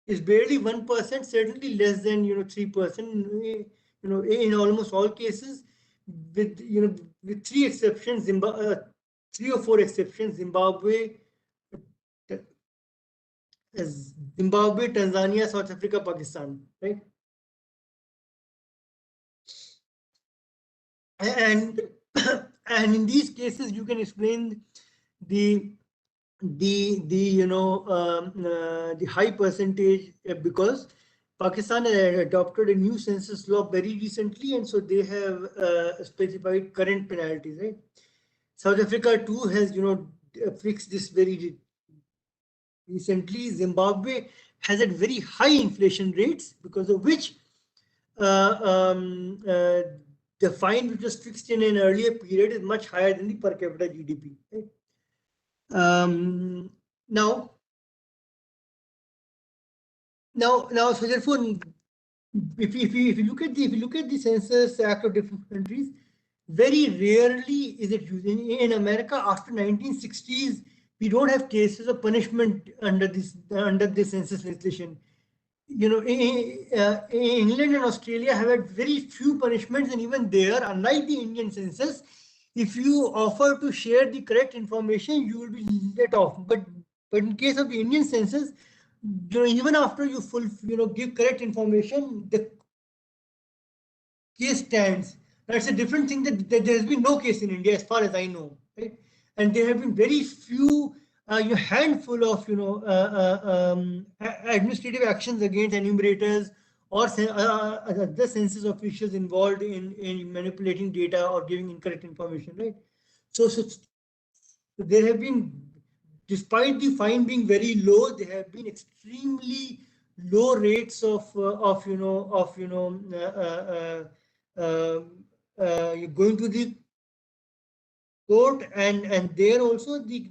Is barely 1%, certainly less than 3%. In almost all cases, with with 3 exceptions, 3 or 4 exceptions, Zimbabwe, Tanzania, South Africa, Pakistan, right? And and in these cases, you can explain the the high percentage because Pakistan adopted a new census law very recently, and so they have specified current penalties, right? South Africa too has fixed this very recently. Zimbabwe has had very high inflation rates, because of which uh, um, uh, the fine which was fixed in an earlier period is much higher than the per capita GDP. Right? Now, so therefore, if you look at the Census Act of different countries, very rarely is it used. In America, after 1960s, we don't have cases of punishment under this census legislation. England and Australia have had very few punishments, and even there, unlike the Indian census, if you offer to share the correct information, you will be let off. But in case of the Indian census, even after you give correct information, the case stands. That's a different thing, that there has been no case in India as far as I know, right? And there have been very few, handful of administrative actions against enumerators or the census officials involved in manipulating data or giving incorrect information, right? So there have been, despite the fine being very low, there have been extremely low rates of going to the court, and there also the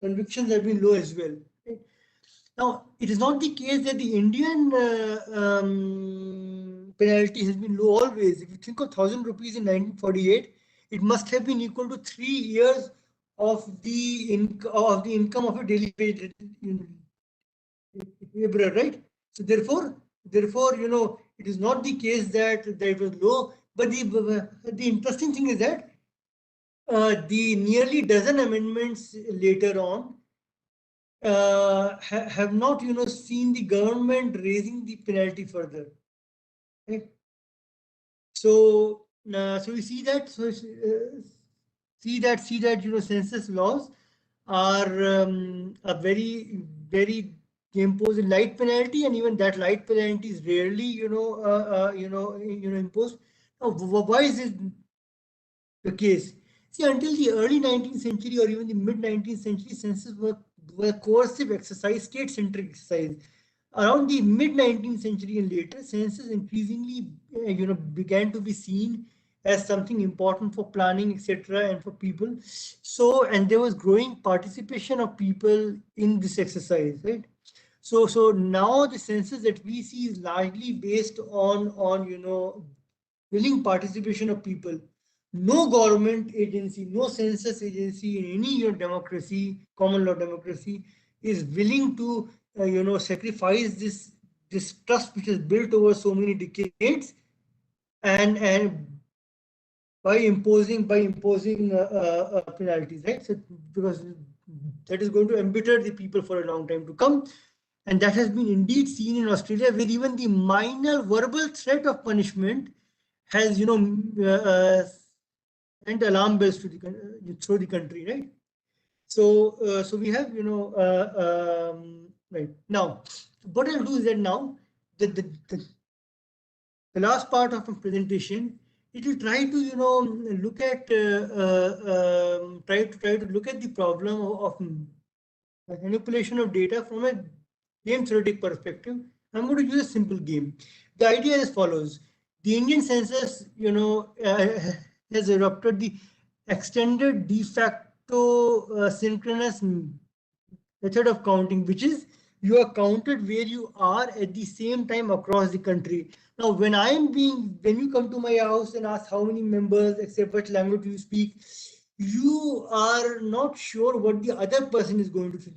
convictions have been low as well. Right? Now, it is not the case that the Indian penalty has been low always. If you think of 1,000 rupees in 1948, it must have been equal to 3 years of the income of a daily wage laborer, right? So therefore, it is not the case that it was low. But the interesting thing is that the nearly dozen amendments later on have not seen the government raising the penalty further. Right? So we see that census laws are very they impose a light penalty, and even that light penalty is rarely imposed. Now, why is it the case? See, until the early 19th century or even the mid 19th century, census were a coercive exercise, state-centric exercise. Around the mid 19th century and later, census increasingly began to be seen as something important for planning, etc., and for people. So, and there was growing participation of people in this exercise, right? So now the census that we see is largely based on willing participation of people. No government agency, no census agency in any democracy, common law democracy, is willing to sacrifice this trust which is built over so many decades, and by imposing penalties, right? So because that is going to embitter the people for a long time to come. And that has been indeed seen in Australia, where even the minor verbal threat of punishment has sent alarm bells to through the country, right? So we have right now. What I'll do is that now the last part of my presentation, it will try to look at try to look at the problem of manipulation of data from a game theoretic perspective. I'm going to use a simple game. The idea is as follows: the Indian census, has adopted the extended de facto synchronous method of counting, which is you are counted where you are at the same time across the country. Now, when you come to my house and ask how many members, except what language you speak, you are not sure what the other person is going to say.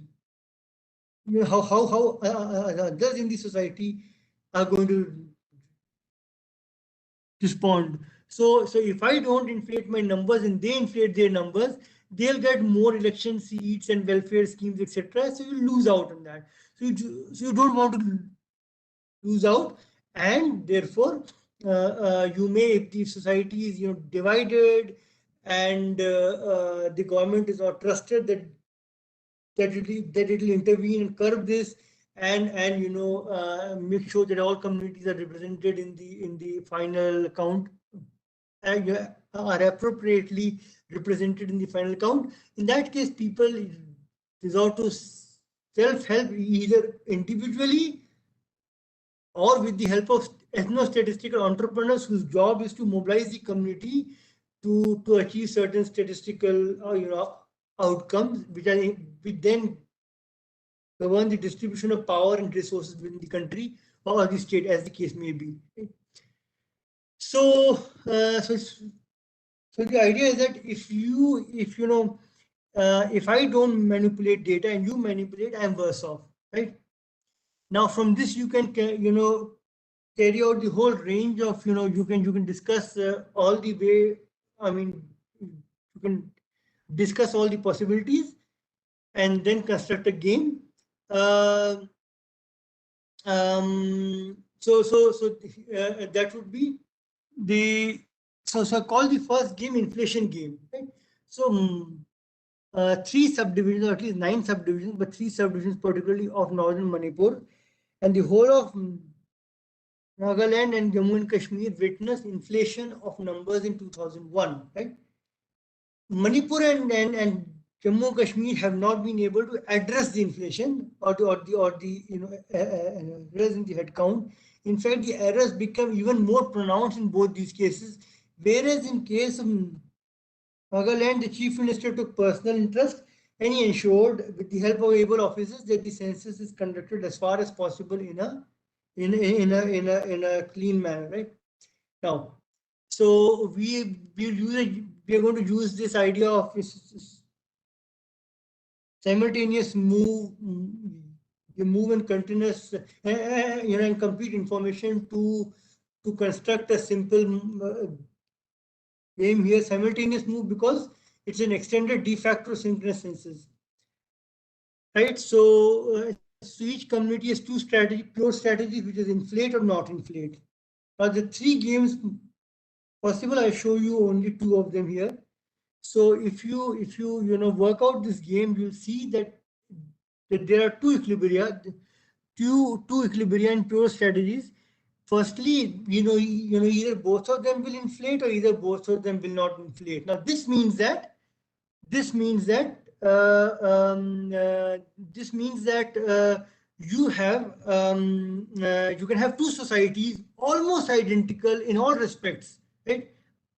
How others in the society are going to respond. So if I don't inflate my numbers and they inflate their numbers, they'll get more election seats and welfare schemes, etc. So you lose out on that. So you don't want to lose out, and therefore you may, if the society is divided and the government is not trusted that it will intervene and curb this, and make sure that all communities are represented in the final count, and are appropriately represented in the final count. In that case, people resort to self-help, either individually or with the help of ethno-statistical entrepreneurs whose job is to mobilize the community to achieve certain statistical outcomes, which then govern the distribution of power and resources within the country or the state, as the case may be. So, so the idea is that if I don't manipulate data and you manipulate, I'm worse off, right? Now, from this you can carry out the whole range of you can discuss all the way. I mean, you can discuss all the possibilities and then construct a game. That would be the so I call the first game inflation game. Right? So 3 subdivisions, or at least 9 subdivisions, but 3 subdivisions particularly of northern Manipur, and the whole of Nagaland and Jammu and Kashmir witnessed inflation of numbers in 2001. Right? Manipur and Jammu and Kashmir have not been able to address the inflation or the errors in the head count. In fact, the errors become even more pronounced in both these cases. Whereas in case of Nagaland, the chief minister took personal interest and he ensured, with the help of able officers, that the census is conducted as far as possible in a clean manner. Right now, so we are going to use this idea of simultaneous move and continuous and complete information to construct a simple game here. Simultaneous move because it's an extended de facto synchronous census, right? So each community has 2 pure strategies, which is inflate or not inflate. Now the 3 games possible, I show you only 2 of them here. So if you work out this game, you'll see that there are 2 equilibria, two equilibria and pure strategies. Firstly, either both of them will inflate or either both of them will not inflate. Now this means that you can have 2 societies almost identical in all respects, right?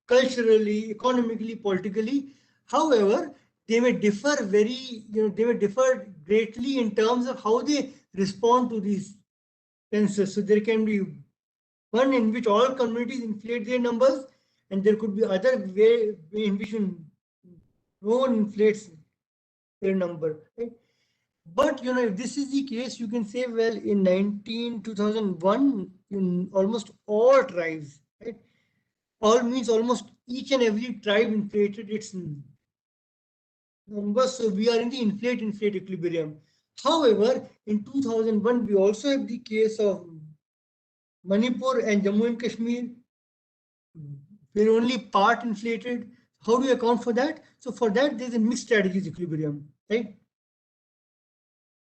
Culturally, economically, politically. However, they may differ greatly in terms of how they respond to these census. So there can be one in which all communities inflate their numbers, and there could be other way in which no one inflates their number. Right? But if this is the case, you can say, well, in 2001, in almost all tribes, right? All means almost each and every tribe inflated its numbers. So we are in the inflate equilibrium. However, in 2001, we also have the case of Manipur and Jammu and Kashmir were only part inflated. How do you account for that? So for that, there's a mixed strategies equilibrium, right?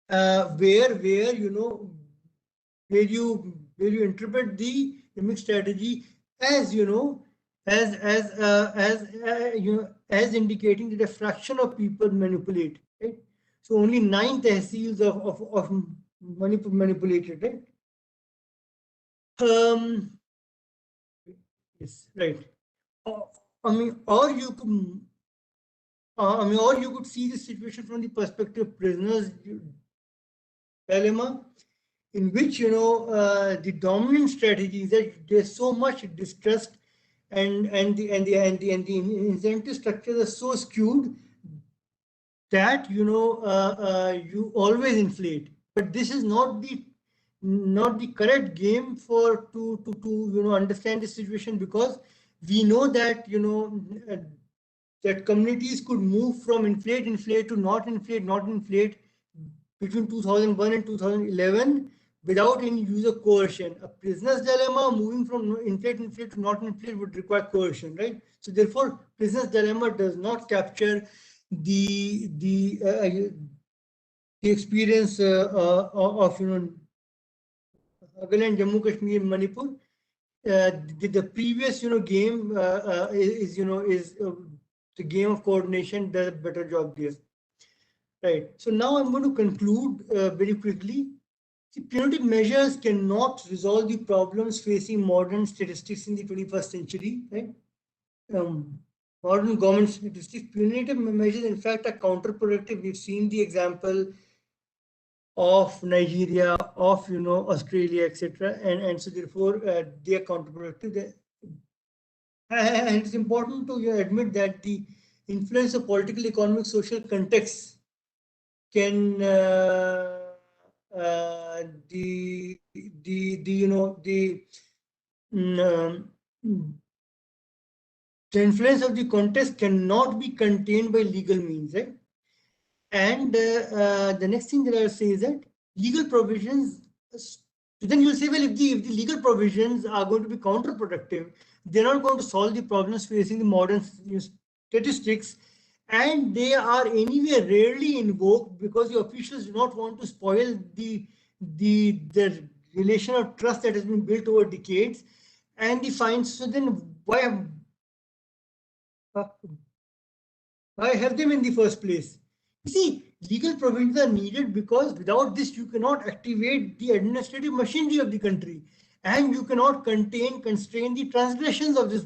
Where you interpret the mixed strategy as as indicating that a fraction of people manipulate, right? So only 9 tehsils of Manipur manipulated, right? Yes, right. I mean, or you could see the situation from the perspective of prisoners dilemma, in which the dominant strategy is that there's so much distrust, and the incentive structures are so skewed that you always inflate. But this is not the correct game to understand the situation, because we know that that communities could move from inflate to not inflate between 2001 and 2011 without any use of coercion. A prisoner's dilemma, moving from inflate to not inflate, would require coercion, right? So therefore, prisoner's dilemma does not capture the experience of Nagaland, Jammu Kashmir, Manipur. The previous game is the game of coordination does a better job there. Right. So now I'm going to conclude very quickly. See, punitive measures cannot resolve the problems facing modern statistics in the 21st century. Right. Modern government statistics, punitive measures, in fact, are counterproductive. We've seen the example of Nigeria, of Australia, etc., and so therefore they are counterproductive. And it's important to admit that the influence of political, economic, social contexts can the influence of the context cannot be contained by legal means, right? And the next thing that I'll say is that legal provisions. Then you'll say, well, if the legal provisions are going to be counterproductive, they're not going to solve the problems facing the modern statistics, and they are anyway rarely invoked because the officials do not want to spoil the relation of trust that has been built over decades, and the fines. So then why have them in the first place? You see, legal provisions are needed because without this, you cannot activate the administrative machinery of the country, and you cannot constrain the transgressions of this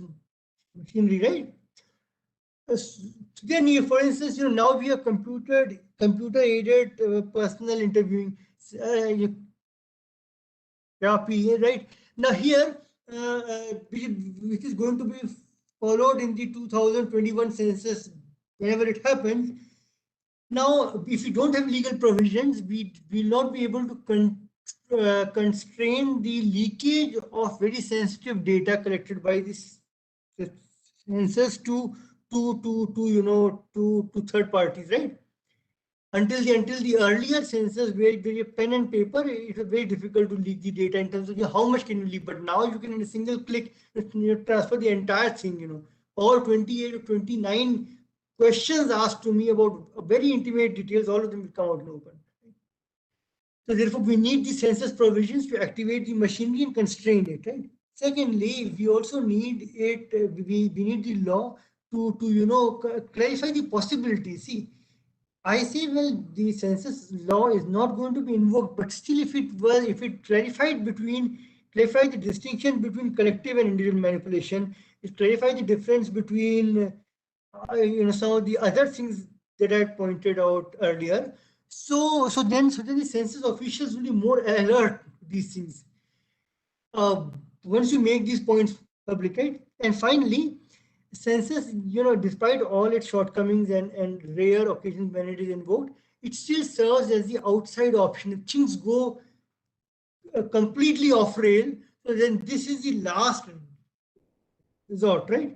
machinery, right? Then, for instance, now we have computer-aided personal interviewing, right? Now here, which is going to be followed in the 2021 census, whenever it happens. Now, if we don't have legal provisions, we will not be able to constrain the leakage of very sensitive data collected by this census to third parties, right? Until the earlier census, where you pen and paper, it was very difficult to leak the data in terms of how much can you leak. But now you can, in a single click, transfer the entire thing. All 28 or 29 questions asked to me about very intimate details, all of them will come out in open. So therefore, we need the census provisions to activate the machinery and constrain it, right? Secondly, we also need it. We need the law to clarify the possibilities. See, I say, well, the census law is not going to be invoked, but still, if it clarified the distinction between collective and individual manipulation, it clarified the difference between some of the other things that I pointed out earlier. So then the census officials will be more alert to these things once you make these points public, right? And finally, census, despite all its shortcomings and rare occasions when it is invoked, it still serves as the outside option. If things go completely off rail, so then this is the last resort, right?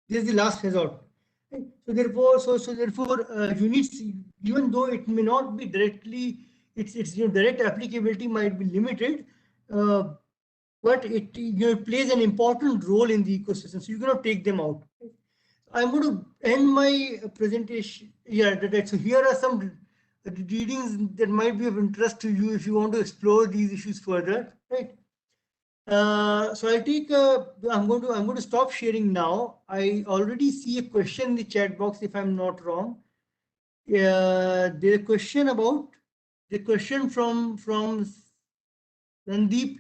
This is the last resort. Right? So therefore, you need, even though it may not be directly, its direct applicability might be limited, but it plays an important role in the ecosystem. So you cannot take them out. I'm going to end my presentation. Yeah, so here are some readings that might be of interest to you if you want to explore these issues further, right? So I'll take. I'm going to stop sharing now. I already see a question in the chat box, if I'm not wrong. The question from Randeep.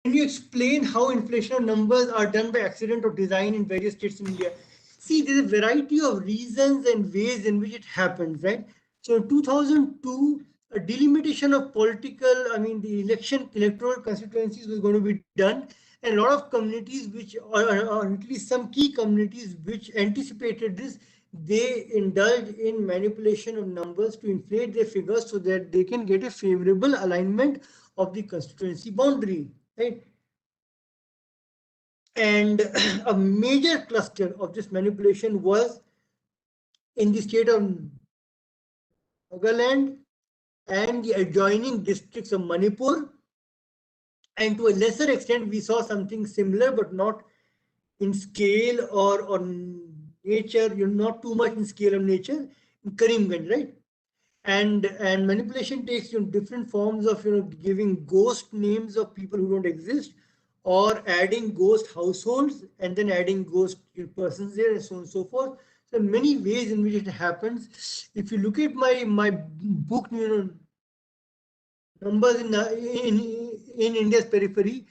Can you explain how inflation numbers are done by accident or design in various states in India? See, there's a variety of reasons and ways in which it happens, right? So in 2002, a delimitation of the electoral constituencies was going to be done. And a lot of communities or at least some key communities which anticipated this, they indulge in manipulation of numbers to inflate their figures so that they can get a favorable alignment of the constituency boundary. Right? And a major cluster of this manipulation was in the state of Nagaland, and the adjoining districts of Manipur. And to a lesser extent, we saw something similar, but not in scale or nature, not too much in scale of nature in Karimganj, right? And manipulation takes different forms of giving ghost names of people who don't exist, or adding ghost households and then adding ghost persons there, and so on and so forth. So many ways in which it happens. If you look at my book, numbers in India's periphery,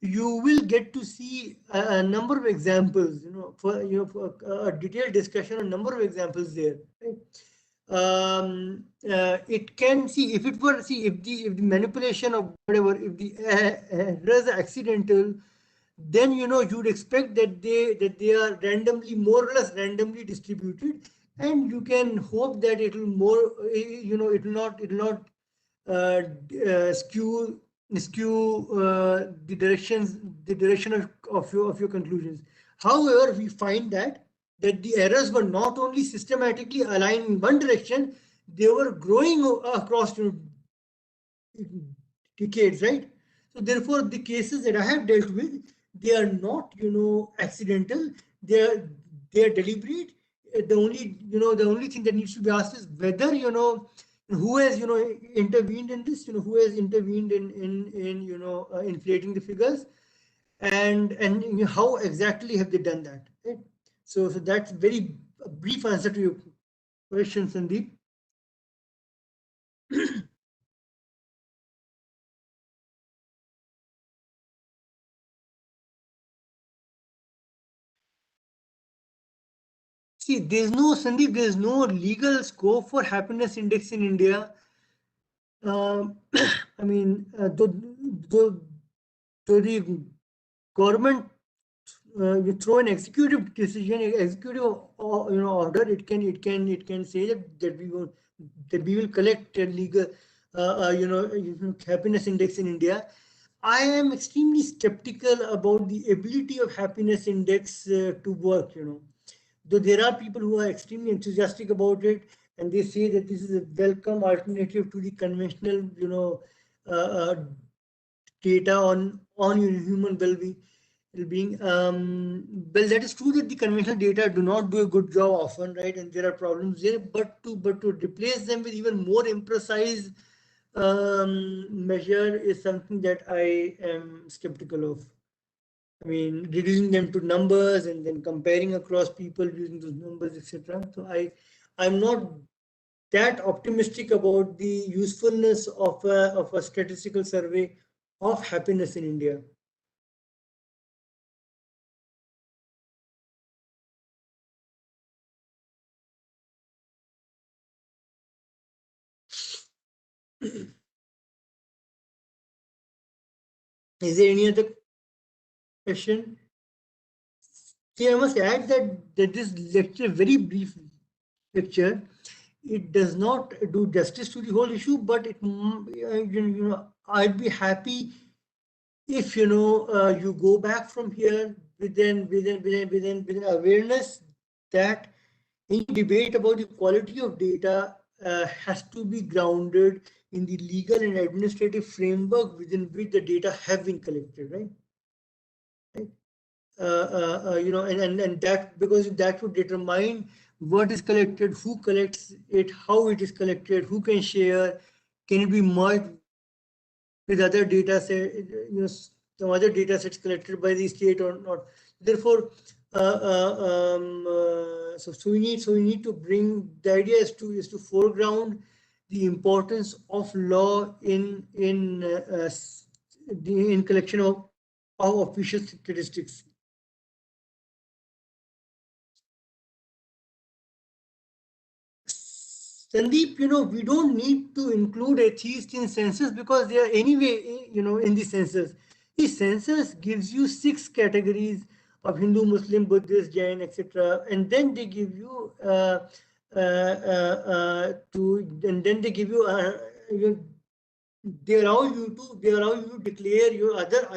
you will get to see a number of examples. For a detailed discussion, a number of examples there. Right? It can see if it were if the manipulation of whatever, if the error is accidental, then you'd expect that they are randomly, more or less randomly distributed, and you can hope that it will more it will not skew the direction of your conclusions. However, we find that the errors were not only systematically aligned in one direction, they were growing across decades, right? So therefore, the cases that I have dealt with, they are not, accidental. They are deliberate. The only thing that needs to be asked is whether, who has, intervened in this, who has intervened in inflating the figures, and how exactly have they done that, right? So that's very brief answer to your question, Sandeep. See, Sandeep, there's no legal scope for happiness index in India. I mean, the government, you throw an executive decision, executive order, it can say that we will collect a legal happiness index in India. I am extremely skeptical about the ability of happiness index to work. Though there are people who are extremely enthusiastic about it, and they say that this is a welcome alternative to the conventional data on human well-being. Well, that is true that the conventional data do not do a good job often, right? And there are problems there. But to replace them with even more imprecise measure is something that I am skeptical of. I mean, reducing them to numbers and then comparing across people using those numbers, etc. So I'm not that optimistic about the usefulness of a statistical survey of happiness in India. Is there any other question? See, I must add that this lecture, very brief lecture, it does not do justice to the whole issue, but I'd be happy if you go back from here with an awareness that any debate about the quality of data has to be grounded in the legal and administrative framework within which the data have been collected, right? And that, because that would determine what is collected, who collects it, how it is collected, who can share, can it be merged with other data set, some other data sets collected by the state or not. Therefore, so we need to bring, the idea is to foreground the importance of law in collection of official statistics. Sandeep, we don't need to include atheists in census because they are anyway, in the census. The census gives you 6 categories of Hindu, Muslim, Buddhist, Jain, etc. And then they give you they allow you to declare your other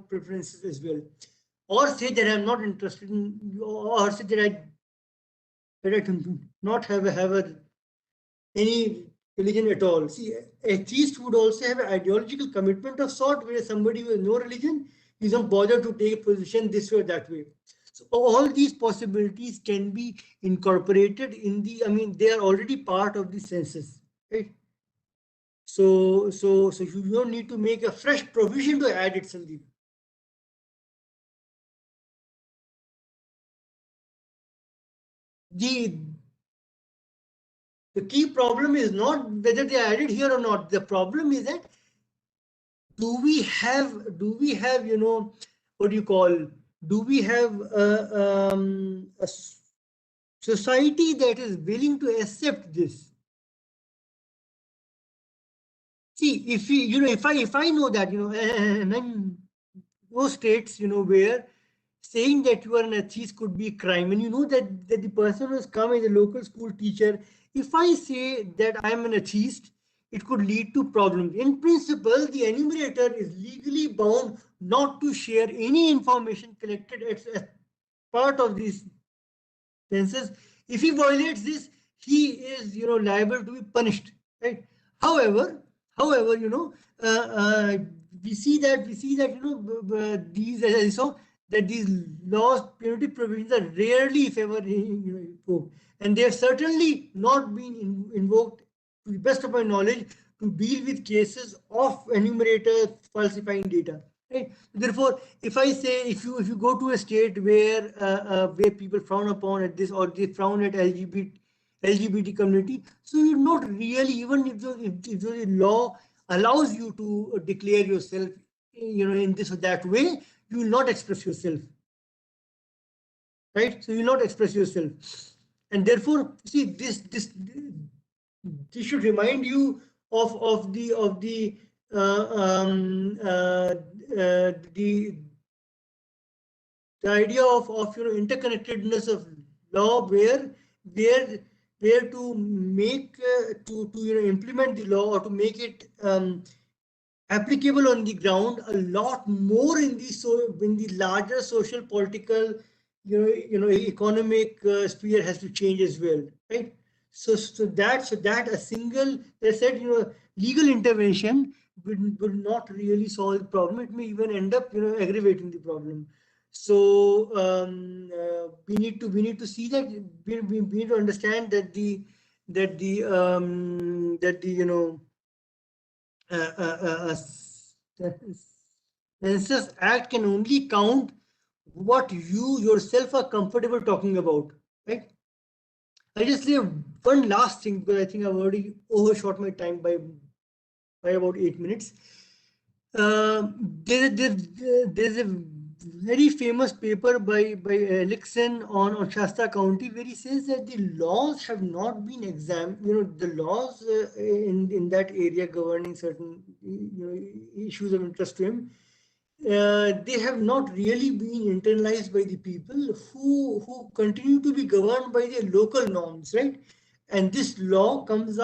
preferences as well, or say that I'm not interested in, or say that I do not have any religion at all. See, atheist would also have an ideological commitment of sort, where somebody with no religion is not bothered to take a position this way or that way. So all these possibilities can be incorporated in the, I mean, they are already part of the census, right? So you don't need to make a fresh provision to add it, Sandeep. The key problem is not whether they are added here or not. The problem is that do we have what do you call, do we have a society that is willing to accept this? See, if we, if I know that, and then those states, where saying that you are an atheist could be a crime, and that the person who has come as a local school teacher, if I say that I am an atheist, it could lead to problems. In principle, the enumerator is legally bound not to share any information collected as part of this census. If he violates this, he is liable to be punished, right? However, however, we see that these, as I saw, that these laws, punitive provisions are rarely invoked, and they have certainly not been invoked, to the best of my knowledge, to deal with cases of enumerators falsifying data. Right? Therefore, if I say, if you go to a state where people frown upon at this, or they frown at LGBT community, so you're not really, even if the law allows you to declare yourself, in this or that way, you will not express yourself, right? So you will not express yourself, and therefore, see, this should remind you of the idea of interconnectedness of law, where where to make to implement the law, or to make it applicable on the ground, a lot more in the larger social, political, economic sphere has to change as well, right? So that a single, they said, legal intervention would not really solve the problem. It may even end up aggravating the problem. So we need to see that, we need to understand that the Census Act can only count what you yourself are comfortable talking about, right? I just say one last thing, because I think I've already overshot my time by about 8 minutes. There's a very famous paper by Elixon on Shasta County, where he says that the laws have not been examined. The laws in that area governing certain issues of interest to him, they have not really been internalized by the people, who continue to be governed by their local norms, right? And this law comes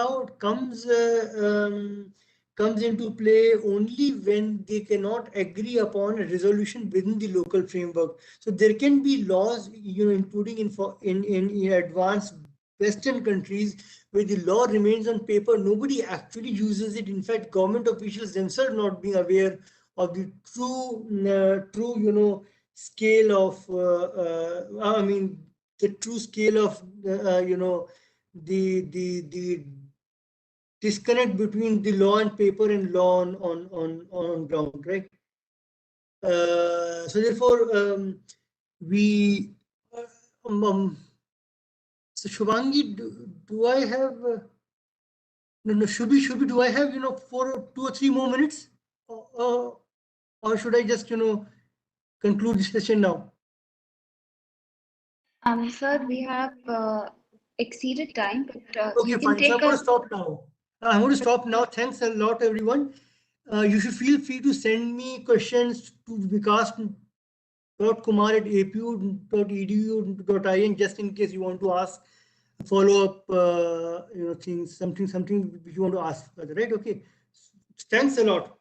into play only when they cannot agree upon a resolution within the local framework. So there can be laws, including in advanced Western countries, where the law remains on paper, nobody actually uses it. In fact, government officials themselves not being aware of the true scale of I mean, the true scale of the disconnect between the law and paper and law on ground, right? So therefore, we so Shubhangi, do I have no, Shubhi, do I have 2 or 3 more minutes, or should I just conclude the session now? Sir, we have exceeded time, but Okay, you can fine. So I'm take going a. to stop now. I'm going to stop now. Thanks a lot, everyone. You should feel free to send me questions to vikas.kumar@apu.edu.in, just in case you want to ask follow up things, something you want to ask further, right? Okay. Thanks a lot.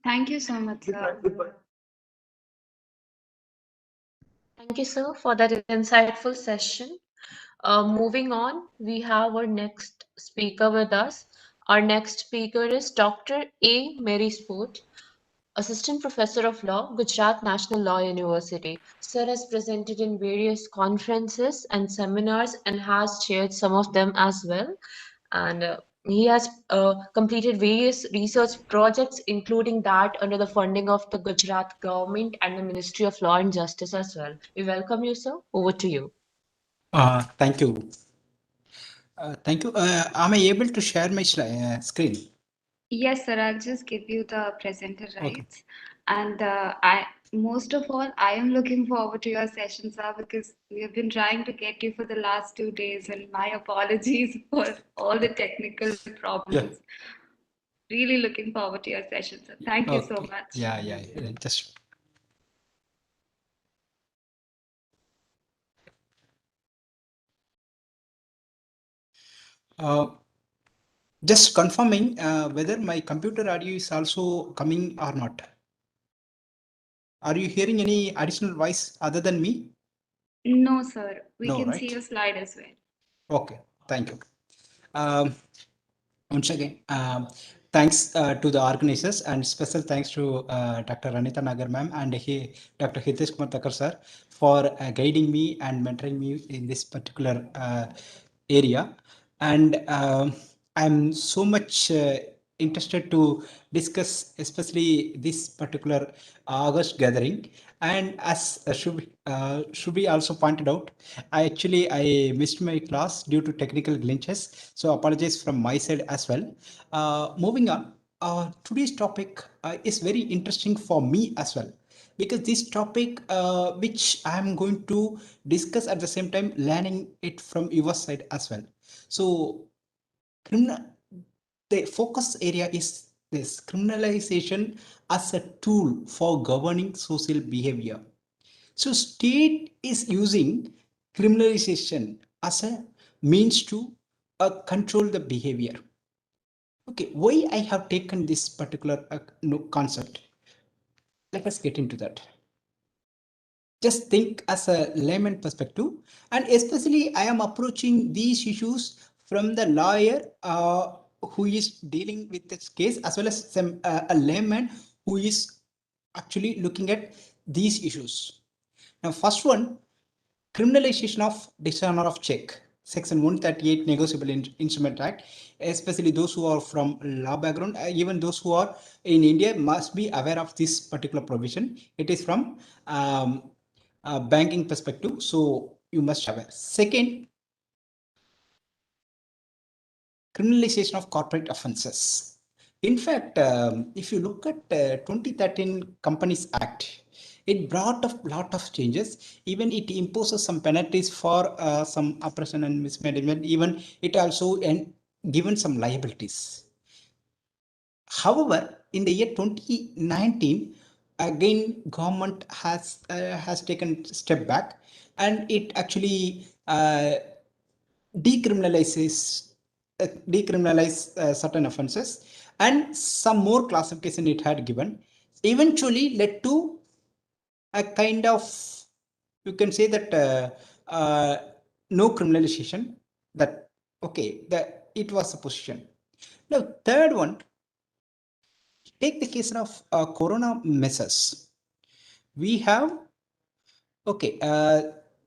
Thank you so much, Goodbye. sir. Goodbye. Thank you, sir, for that insightful session. Moving on, we have our next speaker with us. Our next speaker is Dr. A. Mary Sport, Assistant Professor of Law, Gujarat National Law University. Sir has presented in various conferences and seminars and has chaired some of them as well. And he has completed various research projects, including that under the funding of the Gujarat government and the Ministry of Law and Justice as well. We welcome you, sir. Over to you. Thank you. Thank you. Am I able to share my screen? Yes, sir. I'll just give you the presenter Okay. rights. And I, most of all, I am looking forward to your session, sir, because we have been trying to get you for the last 2 days, and my apologies for all the technical problems. Really looking forward to your session, sir. Thank you so Okay. much. Yeah. Just just confirming whether my computer audio is also coming or not. Are you hearing any additional voice other than me? No, sir. We No, can right? see your slide as well. Okay. Thank you. Once again, thanks to the organizers, and special thanks to Dr. Ranita Nagar ma'am and Dr. Hitesh Kumar Thakkar sir for guiding me and mentoring me in this particular area. And I'm so much interested to discuss especially this particular August gathering. And as Shubhi also pointed out, I missed my class due to technical glitches, so apologize from my side as well. Moving on, today's topic is very interesting for me as well, because this topic which I am going to discuss at the same time learning it from your side as well. So the focus area is this: criminalization as a tool for governing social behavior. So state is using criminalization as a means to control the behavior. Okay, why I have taken this particular concept? Let us get into that. Just think as a layman perspective, and especially I am approaching these issues from the lawyer who is dealing with this case, as well as a layman who is actually looking at these issues. Now, first one, criminalization of dishonor of check. Section 138 Negotiable Instrument Act, especially those who are from law background, even those who are in India must be aware of this particular provision. It is from banking perspective, so you must have it. Second, criminalization of corporate offenses. In fact, if you look at 2013 Companies Act, it brought a lot of changes. Even it imposes some penalties for some oppression and mismanagement. Even it also given some liabilities. However, in the year 2019, again government has taken a step back, and it actually decriminalize certain offenses, and some more classification it had given eventually led to a kind of, you can say that no criminalization, that okay, that it was a position. Now third one, take the case of corona measures. We have okay,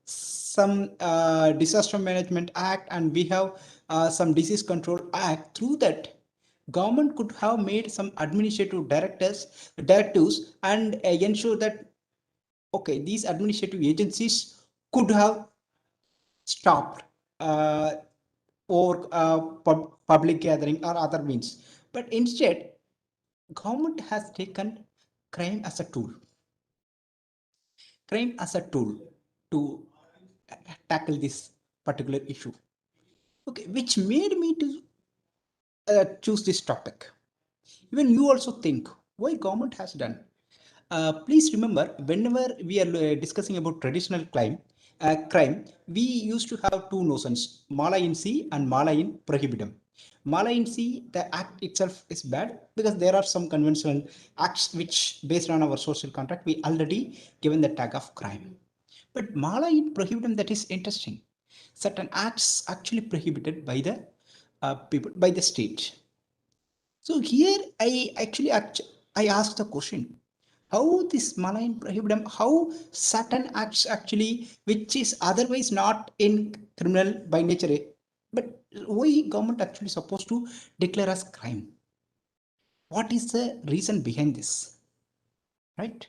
some disaster management act, and we have some disease control act. Through that, government could have made some administrative directives and ensure that okay, these administrative agencies could have stopped or public gathering or other means. But instead, government has taken crime as a tool. Crime as a tool to tackle this particular issue. Okay, which made me to choose this topic. Even you also think why government has done. Please remember, whenever we are discussing about traditional crime, we used to have two notions: mala in se and mala in prohibitum. Mala in se, the act itself is bad because there are some conventional acts which, based on our social contract, we already given the tag of crime. But mala in prohibitum, that is interesting. Certain acts actually prohibited by the people by the state. So here I asked the question, how this malign prohibitum, how certain acts actually, which is otherwise not in criminal by nature, but why government actually supposed to declare as crime? What is the reason behind this, right?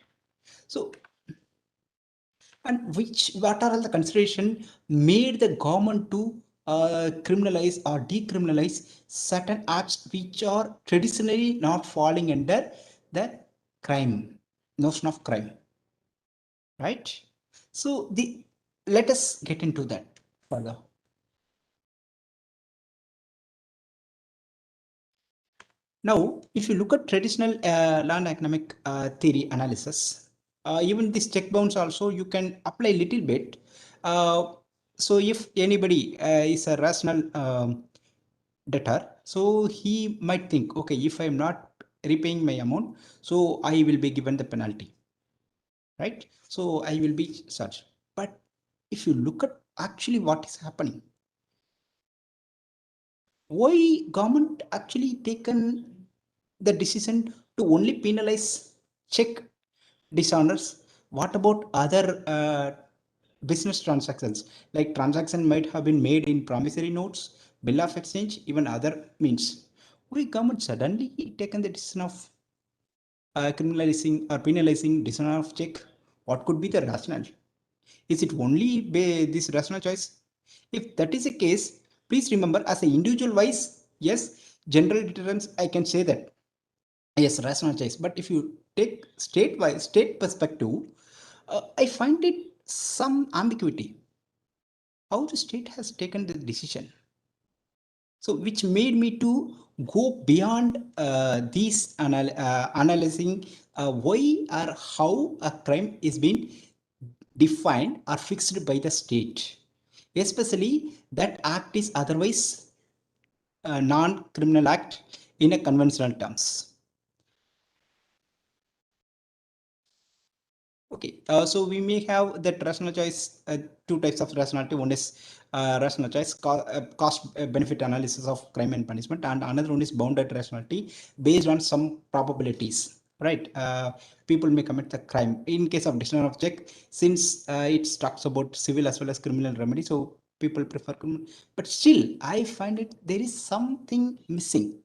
So, and what are all the consideration made the government to criminalize or decriminalize certain acts which are traditionally not falling under the crime, notion of crime, right? So let us get into that further. Now, if you look at traditional land economic theory analysis, even this check bounds also you can apply a little bit. So if anybody is a rational debtor, so he might think, okay, if I'm not repaying my amount, so I will be given the penalty, right? So I will be charged. But if you look at actually what is happening, why government actually taken the decision to only penalize check dishonors? What about other business transactions? Like transaction might have been made in promissory notes, bill of exchange, even other means. Why government suddenly taken the decision of criminalizing or penalizing dishonor of check? What could be the rationale? Is it only this rational choice? If that is the case, please remember as an individual wise, yes, general deterrence, I can say that. Yes, rational choice. But if you take state perspective, I find it some ambiguity. How the state has taken the decision. So which made me to go beyond these analyzing why or how a crime is being defined or fixed by the state, especially that act is otherwise a non-criminal act in a conventional terms. Okay, so we may have that rational choice, two types of rationality. One is rational choice, cost benefit analysis of crime and punishment, and another one is bounded rationality based on some probabilities, right? People may commit the crime. In case of dishonor of check, since it talks about civil as well as criminal remedy, so people prefer criminal. But still, I find it there is something missing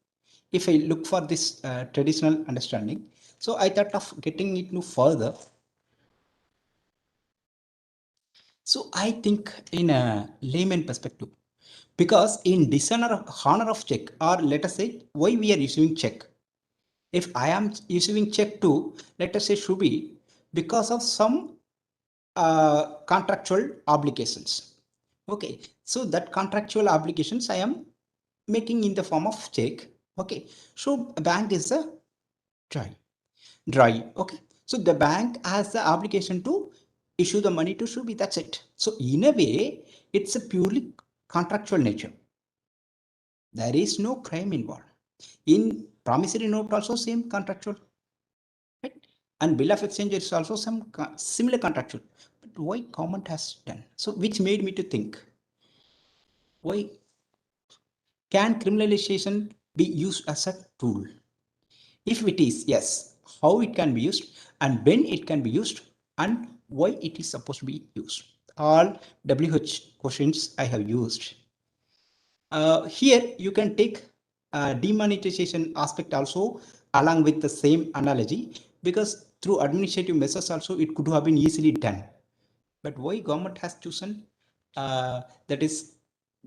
if I look for this traditional understanding. So I thought of getting it no further. So I think in a layman perspective, because in dishonor of honor of check, or let us say why we are issuing check. If I am issuing check to, let us say Shrubi, because of some contractual obligations. Okay, so that contractual obligations I am making in the form of check. Okay, so bank is a dry. Okay, so the bank has the obligation to issue the money to Shrubi. That's it. So in a way, it's a purely contractual nature. There is no crime involved. In promissory note also same contractual, right? And bill of exchange is also some similar contractual. But why government has done? So which made me to think, why can criminalization be used as a tool? If it is, yes, how it can be used and when it can be used and why it is supposed to be used. All WH questions I have used. Here you can take demonetization aspect also along with the same analogy, because through administrative measures also it could have been easily done. But why government has chosen that is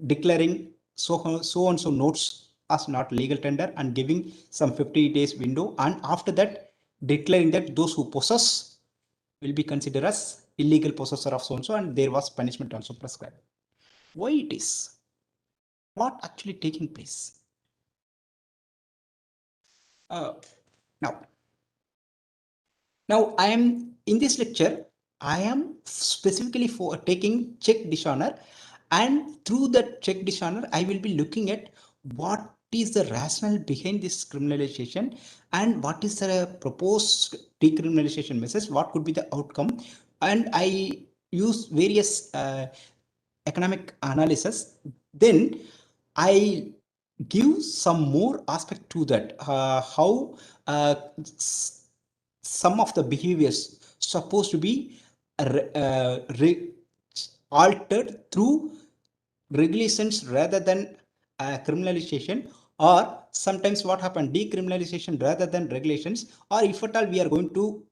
declaring so and so notes as not legal tender and giving some 50 days window, and after that declaring that those who possess will be considered as illegal possessor of so and so, and there was punishment also prescribed. Why it is? What actually taking place? Uh, now Now I am in this lecture, I am specifically for taking check dishonor, and through that check dishonor, I will be looking at what is the rationale behind this criminalization and what is the proposed decriminalization message, what could be the outcome. And I use various economic analysis. Then I give some more aspect to that, how some of the behaviors supposed to be altered through regulations rather than criminalization, or sometimes what happened, decriminalization rather than regulations, or if at all we are going to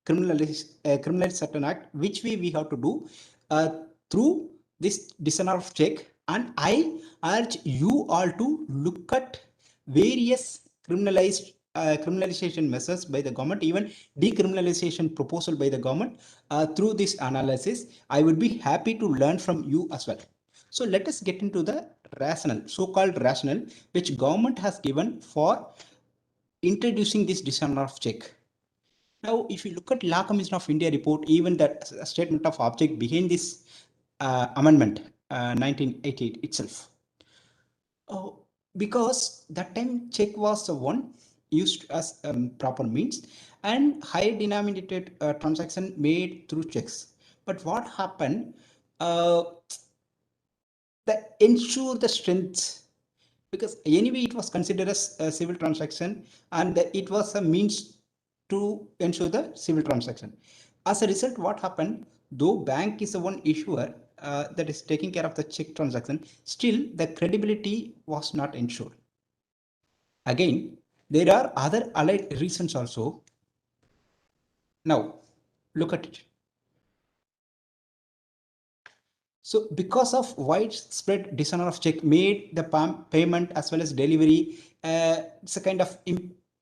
criminalize certain act, which we have to do uh, through this discerner of check. And I urge you all to look at various criminalization measures by the government, even decriminalization proposal by the government. Through this analysis, I would be happy to learn from you as well. So let us get into the rationale, so-called rationale, which government has given for introducing this dishonour of check. Now, if you look at Law Commission of India report, even the statement of object behind this amendment, 1988 itself, because that time check was the one used as proper means, and high denominated transaction made through checks. But what happened? That ensure the strength, because anyway it was considered as a civil transaction, and it was a means to ensure the civil transaction. As a result, what happened, though bank is the one issuer that is taking care of the check transaction, still the credibility was not ensured. Again, there are other allied reasons also. Now look at it. So because of widespread dishonour of check made the payment as well as delivery, it's a kind of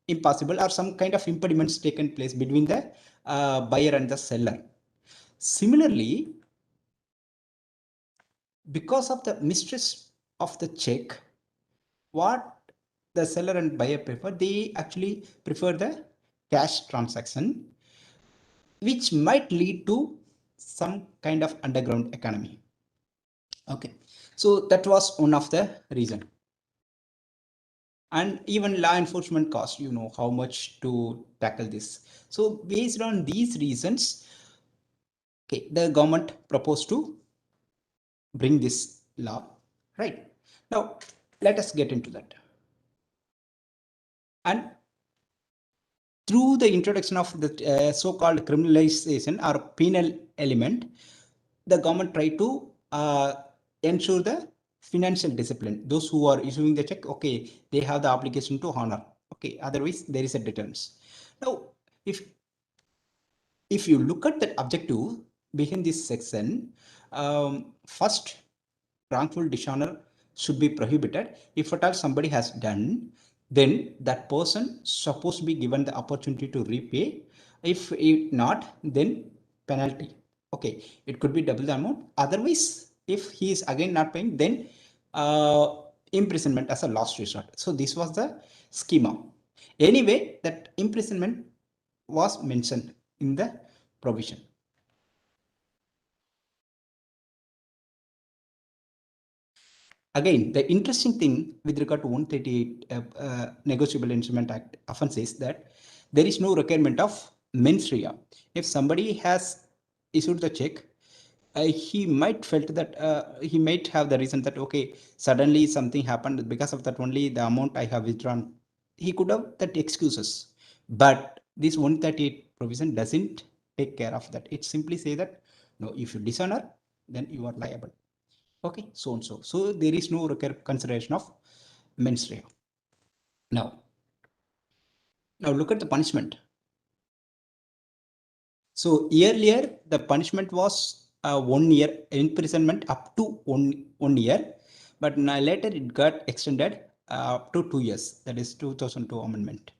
impossible, or some kind of impediments taken place between the buyer and the seller. Similarly, because of the mistrust of the check, what the seller and buyer prefer, they actually prefer the cash transaction, which might lead to some kind of underground economy. Okay, so that was one of the reason. And even law enforcement cost, how much to tackle this. So based on these reasons, okay, the government proposed to bring this law, right? Now let us get into that. And through the introduction of the so-called criminalization or penal element, the government tried to ensure the financial discipline. Those who are issuing the check, okay, they have the obligation to honor. Okay, otherwise there is a deterrence. Now, if you look at the objective behind this section, first, wrongful dishonor should be prohibited. If at all somebody has done, then that person supposed to be given the opportunity to repay. If not, then penalty. Okay, it could be double the amount. Otherwise, if he is again not paying, then imprisonment as a last resort. So this was the schema. Anyway, that imprisonment was mentioned in the provision. Again, the interesting thing with regard to 138 Negotiable Instrument Act offense is that there is no requirement of mens rea. If somebody has issued the check, he might felt that he might have the reason that, okay, suddenly something happened, because of that only the amount I have withdrawn. He could have that excuses, but this 138 provision doesn't take care of that. It simply say that, no, if you dishonor, then you are liable. Okay, so and so. So there is no consideration of mens rea. Now look at the punishment. So earlier the punishment was 1 year imprisonment up to one year, but now later it got extended up to 2 years. That is 2002 amendment.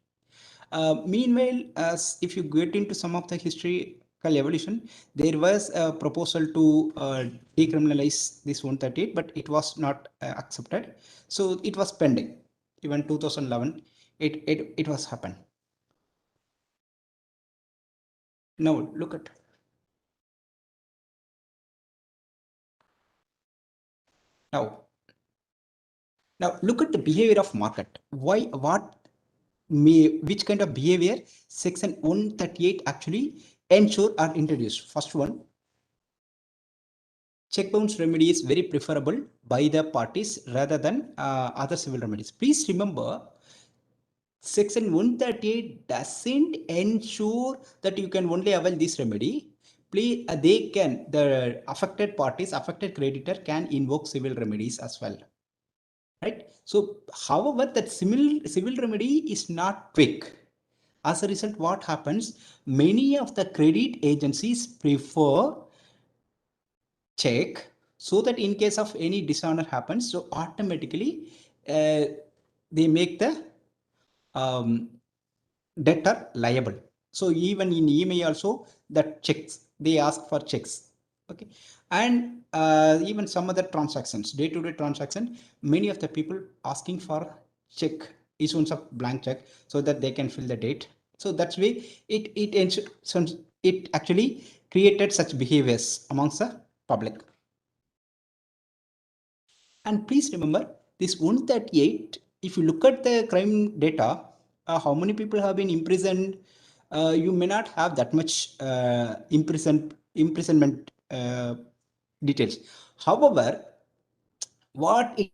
Meanwhile, as if you get into some of the historical evolution, there was a proposal to decriminalize this 138, but it was not accepted. So it was pending. Even 2011, it was happened. Now look at. Now look at the behavior of market. Which kind of behavior section 138 actually ensure or introduce? First one, check bounce remedy is very preferable by the parties rather than other civil remedies. Please remember, Section 138 doesn't ensure that you can only avail this remedy. Please, the affected parties, affected creditor can invoke civil remedies as well. Right? So, however, that civil remedy is not quick. As a result, what happens? Many of the credit agencies prefer check, so that in case of any dishonor happens, so automatically they make the debtor liable. So even in EMI also, that checks, they ask for checks. Okay, and even some other transactions, day-to-day transaction, many of the people asking for check, issuance of blank check, so that they can fill the date. So that's way it actually created such behaviors amongst the public. And please remember, this 138, if you look at the crime data, how many people have been imprisoned, you may not have that much imprisonment details. However, what it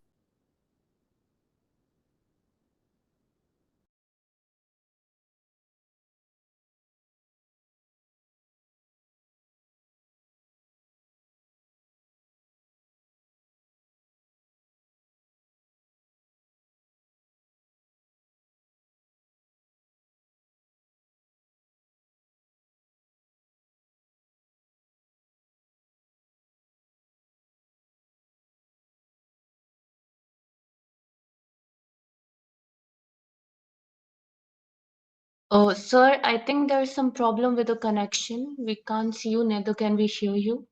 Oh, sir, I think there's some problem with the connection. We can't see you, neither can we hear you.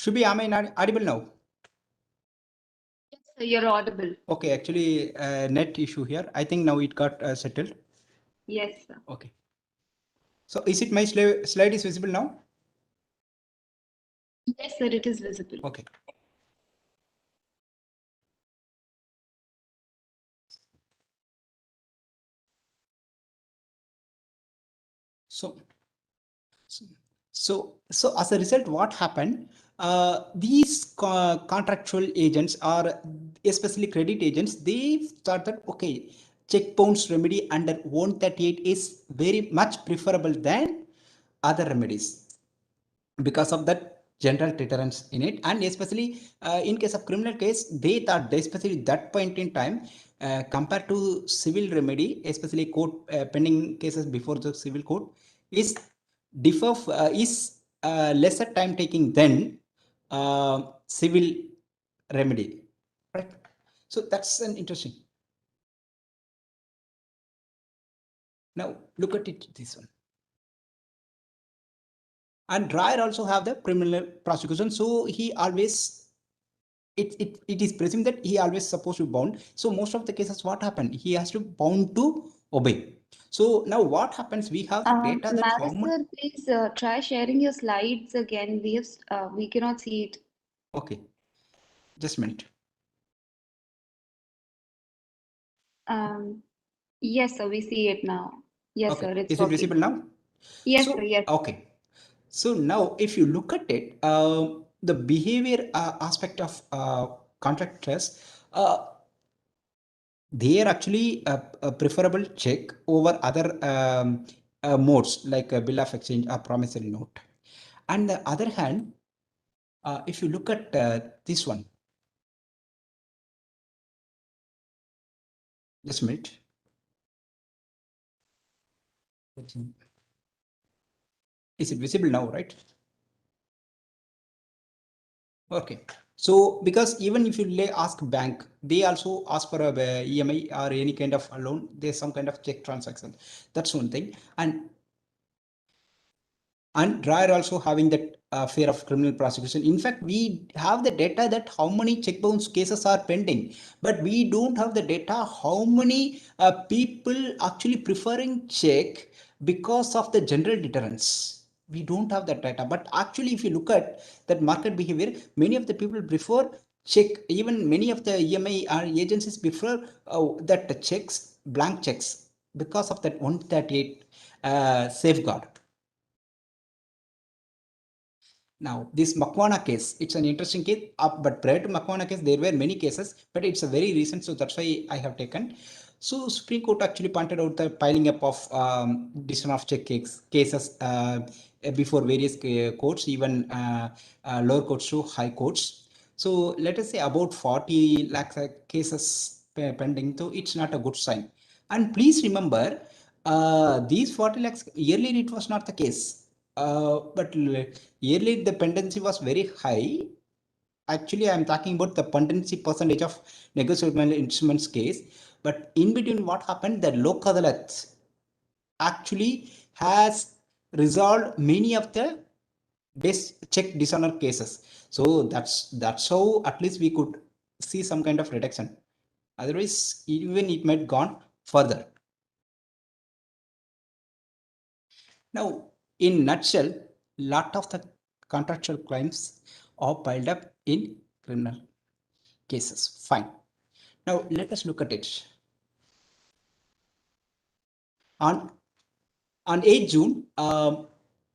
should be, am I not audible now? Yes, sir, you're audible. Okay, actually, net issue here. I think now it got settled. Yes, sir. Okay. So is it my slide is visible now? Yes, sir, it is visible. Okay. So, so as a result, what happened? These contractual agents, or especially credit agents, they started, okay, check bounce remedy under 138 is very much preferable than other remedies, because of that general deterrence in it. And especially in case of criminal case, they thought, especially that point in time, compared to civil remedy, especially court pending cases before the civil court, is lesser time taking than civil remedy, right? So that's an interesting. Now look at it, this one. And Dreyer also have the criminal prosecution, so he always, it is presumed that he always supposed to bound. So most of the cases, what happened, he has to bound to obey. So now what happens, we have the data that how much. Sir, please try sharing your slides again. We cannot see it. Okay, just a minute. Yes, sir, we see it now. Yes, Okay, sir, it's is it working. visible now? Yes, So, sir, yes. okay. So now if you look at it, the behavior aspect of contractors, they are actually a preferable check over other modes like a bill of exchange or promissory note. On the other hand, if you look at this one, Just a minute. Is it visible now, right? Okay. So because even if you ask bank, they also ask for a EMI or any kind of a loan. There's some kind of check transaction. That's one thing. And dryer also having that fear of criminal prosecution. In fact, we have the data that how many check bounce cases are pending, but we don't have the data how many people actually preferring check because of the general deterrence. We don't have that data, but actually if you look at that market behavior, many of the people prefer check. Even many of the EMI agencies prefer that checks, blank checks, because of that 138 safeguard. Now, this Makwana case, it's an interesting case, but prior to Makwana case, there were many cases, but it's a very recent, so that's why I have taken. So Supreme Court actually pointed out the piling up of decision of check cases before various courts, even lower courts to high courts. So let us say about 40 lakhs cases pending, so it's not a good sign. And please remember, these 40 lakhs, earlier it was not the case. But yearly dependency was very high. Actually, I'm talking about the pendency percentage of negotiable instruments case. But in between, what happened? The Lok Adalat actually has resolved many of the check dishonor cases. So that's how at least we could see some kind of reduction. Otherwise, even it might gone further. Now, in nutshell, lot of the contractual claims are piled up in criminal cases. Fine. Now, let us look at it. On 8 June,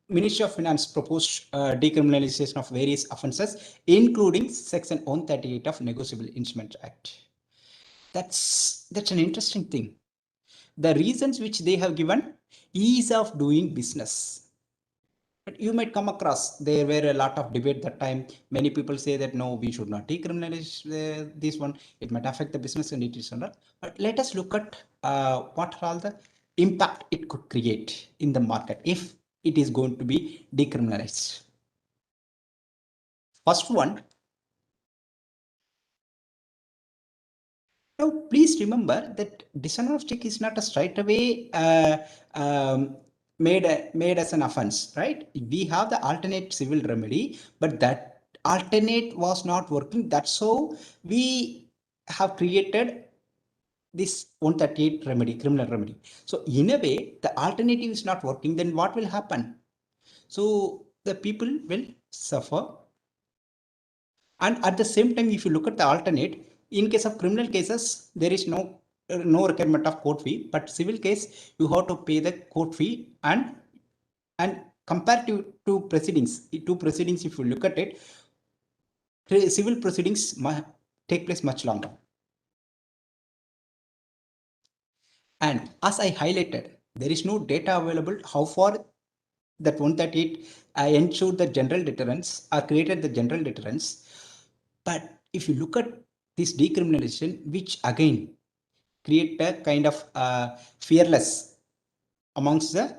Ministry of Finance proposed decriminalization of various offences, including Section 138 of Negotiable Instruments Act. That's an interesting thing. The reasons which they have given: ease of doing business. But you might come across, there were a lot of debate that time. Many people say that no, we should not decriminalize this one. It might affect the business and it is not. But let us look at what all the impact it could create in the market if it is going to be decriminalized. First one. Now, please remember that dishonor of check is not a straight away made as an offense, right? We have the alternate civil remedy, but that alternate was not working. That's how we have created this 138 remedy, criminal remedy. So in a way, the alternative is not working. Then what will happen? So the people will suffer. And at the same time, if you look at the alternate, in case of criminal cases, there is no requirement of court fee, but civil case, you have to pay the court fee. And compared to proceedings, if you look at it, civil proceedings take place much longer. And as I highlighted, there is no data available how far that 138 ensured the general deterrence or created the general deterrence. But if you look at this decriminalization, which again create a kind of fearless amongst the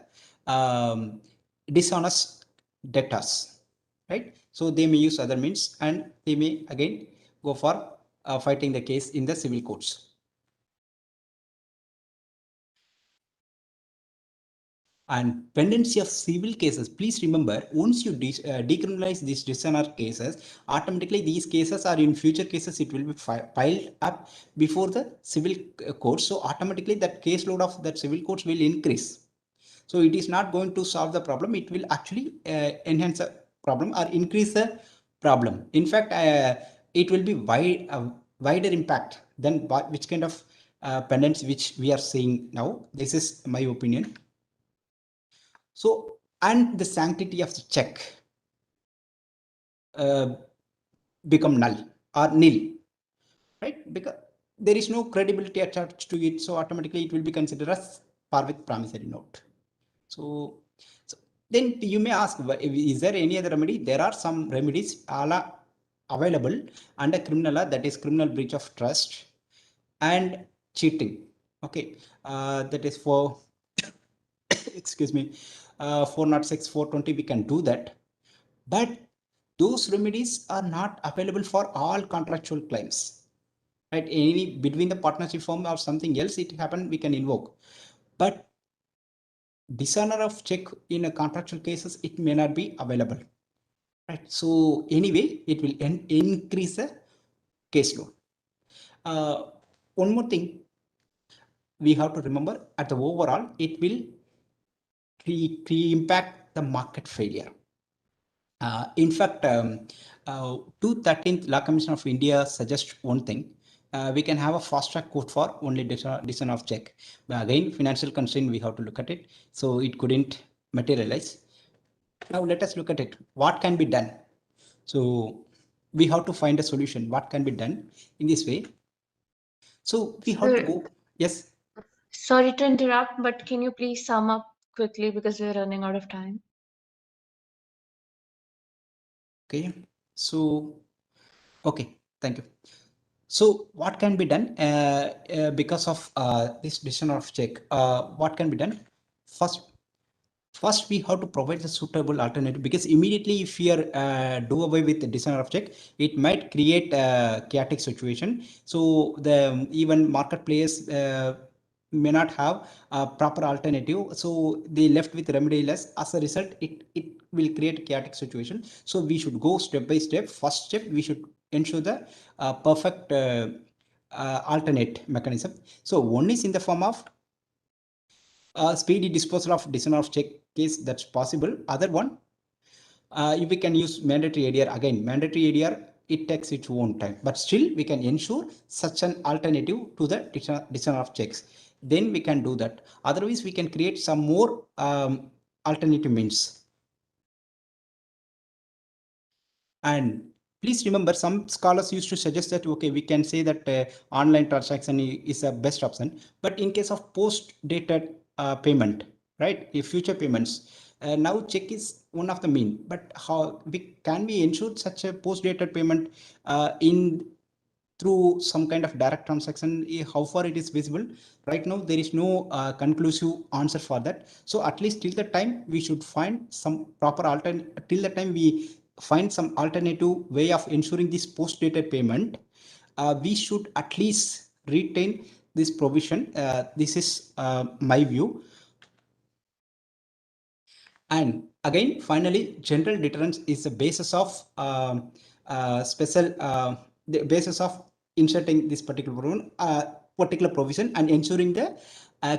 dishonest debtors, right? So they may use other means and they may again go for fighting the case in the civil courts. And pendency of civil cases, please remember, once you decriminalize these dishonor cases, automatically these cases are in future cases, it will be piled up before the civil court. So automatically that caseload of that civil courts will increase. So it is not going to solve the problem. It will actually enhance the problem or increase the problem. In fact, it will be wider impact than which kind of pendency which we are seeing now. This is my opinion. So, and the sanctity of the check become null or nil, right? Because there is no credibility attached to it, so automatically it will be considered as par with promissory note. So then you may ask, is there any other remedy? There are some remedies available under criminal law, that is criminal breach of trust and cheating. Okay, that is for excuse me, 406, 420, we can do that. But those remedies are not available for all contractual claims, right? Any between the partnership firm or something else, it happened, we can invoke. But dishonor of check in a contractual cases, it may not be available, right? So anyway, it will increase the caseload. One more thing we have to remember, at the overall, it will impact the market failure. In fact, 213th Law Commission of India suggests one thing. We can have a fast track court for only decision of check. But again, financial constraint, we have to look at it. So it couldn't materialize. Now let us look at it. What can be done? So we have to find a solution. What can be done in this way? So we have to go. Yes. Sorry to interrupt, but can you please sum up quickly because we're running out of time? Okay. So, okay. Thank you. So what can be done because of this decision of check? What can be done? First, we have to provide the suitable alternative, because immediately if we are do away with the designer of check, it might create a chaotic situation. So the even market players may not have a proper alternative. So they left with remedialess. As a result, it will create a chaotic situation. So we should go step by step. First step, we should ensure the perfect alternate mechanism. So one is in the form of speedy disposal of dishonor of check case, that's possible. Other one, if we can use mandatory ADR, again, mandatory ADR, it takes its own time, but still we can ensure such an alternative to the dishonor of checks. Then we can do that. Otherwise, we can create some more alternative means. And please remember, some scholars used to suggest that, okay, we can say that online transaction is a best option. But in case of post-dated payment, right, if future payments, now check is one of the mean. But how can we ensure such a post-dated payment in through some kind of direct transaction? How far it is visible? Right now, there is no conclusive answer for that. So at least till the time we should find some proper alternative, till the time we find some alternative way of ensuring this post-dated payment, we should at least retain this provision. This is my view. And again, finally, general deterrence is the basis of the basis of inserting this particular provision and ensuring the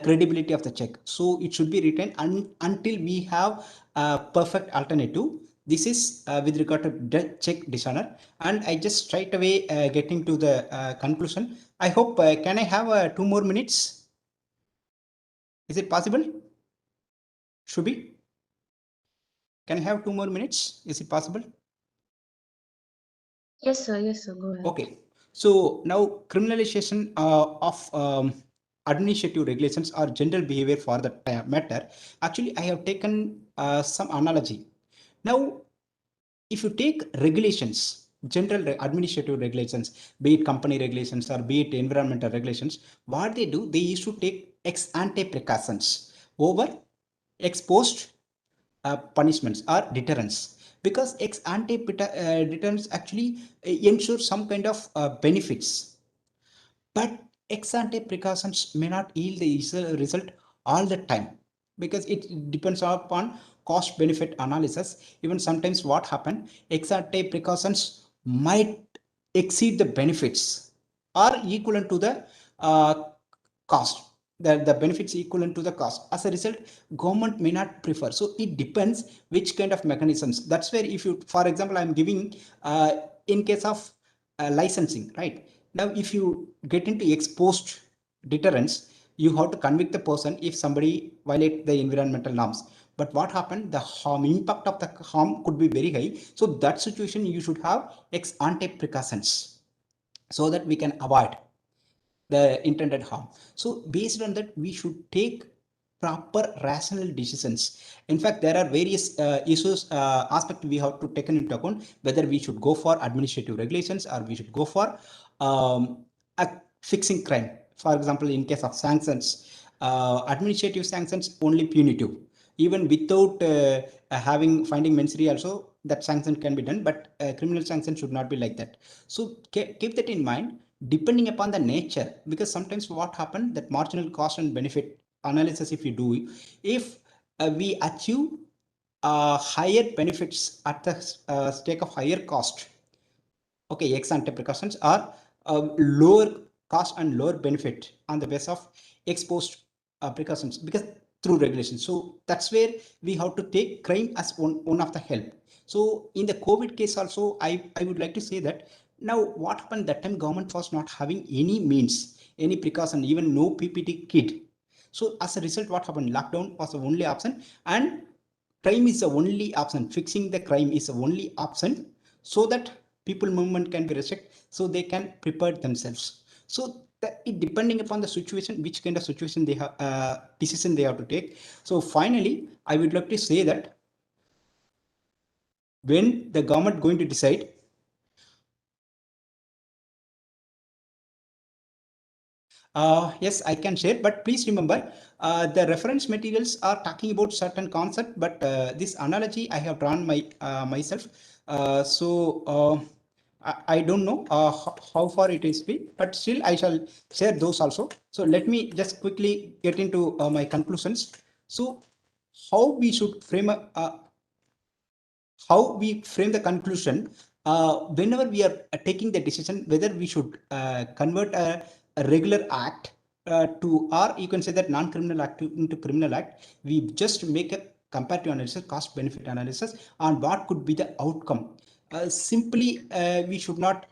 credibility of the check. So it should be retained until we have a perfect alternative. This is with regard to the check dishonor. And I just straight away getting to the conclusion. I hope, can I have 2 more minutes? Is it possible? Should be? Can I have 2 more minutes? Is it possible? Yes, sir. Yes, sir. Go ahead. Okay. So now criminalization of administrative regulations or general behavior for that matter. Actually, I have taken some analogy. Now, if you take regulations, general administrative regulations, be it company regulations or be it environmental regulations, what they do, they used to take ex ante precautions over ex post punishments or deterrence, because ex ante deterrence actually ensure some kind of benefits, but ex ante precautions may not yield the result all the time, because it depends upon cost benefit analysis. Even sometimes what happen, ex ante precautions might exceed the benefits or equivalent to the cost. The benefits equivalent to the cost. As a result, government may not prefer. So it depends which kind of mechanisms. That's where, if you, for example, I'm giving in case of licensing, right? Now, if you get into ex post deterrence, you have to convict the person if somebody violate the environmental norms. But what happened? The harm, impact of the harm could be very high. So that situation, you should have ex ante precautions so that we can avoid the intended harm. So based on that, we should take proper rational decisions. In fact, there are various issues, aspect we have to take into account, whether we should go for administrative regulations or we should go for fixing crime. For example, in case of sanctions, administrative sanctions only punitive. Even without finding mensory also, that sanction can be done, but criminal sanction should not be like that. So keep that in mind, depending upon the nature, because sometimes what happens, that marginal cost and benefit analysis, if you do, if we achieve higher benefits at the stake of higher cost, okay, ex ante precautions are lower cost and lower benefit on the basis of ex post precautions, because through regulations. So that's where we have to take crime as one of the help. So in the COVID case also, I would like to say that now what happened that time, government was not having any means, any precaution, even no PPT kit. So as a result, what happened, lockdown was the only option, and crime is the only option, fixing the crime is the only option, so that people movement can be restricted, so they can prepare themselves. So it depending upon the situation, which kind of situation they have, decision they have to take. So finally, I would like to say that when the government going to decide, yes, I can share, but please remember, the reference materials are talking about certain concept, but this analogy I have drawn myself. I don't know how far it is be, but still I shall share those also. So let me just quickly get into my conclusions. So how we should frame how we frame the conclusion whenever we are taking the decision whether we should convert a regular act to, or you can say that non-criminal act into criminal act. We just make a comparative analysis, cost benefit analysis on what could be the outcome. Simply we should not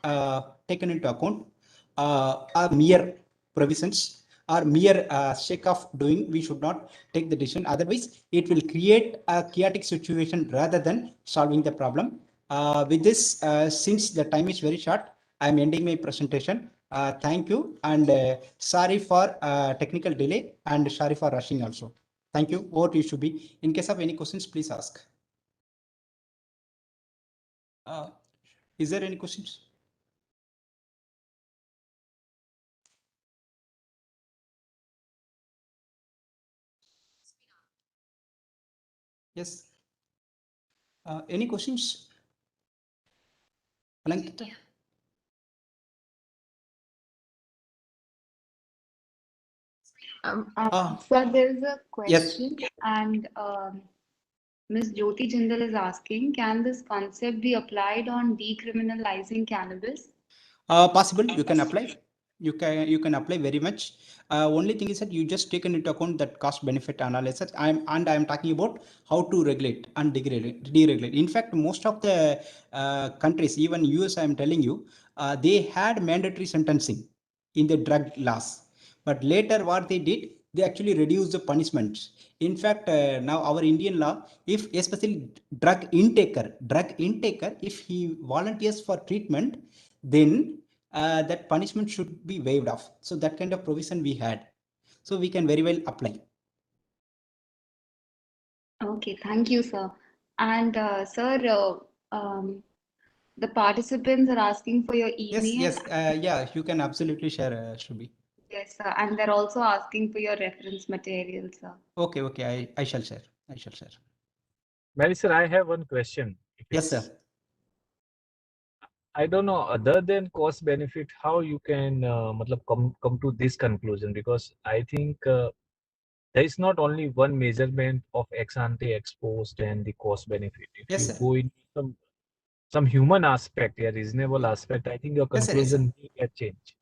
taken into account are mere provisions or mere sake of doing. We should not take the decision, otherwise it will create a chaotic situation rather than solving the problem. With this, since the time is very short, I am ending my presentation. Thank you, and sorry for technical delay, and sorry for rushing also. Thank you. Over to you, Shubhi. In case of any questions, please ask. Is there any questions? Yes. Any questions? Alankita? Sir, there is a Yes. question, and Ms. Jyoti Jindal is asking, can this concept be applied on decriminalizing cannabis? Possible, you can apply. You can apply very much. Only thing is that you just taken into account that cost benefit analysis. I'm talking about how to regulate and deregulate. In fact, most of the countries, even US, I'm telling you, they had mandatory sentencing in the drug laws. But later, what they did, they actually reduced the punishments. In fact, now our Indian law, if especially drug intaker, if he volunteers for treatment, then that punishment should be waived off. So that kind of provision we had. So we can very well apply. Okay, thank you, sir. And sir, the participants are asking for your Yes, email. yes, yeah, you can absolutely share, Shrubi. Yes, sir. And they're also asking for your reference material, sir. Okay, okay, I shall share. I shall share. Mary sir, I have one question. If Yes, it's, sir. I don't know, other than cost benefit, how you can matlab come to this conclusion, because I think there is not only one measurement of ex ante, ex post, and the cost benefit. If Yes, you sir. go into some human aspect, a reasonable aspect, I think your Yes, sir. Yes, sir. conclusion may get changed.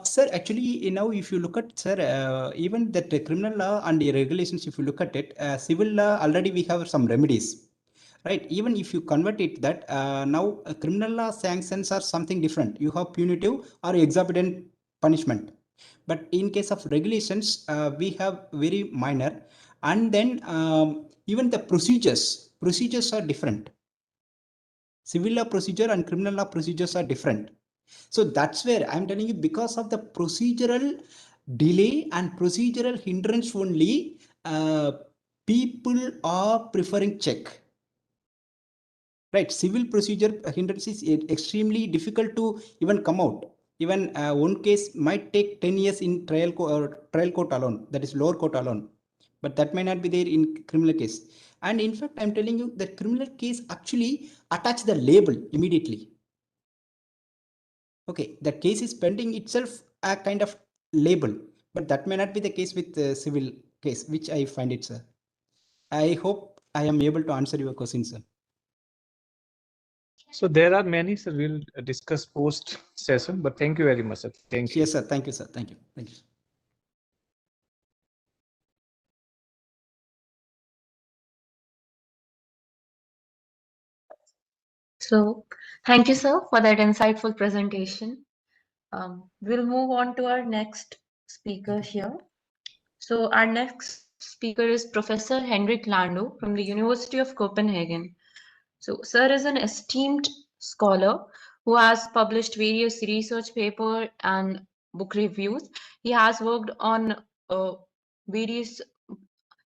Sir, actually, now if you look at, sir, even that criminal law and the regulations, if you look at it, civil law already we have some remedies, right? Even if you convert it, that now criminal law sanctions are something different. You have punitive or exorbitant punishment, but in case of regulations, we have very minor, and then even the procedures are different. Civil law procedure and criminal law procedures are different. So that's where I'm telling you, because of the procedural delay and procedural hindrance only, people are preferring check. Right, civil procedure hindrance is extremely difficult to even come out. Even one case might take 10 years in trial court alone, that is lower court alone, but that may not be there in criminal case. And in fact, I'm telling you that criminal case actually attach the label immediately. Okay, the case is pending itself a kind of label, but that may not be the case with the civil case, which I find it, sir. I hope I am able to answer your question, sir. So there are many, sir. We'll discuss post session, but thank you very much, sir. Thank you. Yes, sir. Thank you, sir. Thank you. Thank you. So thank you, sir, for that insightful presentation. We'll move on to our next speaker here. So our next speaker is Professor Henrik Lando from the University of Copenhagen. So sir is an esteemed scholar who has published various research papers and book reviews. He has worked on various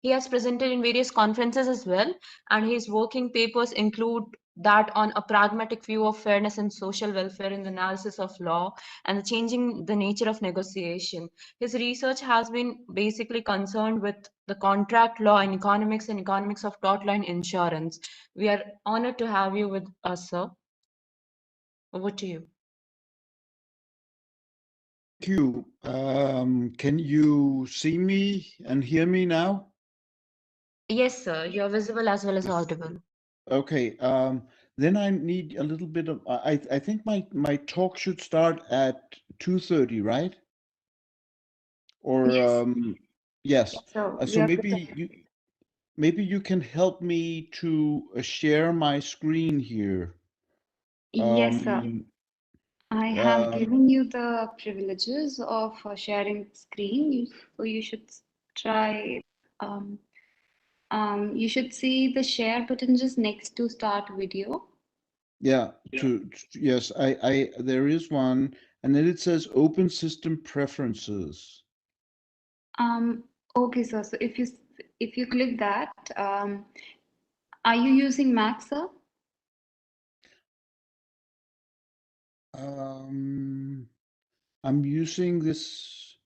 he has presented in various conferences as well, and his working papers include that on a pragmatic view of fairness and social welfare in the analysis of law and changing the nature of negotiation. His research has been basically concerned with the contract law and economics of tort law and insurance. We are honored to have you with us, sir. Over to you. Thank you. Can you see me and hear me now? Yes, sir. You're visible as well as audible. Okay. Then I need a little bit of. I think my talk should start at 2:30, right? Or Yes. yes. So we So are maybe you can help me to share my screen here. Yes, sir. I have Um, given you the privileges of sharing screen, so you should try. Um, you should see the share button just next to start video. Yeah, yes, I there is one, and then it says open system preferences. Okay, sir. So if you click that, are you using Mac, sir? I'm using this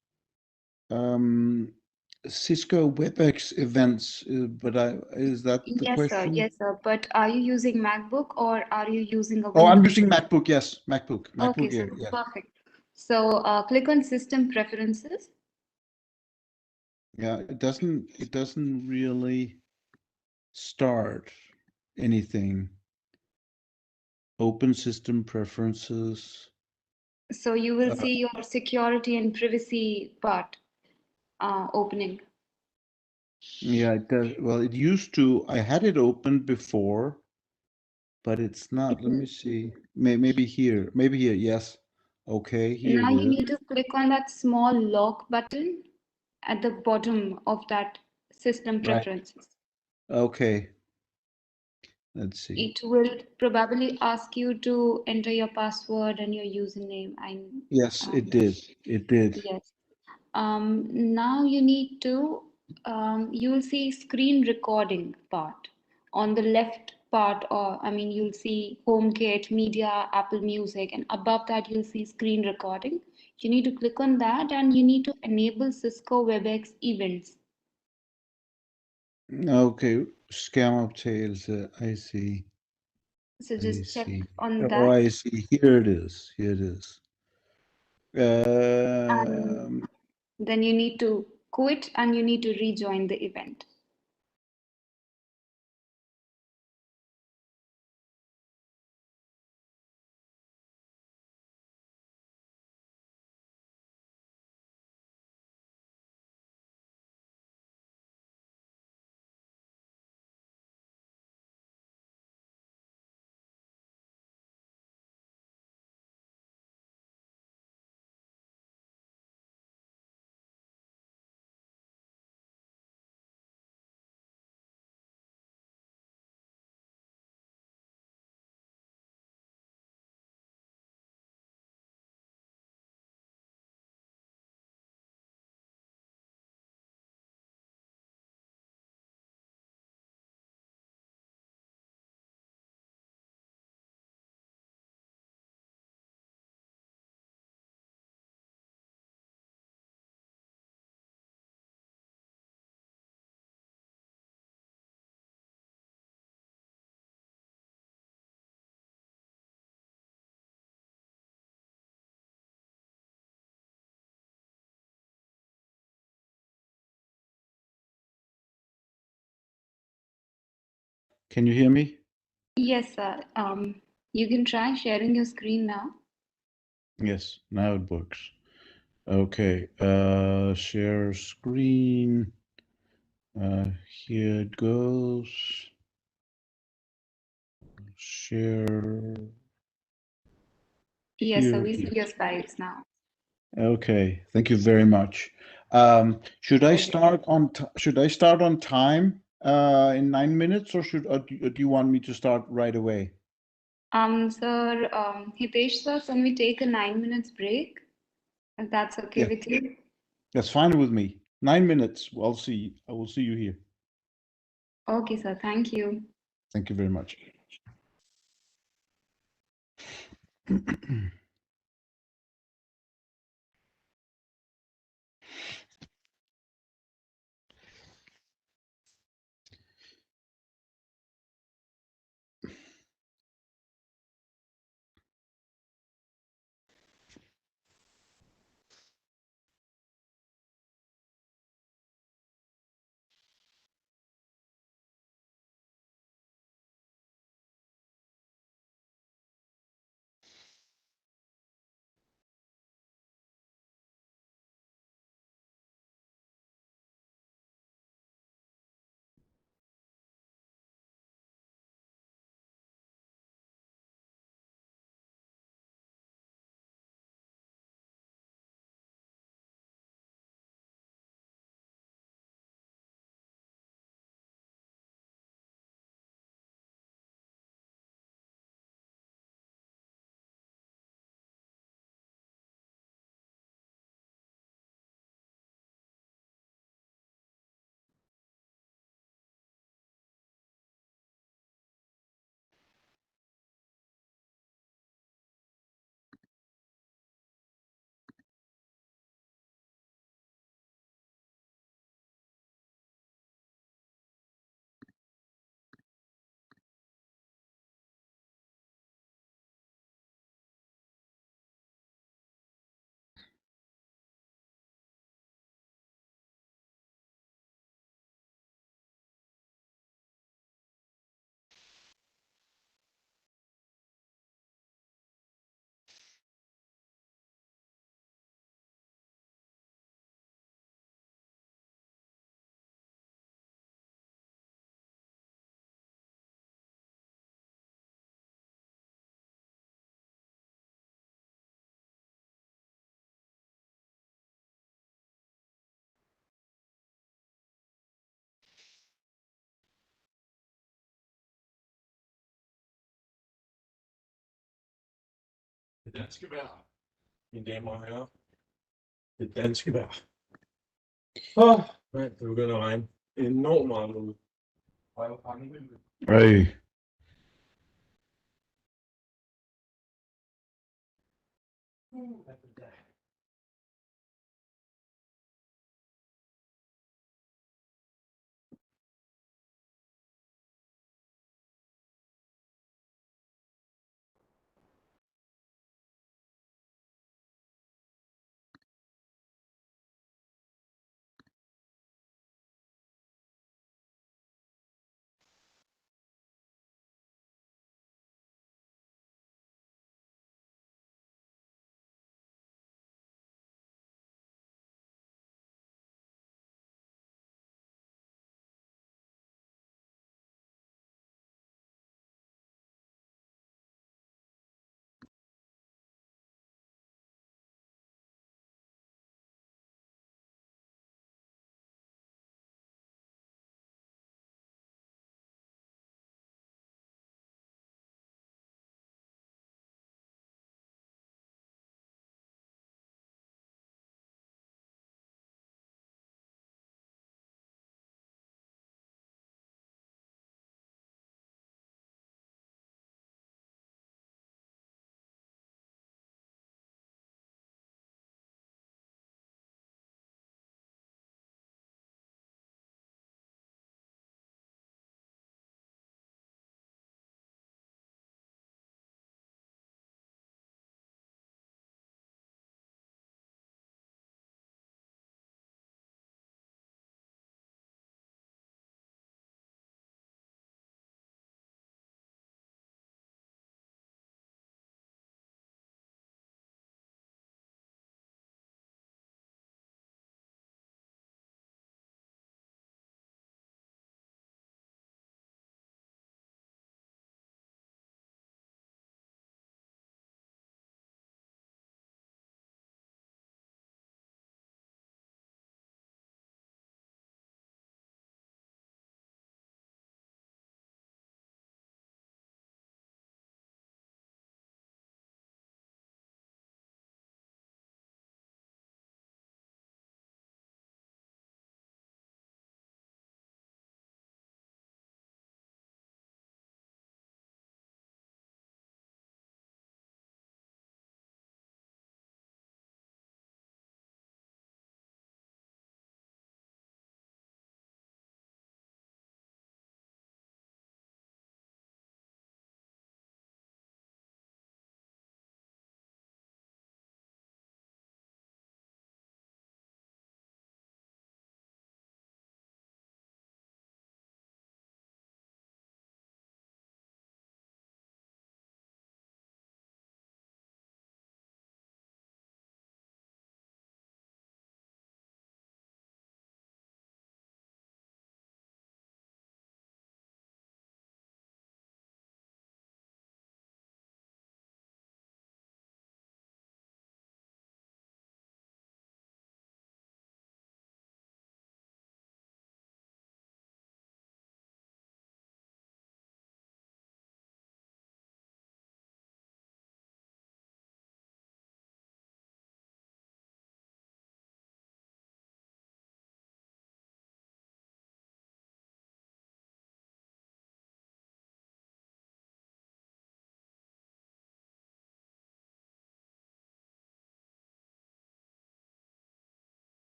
Cisco WebEx events, but is that the Yes, sir. question? Yes, sir. But are you using MacBook or are you using a Oh, I'm Windows? using MacBook. Yes, Okay, MacBook so Air. Yes. perfect. So click on System Preferences. Yeah, it doesn't really start anything. Open system preferences. So you will see your security and privacy part opening. Yeah, it does. Well, it used to. I had it open before, but it's not. Let me see. Maybe here. Maybe here. Yes. Okay, here Now it you is. need to click on that small lock button at the bottom of that System Right. Preferences. Okay. Let's see. It will probably ask you to enter your password and your username. Yes, it did. It did. Yes. Now you need to, you will see screen recording part on the left part, or I mean, you'll see HomeKit, Media, Apple Music, and above that you'll see screen recording. You need to click on that and you need to enable Cisco WebEx events. Okay. Scam up tails. I see. So I just check see. on Oh, that. I see. Here it is. Here it is. And then you need to quit and you need to rejoin the event. Can you hear me? Yes, sir. You can try sharing your screen now. Yes, now it works. Okay, share screen. Here it goes. Share. Yes, sir. Here. We see your slides now. Okay, thank you very much. Should I start on time in 9 minutes, or do you want me to start right away? Sir, Hitesh, sir, can we take a 9 minutes break? If that's okay Yeah. with you? That's fine with me. 9 minutes. I will see you here. Okay, sir. Thank you. Thank you very much. Det danske vejr, mine damer og herrer. Det danske vejr. Mand, det begynder at regne enormt meget nu. Hey.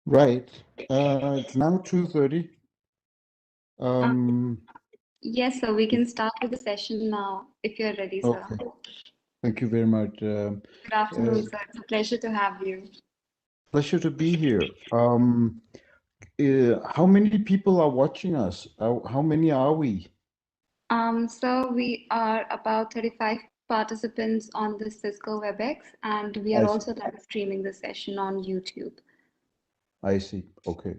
Right. It's now 2:30. Yes, sir. We can start with the session now if you're ready, sir. Okay. Thank you very much. Good afternoon, sir. It's a pleasure to have you. Pleasure to be here. How many people are watching us? How many are we? So we are about 35 participants on this Cisco WebEx, and we I are see. also live streaming the session on YouTube. I see. Okay.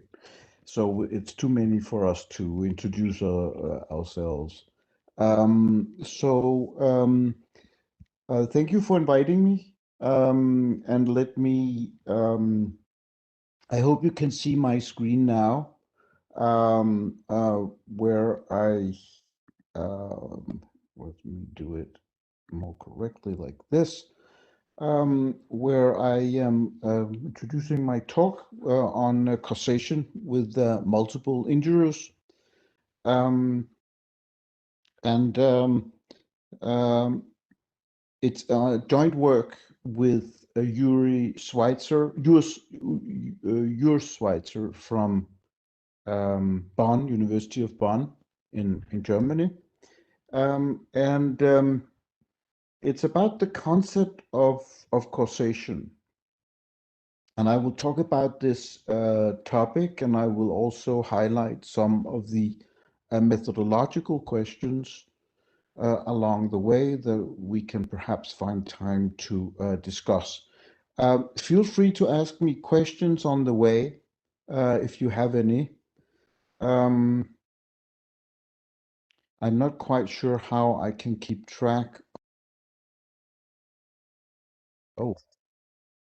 So it's too many for us to introduce ourselves. Thank you for inviting me. And let me, I hope you can see my screen now, where let me do it more correctly like this, where I am introducing my talk on causation with multiple injurers. It's joint work with Uri Schweitzer, Urs Schweitzer from Bonn, University of Bonn in Germany. It's about the concept of causation. And I will talk about this topic, and I will also highlight some of the methodological questions along the way that we can perhaps find time to discuss. Feel free to ask me questions on the way if you have any. I'm not quite sure how I can keep track. Oh,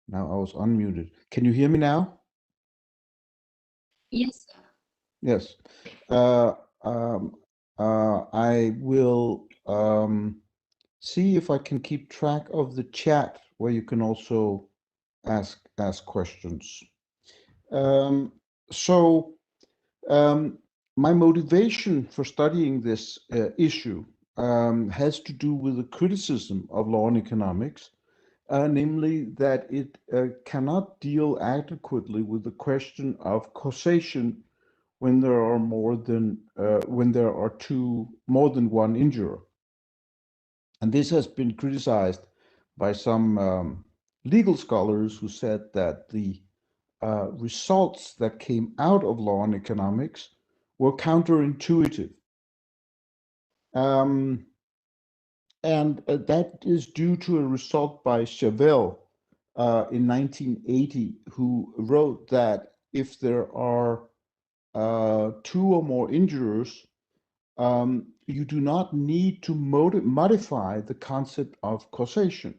now I was unmuted. Can you hear me now? Yes, sir. Yes. I will see if I can keep track of the chat where you can also ask questions. So my motivation for studying this issue has to do with the criticism of law and economics, namely that it cannot deal adequately with the question of causation when there are more than one injurer. And this has been criticized by some legal scholars who said that the results that came out of law and economics were counterintuitive. And that is due to a result by Chevelle in 1980, who wrote that if there are two or more injurers, you do not need to modify the concept of causation.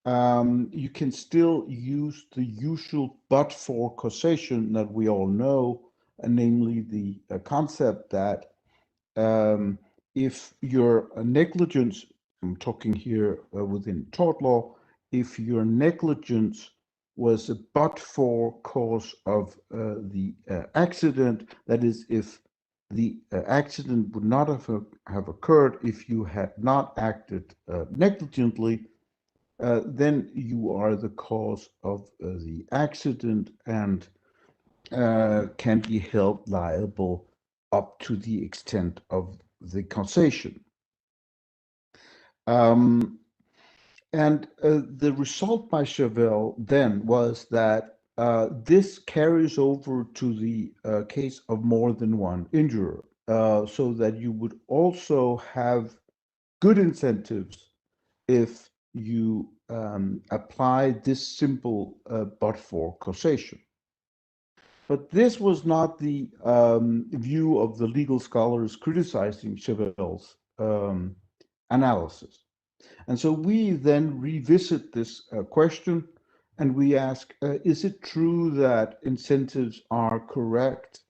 You can still use the usual but-for causation that we all know, namely the concept that if your negligence, I'm talking here within tort law, if your negligence was a but-for cause of the accident, that is, if the accident would not have occurred if you had not acted negligently, then you are the cause of the accident and can be held liable up to the extent of the causation. The result by Chevelle then was that this carries over to the case of more than one injurer, so that you would also have good incentives if you apply this simple but-for causation. But this was not the view of the legal scholars criticizing Chevelle's analysis. And so we then revisit this question and we ask, is it true that incentives are correct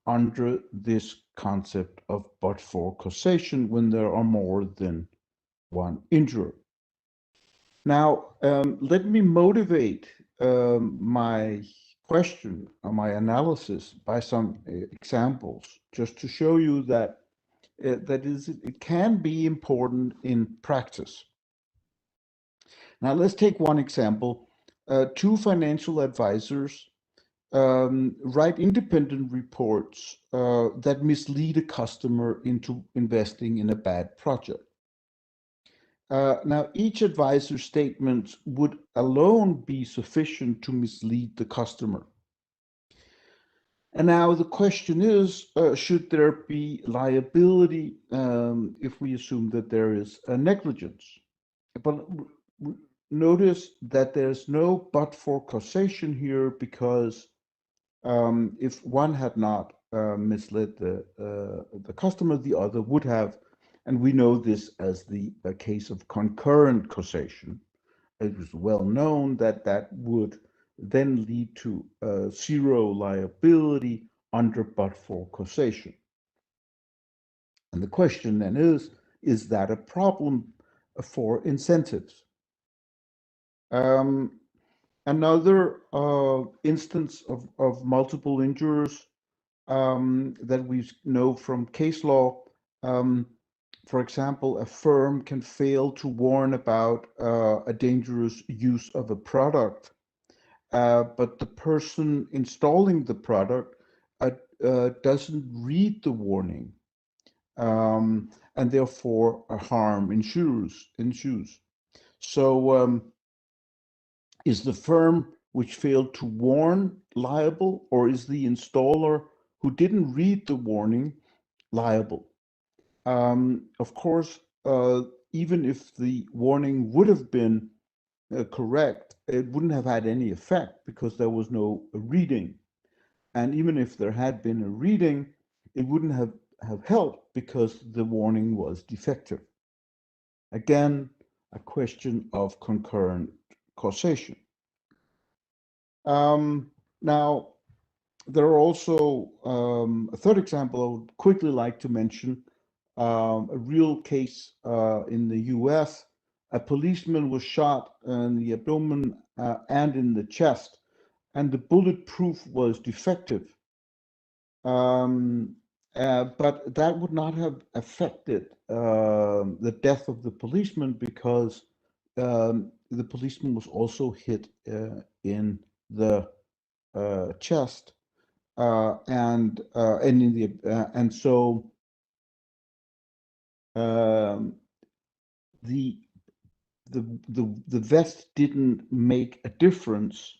under this concept of but-for causation when there are more than one injurer? Now, let me motivate my question or my analysis by some examples, just to show you that it can be important in practice. Now, let's take one example. Two financial advisors write independent reports that mislead a customer into investing in a bad project. Now, each advisor's statement would alone be sufficient to mislead the customer. And now the question is, should there be liability if we assume that there is a negligence? But notice that there's no but-for causation here, because if one had not misled the customer, the other would have. And we know this as the case of concurrent causation. It was well known that that would then lead to zero liability under but-for causation. And the question then is that a problem for incentives? Another instance of multiple injurers that we know from case law, for example, a firm can fail to warn about a dangerous use of a product, but the person installing the product doesn't read the warning, and therefore a harm ensues. So is the firm which failed to warn liable, or is the installer who didn't read the warning liable? Of course, even if the warning would have been correct, it wouldn't have had any effect because there was no reading. And even if there had been a reading, it wouldn't have helped because the warning was defective. Again, a question of concurrent causation. Now, there are also a third example I would quickly like to mention, a real case in the US. A policeman was shot in the abdomen and in the chest, and the bulletproof was defective. But that would not have affected the death of the policeman because the policeman was also hit in the chest and in the and so the vest didn't make a difference,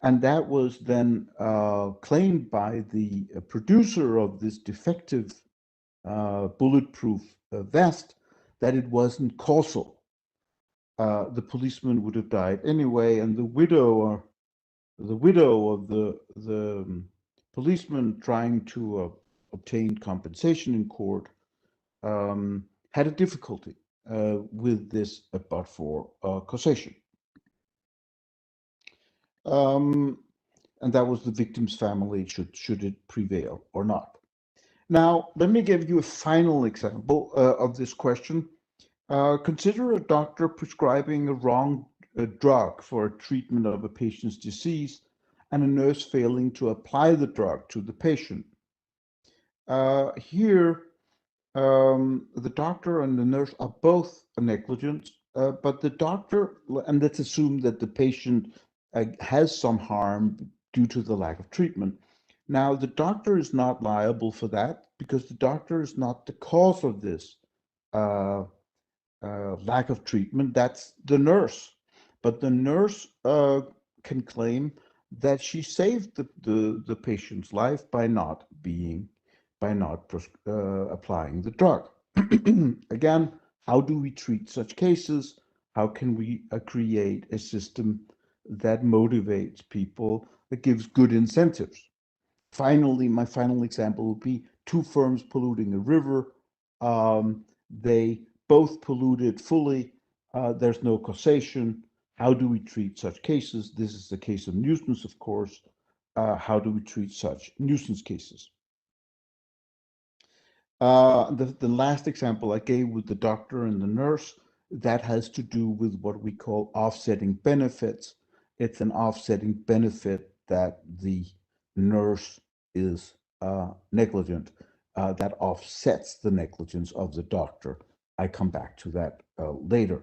and that was then claimed by the producer of this defective bulletproof vest that it wasn't causal. The policeman would have died anyway, and the widow of the policeman trying to obtain compensation in court had a difficulty with this but-for causation. And that was the victim's family, should it prevail or not. Now, let me give you a final example of this question. Consider a doctor prescribing a wrong drug for a treatment of a patient's disease and a nurse failing to apply the drug to the patient. Here, the doctor and the nurse are both negligent, but the doctor, and let's assume that the patient has some harm due to the lack of treatment. Now, the doctor is not liable for that because the doctor is not the cause of this lack of treatment. That's the nurse. But the nurse can claim that she saved the patient's life by not applying the drug. Again, how do we treat such cases? How can we create a system that motivates people, that gives good incentives? Finally, my final example would be two firms polluting a river. They both polluted fully. There's no causation. How do we treat such cases? This is the case of nuisance, of course. How do we treat such nuisance cases? The last example I gave with the doctor and the nurse, that has to do with what we call offsetting benefits. It's an offsetting benefit that the nurse is negligent, that offsets the negligence of the doctor. I come back to that later.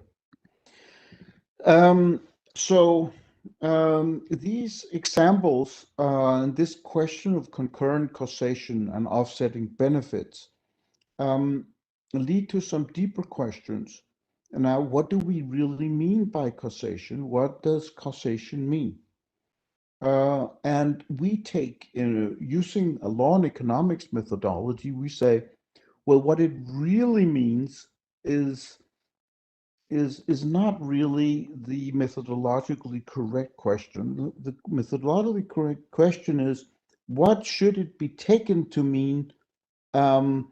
So These examples, this question of concurrent causation and offsetting benefits, lead to some deeper questions. Now, what do we really mean by causation? What does causation mean? And we take, using a law and economics methodology, we say, well, what it really means is not really the methodologically correct question. The methodologically correct question is, what should it be taken to mean from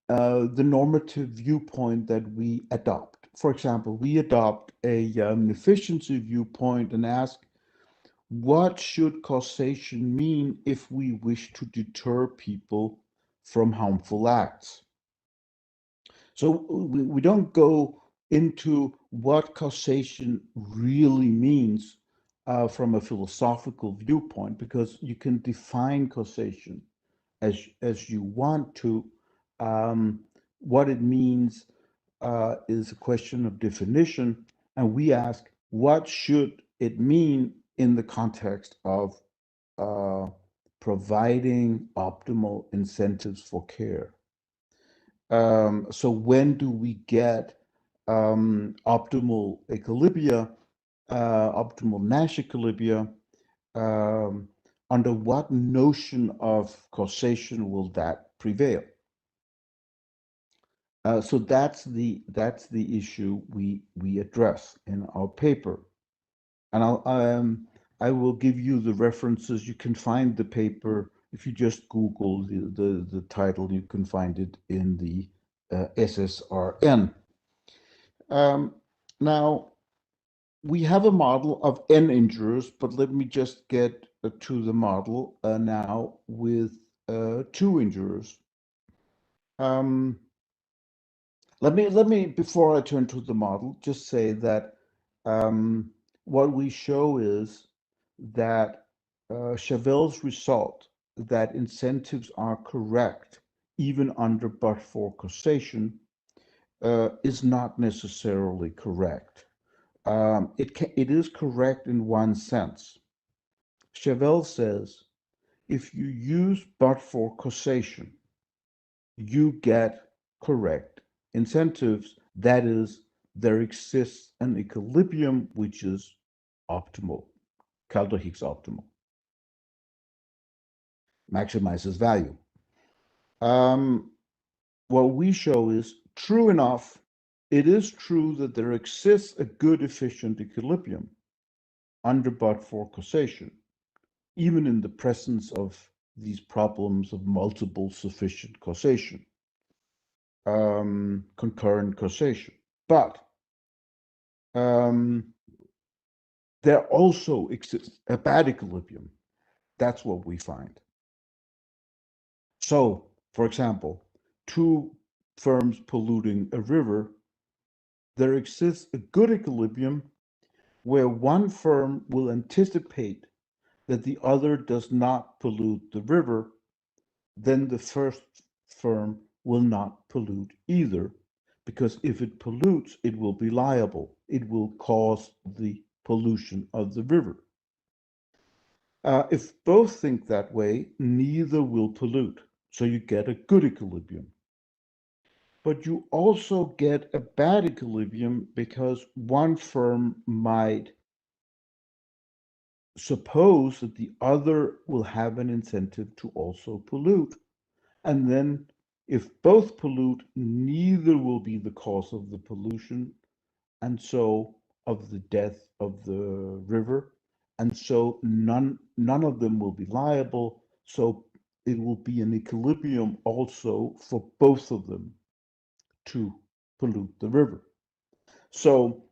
the normative viewpoint that we adopt? For example, we adopt an efficiency viewpoint and ask, what should causation mean if we wish to deter people from harmful acts? So we don't go into what causation really means from a philosophical viewpoint, because you can define causation as you want to. What it means is a question of definition, and we ask, what should it mean in the context of providing optimal incentives for care? So when do we get optimal equilibria, optimal Nash equilibria? Under what notion of causation will that prevail? So that's the issue we address in our paper, and I will give you the references. You can find the paper if you just Google the title. You can find it in the SSRN. Now we have a model of n injurers, but let me just get to the model now with 2 injurers. Let me, before I turn to the model, just say that what we show is that Chavel's result that incentives are correct even under but-for causation is not necessarily correct. It is correct in one sense. Chavel says if you use but-for causation, you get correct incentives. That is, there exists an equilibrium which is optimal, Kaldor-Hicks optimal, maximizes value. What we show is, true enough, it is true that there exists a good efficient equilibrium under but-for causation, even in the presence of these problems of multiple sufficient causation, concurrent causation. But there also exists a bad equilibrium. That's what we find. So, for example, 2 firms polluting a river, there exists a good equilibrium where one firm will anticipate that the other does not pollute the river, then the first firm will not pollute either, because if it pollutes, it will be liable. It will cause the pollution of the river. If both think that way, neither will pollute. So you get a good equilibrium. But you also get a bad equilibrium because one firm might suppose that the other will have an incentive to also pollute. And then if both pollute, neither will be the cause of the pollution, and so of the death of the river. And so none of them will be liable. So it will be an equilibrium also for both of them to pollute the river. So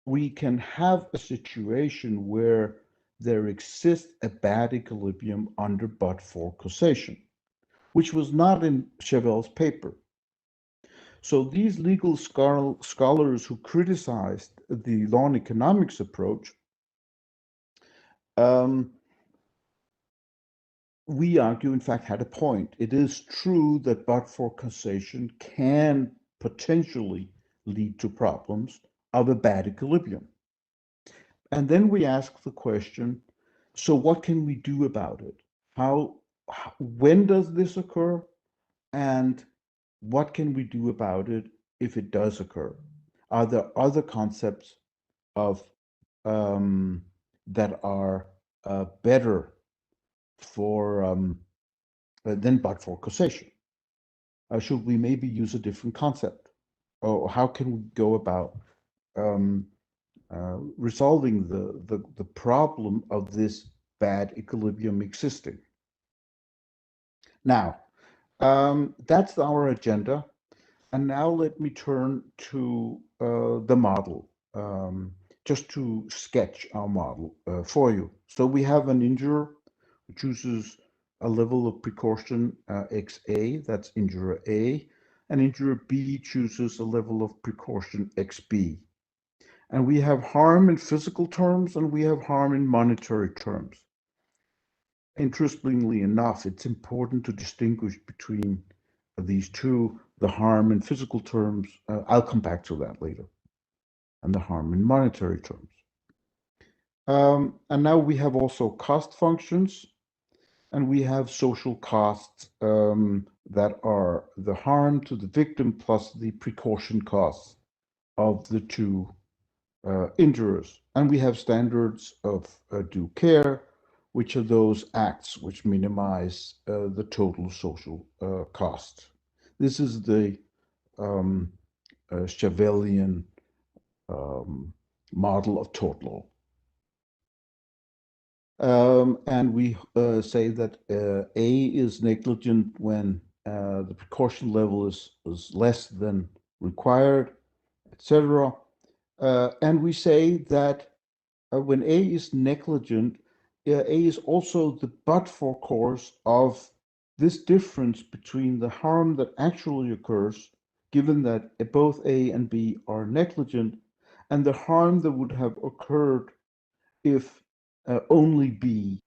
we can have a situation where there exists a bad equilibrium under but-for causation, which was not in Chavel's paper. So these legal scholars who criticized the law and economics approach, we argue, in fact, had a point. It is true that but-for causation can potentially lead to problems of a bad equilibrium. And then we ask the question, so what can we do about it? When does this occur? And what can we do about it if it does occur? Are there other concepts of that are better for than but for causation? Should we maybe use a different concept? Or how can we go about resolving the problem of this bad equilibrium existing? Now, that's our agenda. And now let me turn to the model, just to sketch our model for you. So we have an injurer who chooses a level of precaution XA, that's injurer A, and injurer B chooses a level of precaution XB. And we have harm in physical terms and we have harm in monetary terms. Interestingly enough, it's important to distinguish between these two, the harm in physical terms, I'll come back to that later, and the harm in monetary terms. And now we have also cost functions, and we have social costs that are the harm to the victim plus the precaution costs of the two injurers. And we have standards of due care, which are those acts which minimize the total social cost. This is the Chevalian model of tort law. And we say that A is negligent when the precaution level is less than required, etc. And we say that when A is negligent, A is also the but-for cause of this difference between the harm that actually occurs, given that both A and B are negligent, and the harm that would have occurred if only B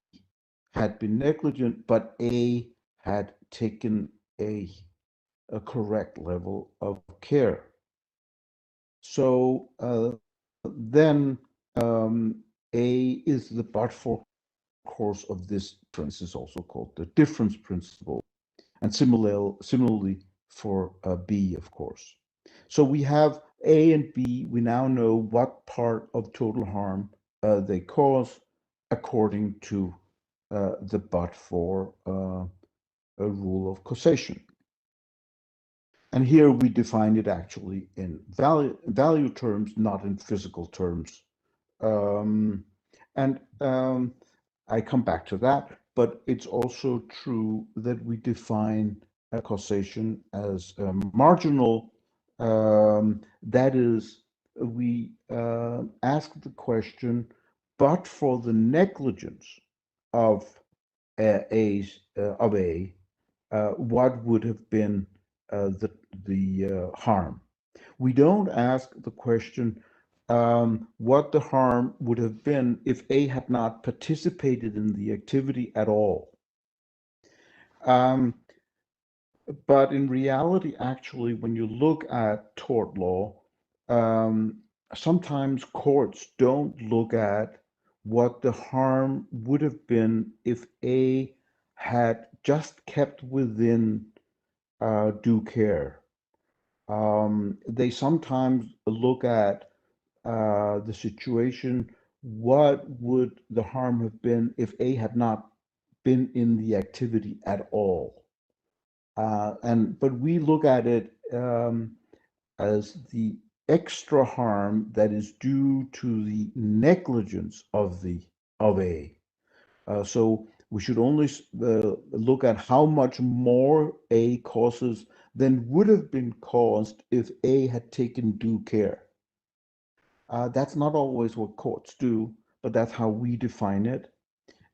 had been negligent, but A had taken a correct level of care. So then A is the but-for cause of this difference. Is also called the difference principle, and similarly for B, of course. So we have A and B. We now know what part of total harm they cause according to the but-for a rule of causation. And here we define it actually in value terms, not in physical terms. And I come back to that, but it's also true that we define a causation as marginal. That is, we ask the question, but for the negligence of A, what would have been the harm? We don't ask the question what the harm would have been if A had not participated in the activity at all. But in reality, actually, when you look at tort law, sometimes courts don't look at what the harm would have been if A had just kept within due care. They sometimes look at the situation, what would the harm have been if A had not been in the activity at all? But we look at it as the extra harm that is due to the negligence of A. So we should only look at how much more A causes than would have been caused if A had taken due care. That's not always what courts do, but that's how we define it.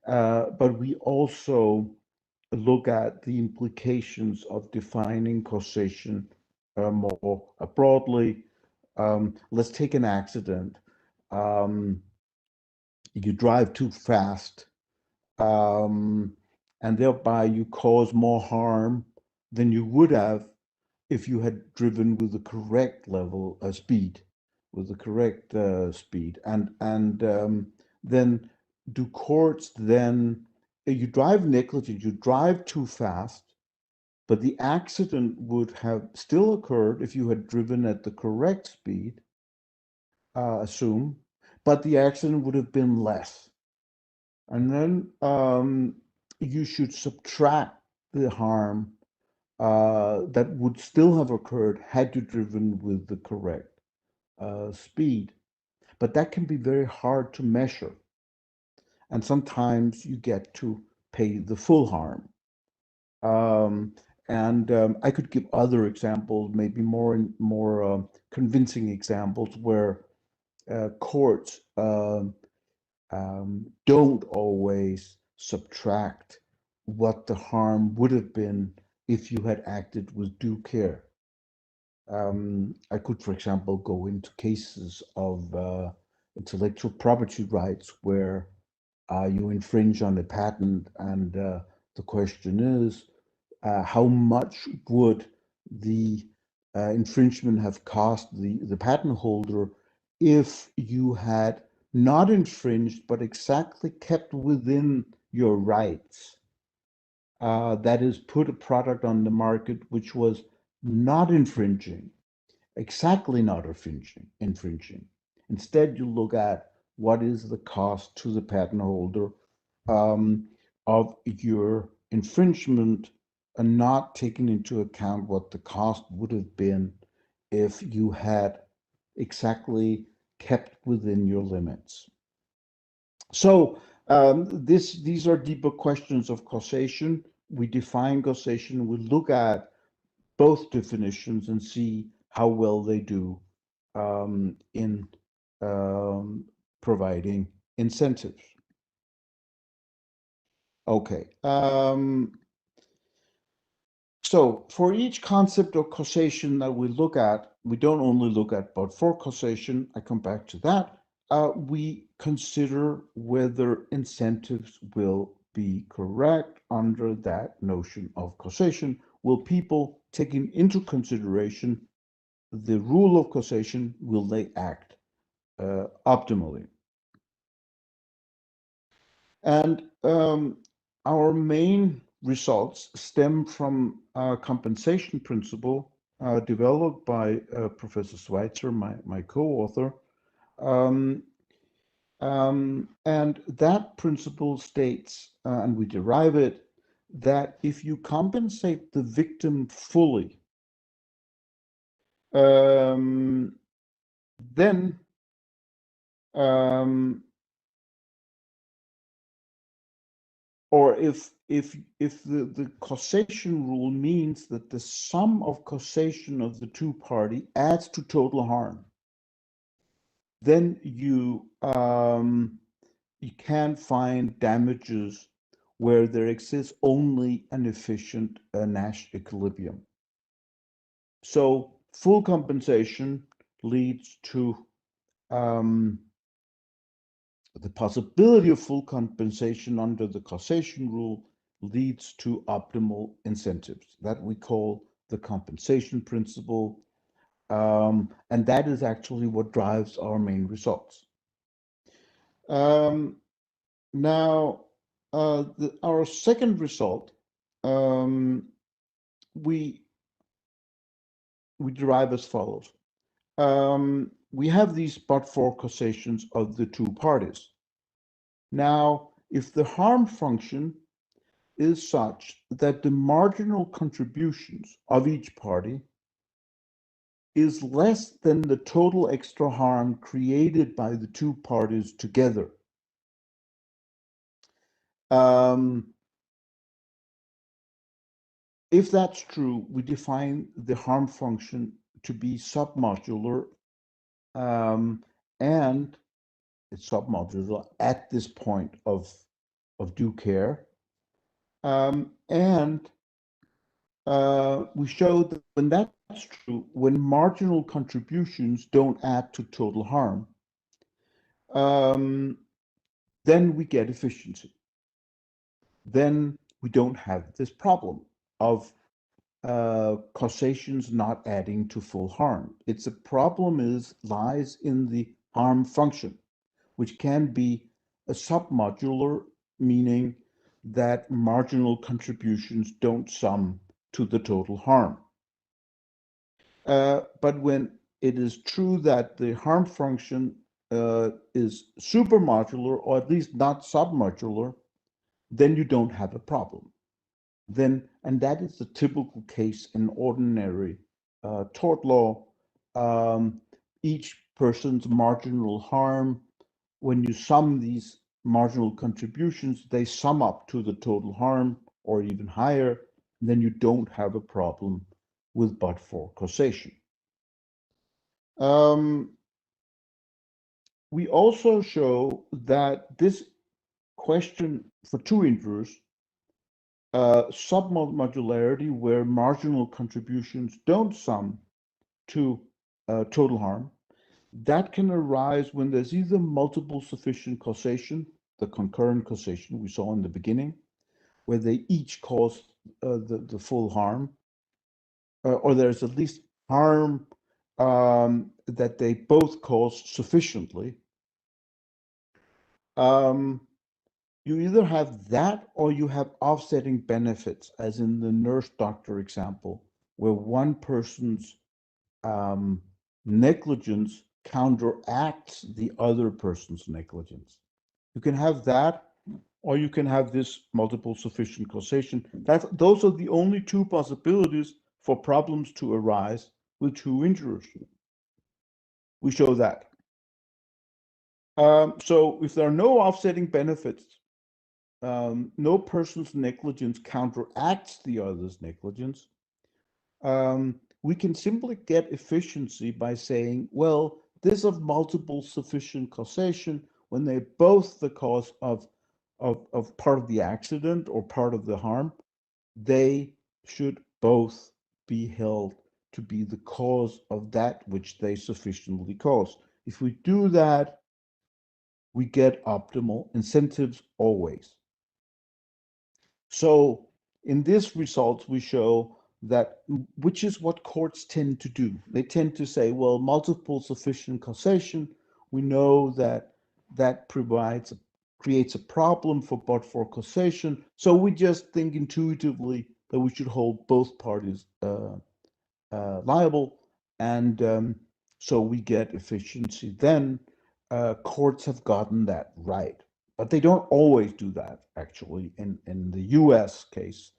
But we also look at the implications of defining causation more broadly. Let's take an accident. You drive too fast, and thereby you cause more harm than you would have if you had driven with the correct level of speed. with the correct speed, and then do courts then you drive negligent, you drive too fast, but the accident would have still occurred if you had driven at the correct speed, assume, but the accident would have been less. And then you should subtract the harm that would still have occurred had you driven with the correct speed. But that can be very hard to measure. And sometimes you get to pay the full harm. And I could give other examples, maybe more convincing examples where courts don't always subtract what the harm would have been if you had acted with due care. I could, for example, go into cases of intellectual property rights where you infringe on a patent, and the question is, how much would the infringement have cost the patent holder if you had not infringed but exactly kept within your rights? That is, put a product on the market which was not infringing, exactly not infringing. Instead, you look at what is the cost to the patent holder of your infringement, and not taking into account what the cost would have been if you had exactly kept within your limits. So these are deeper questions of causation. We define causation, we look at both definitions and see how well they do in providing incentives. Okay. So for each concept of causation that we look at, we don't only look at but-for causation. I come back to that. We consider whether incentives will be correct under that notion of causation. Will people, taking into consideration the rule of causation, will they act optimally? And our main results stem from a compensation principle developed by Professor Schweitzer, my co-author. And that principle states, and we derive it, that if you compensate the victim fully, then or if the causation rule means that the sum of causation of the two party adds to total harm, then you can find damages where there exists only an efficient Nash equilibrium. So full compensation leads to the possibility of full compensation under the causation rule leads to optimal incentives that we call the compensation principle. And that is actually what drives our main results. Now, our second result, we derive as follows. We have these but-for causations of the two parties. Now, if the harm function is such that the marginal contributions of each party is less than the total extra harm created by the two parties together, if that's true, we define the harm function to be submodular, and it's submodular at this point of due care. And we showed that when that's true, when marginal contributions don't add to total harm, then we get efficiency. Then we don't have this problem of causation's not adding to full harm. It's a problem lies in the harm function, which can be a submodular, meaning that marginal contributions don't sum to the total harm. But when it is true that the harm function is supermodular, or at least not submodular, then you don't have a problem. And that is the typical case in ordinary tort law. Each person's marginal harm, when you sum these marginal contributions, they sum up to the total harm or even higher, then you don't have a problem with but-for causation. We also show that this question for two injurers, submodularity where marginal contributions don't sum to total harm, that can arise when there's either multiple sufficient causation, the concurrent causation we saw in the beginning, where they each cause the full harm, or there's at least harm that they both cause sufficiently. You either have that or you have offsetting benefits, as in the nurse doctor example, where one person's negligence counteracts the other person's negligence. You can have that, or you can have this multiple sufficient causation. Those are the only two possibilities for problems to arise with two injurers. We show that. So if there are no offsetting benefits, no person's negligence counteracts the other's negligence, we can simply get efficiency by saying, well, this of multiple sufficient causation, when they're both the cause of part of the accident or part of the harm, they should both be held to be the cause of that which they sufficiently cause. If we do that, we get optimal incentives always. So in this result, we show that, which is what courts tend to do. They tend to say, well, multiple sufficient causation, we know that that creates a problem for but-for causation. So we just think intuitively that we should hold both parties liable. And so we get efficiency. Then courts have gotten that right. But they don't always do that, actually. In the US case,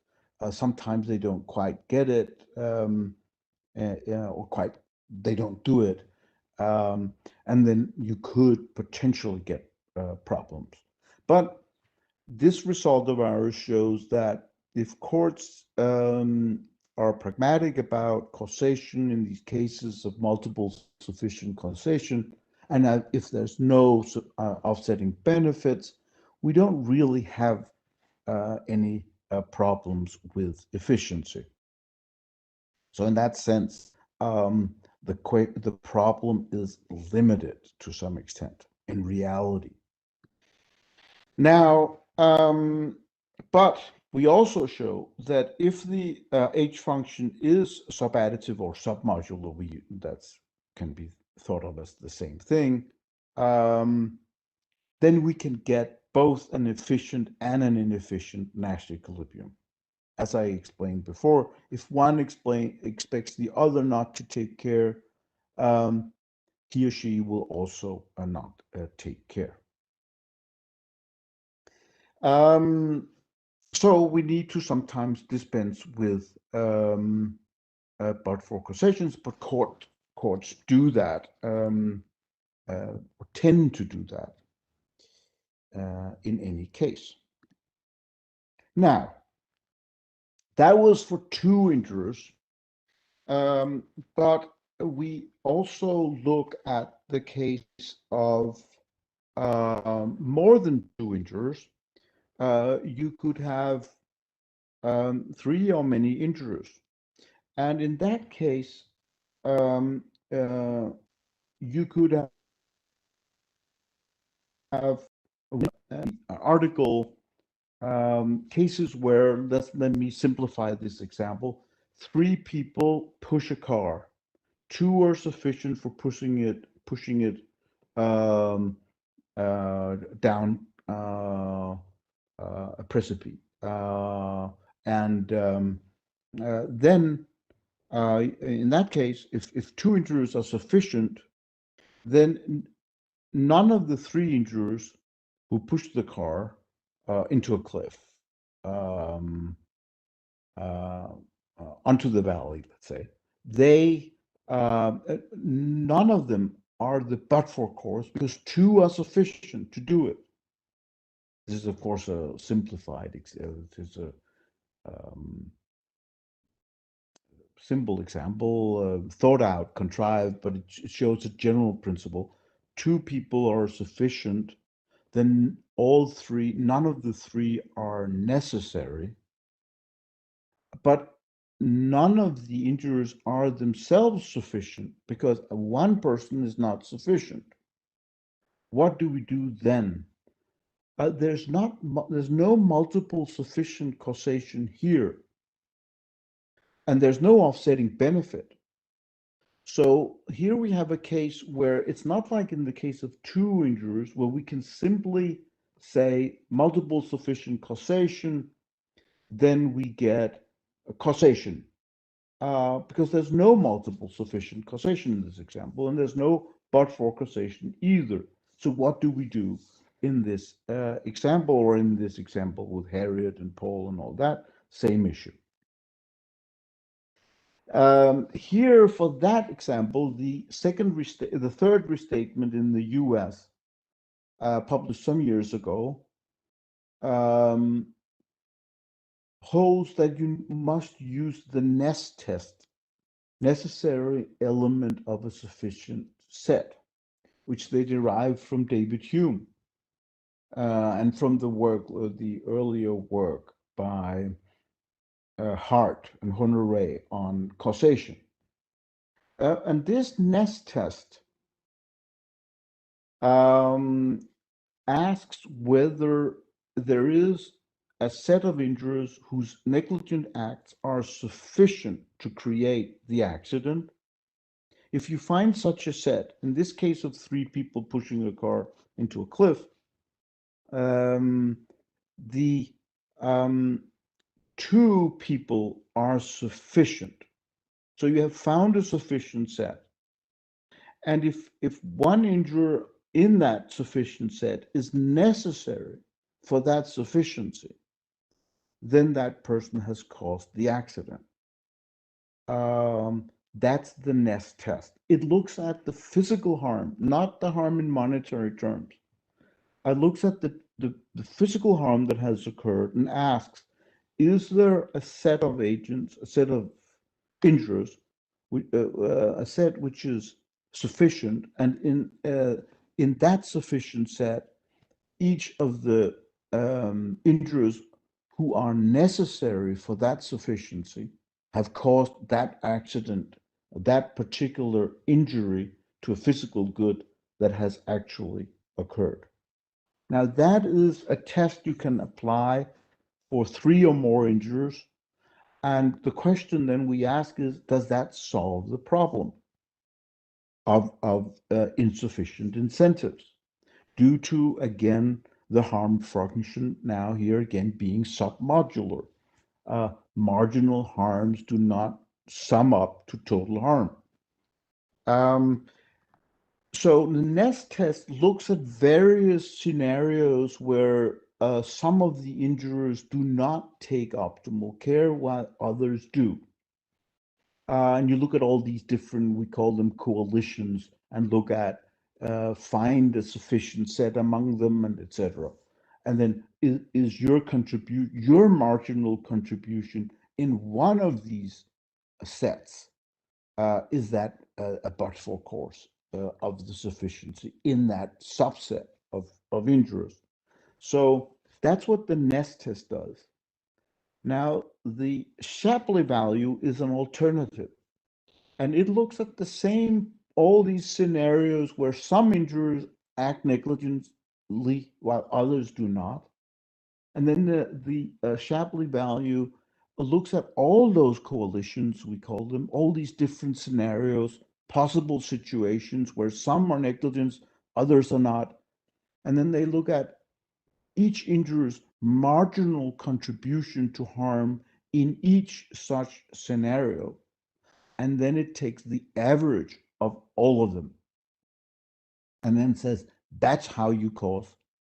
sometimes they don't quite get it, or they don't do it. And then you could potentially get problems. But this result of ours shows that if courts are pragmatic about causation in these cases of multiple sufficient causation, and if there's no offsetting benefits, we don't really have any problems with efficiency. So in that sense, the problem is limited to some extent in reality. Now, but we also show that if the H function is subadditive or submodular, that can be thought of as the same thing, then we can get both an efficient and an inefficient Nash equilibrium. As I explained before, if one expects the other not to take care, he or she will also not take care. So we need to sometimes dispense with but-for causations, but courts do that, or tend to do that in any case. Now, that was for two injurers, but we also look at the case of more than two injurers. You could have three or many injurers. And in that case, you could have an article cases where, let me simplify this example, 3 people push a car. 2 are sufficient for pushing it down a precipice. Then in that case, if 2 injurers are sufficient, then none of the 3 injurers who pushed the car into a cliff, onto the valley, let's say, none of them are the but-for cause because 2 are sufficient to do it. This is, of course, a simplified, it is a simple example, thought out, contrived, but it shows a general principle. 2 people are sufficient, then none of the 3 are necessary, but none of the injurers are themselves sufficient because 1 person is not sufficient. What do we do then? There's no multiple sufficient causation here, and there's no offsetting benefit. So here we have a case where it's not like in the case of 2 injurers where we can simply say multiple sufficient causation, then we get a causation, because there's no multiple sufficient causation in this example, and there's no but-for causation either. So what do we do in this example, or in this example with Harriet and Paul and all that? Same issue. Here, for that example, the third restatement in the US, published some years ago, holds that you must use the nest test, necessary element of a sufficient set, which they derived from David Hume, and from the earlier work by Hart and Honoré on causation. And this nest test asks whether there is a set of injurers whose negligent acts are sufficient to create the accident. If you find such a set, in this case of 3 people pushing a car into a cliff, the 2 people are sufficient. So you have found a sufficient set. And if 1 injurer in that sufficient set is necessary for that sufficiency, then that person has caused the accident. That's the nest test. It looks at the physical harm, not the harm in monetary terms. It looks at the physical harm that has occurred and asks, is there a set of agents, a set of injurers, a set which is sufficient, and in that sufficient set, each of the injurers who are necessary for that sufficiency have caused that accident, that particular injury to a physical good that has actually occurred. Now, that is a test you can apply for 3 or more injurers. And the question then we ask is, does that solve the problem of insufficient incentives due to, again, the harm function now here again being submodular? Marginal harms do not sum up to total harm. So the nest test looks at various scenarios where some of the injurers do not take optimal care while others do. And you look at all these different, we call them coalitions, and look at find a sufficient set among them, and etc. And then is your marginal contribution in one of these sets, is that a but-for cause of the sufficiency in that subset of injurers? So that's what the nest test does. Now, the Shapley value is an alternative, and it looks at the same, all these scenarios where some injurers act negligently while others do not. And then the Shapley value looks at all those coalitions, we call them, all these different scenarios, possible situations where some are negligence, others are not. And then they look at each injurer's marginal contribution to harm in each such scenario. And then it takes the average of all of them and then says, that's how you cause,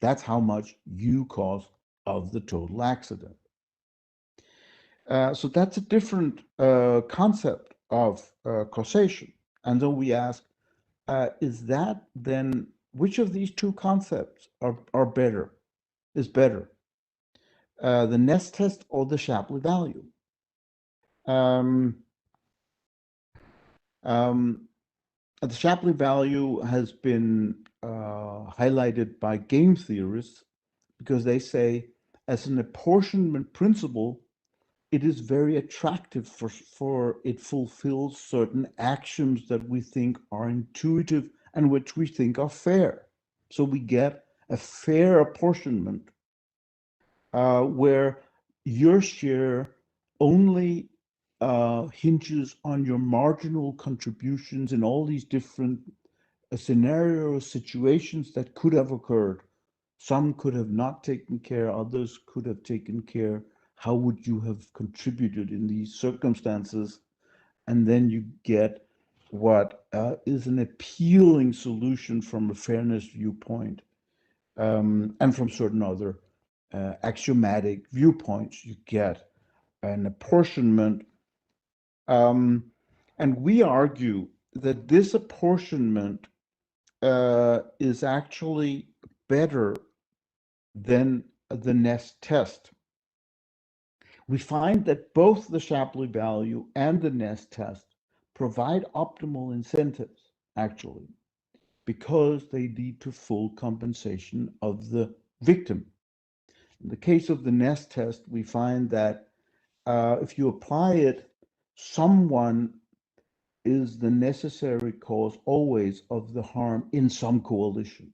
that's how much you cause of the total accident. So that's a different concept of causation. And then we ask, is that then, which of these two concepts are better, is better? The Ness test or the Shapley value? Um, the Shapley value has been highlighted by game theorists because they say, as an apportionment principle, it is very attractive for it fulfills certain actions that we think are intuitive and which we think are fair. So we get a fair apportionment where your share only hinges on your marginal contributions in all these different scenarios, situations that could have occurred. Some could have not taken care, others could have taken care. How would you have contributed in these circumstances? And then you get what is an appealing solution from a fairness viewpoint and from certain other axiomatic viewpoints. You get an apportionment. And we argue that this apportionment is actually better than the Ness test. We find that both the Shapley value and the Ness test provide optimal incentives, actually, because they lead to full compensation of the victim. In the case of the Ness test, we find that if you apply it, someone is the necessary cause always of the harm in some coalition.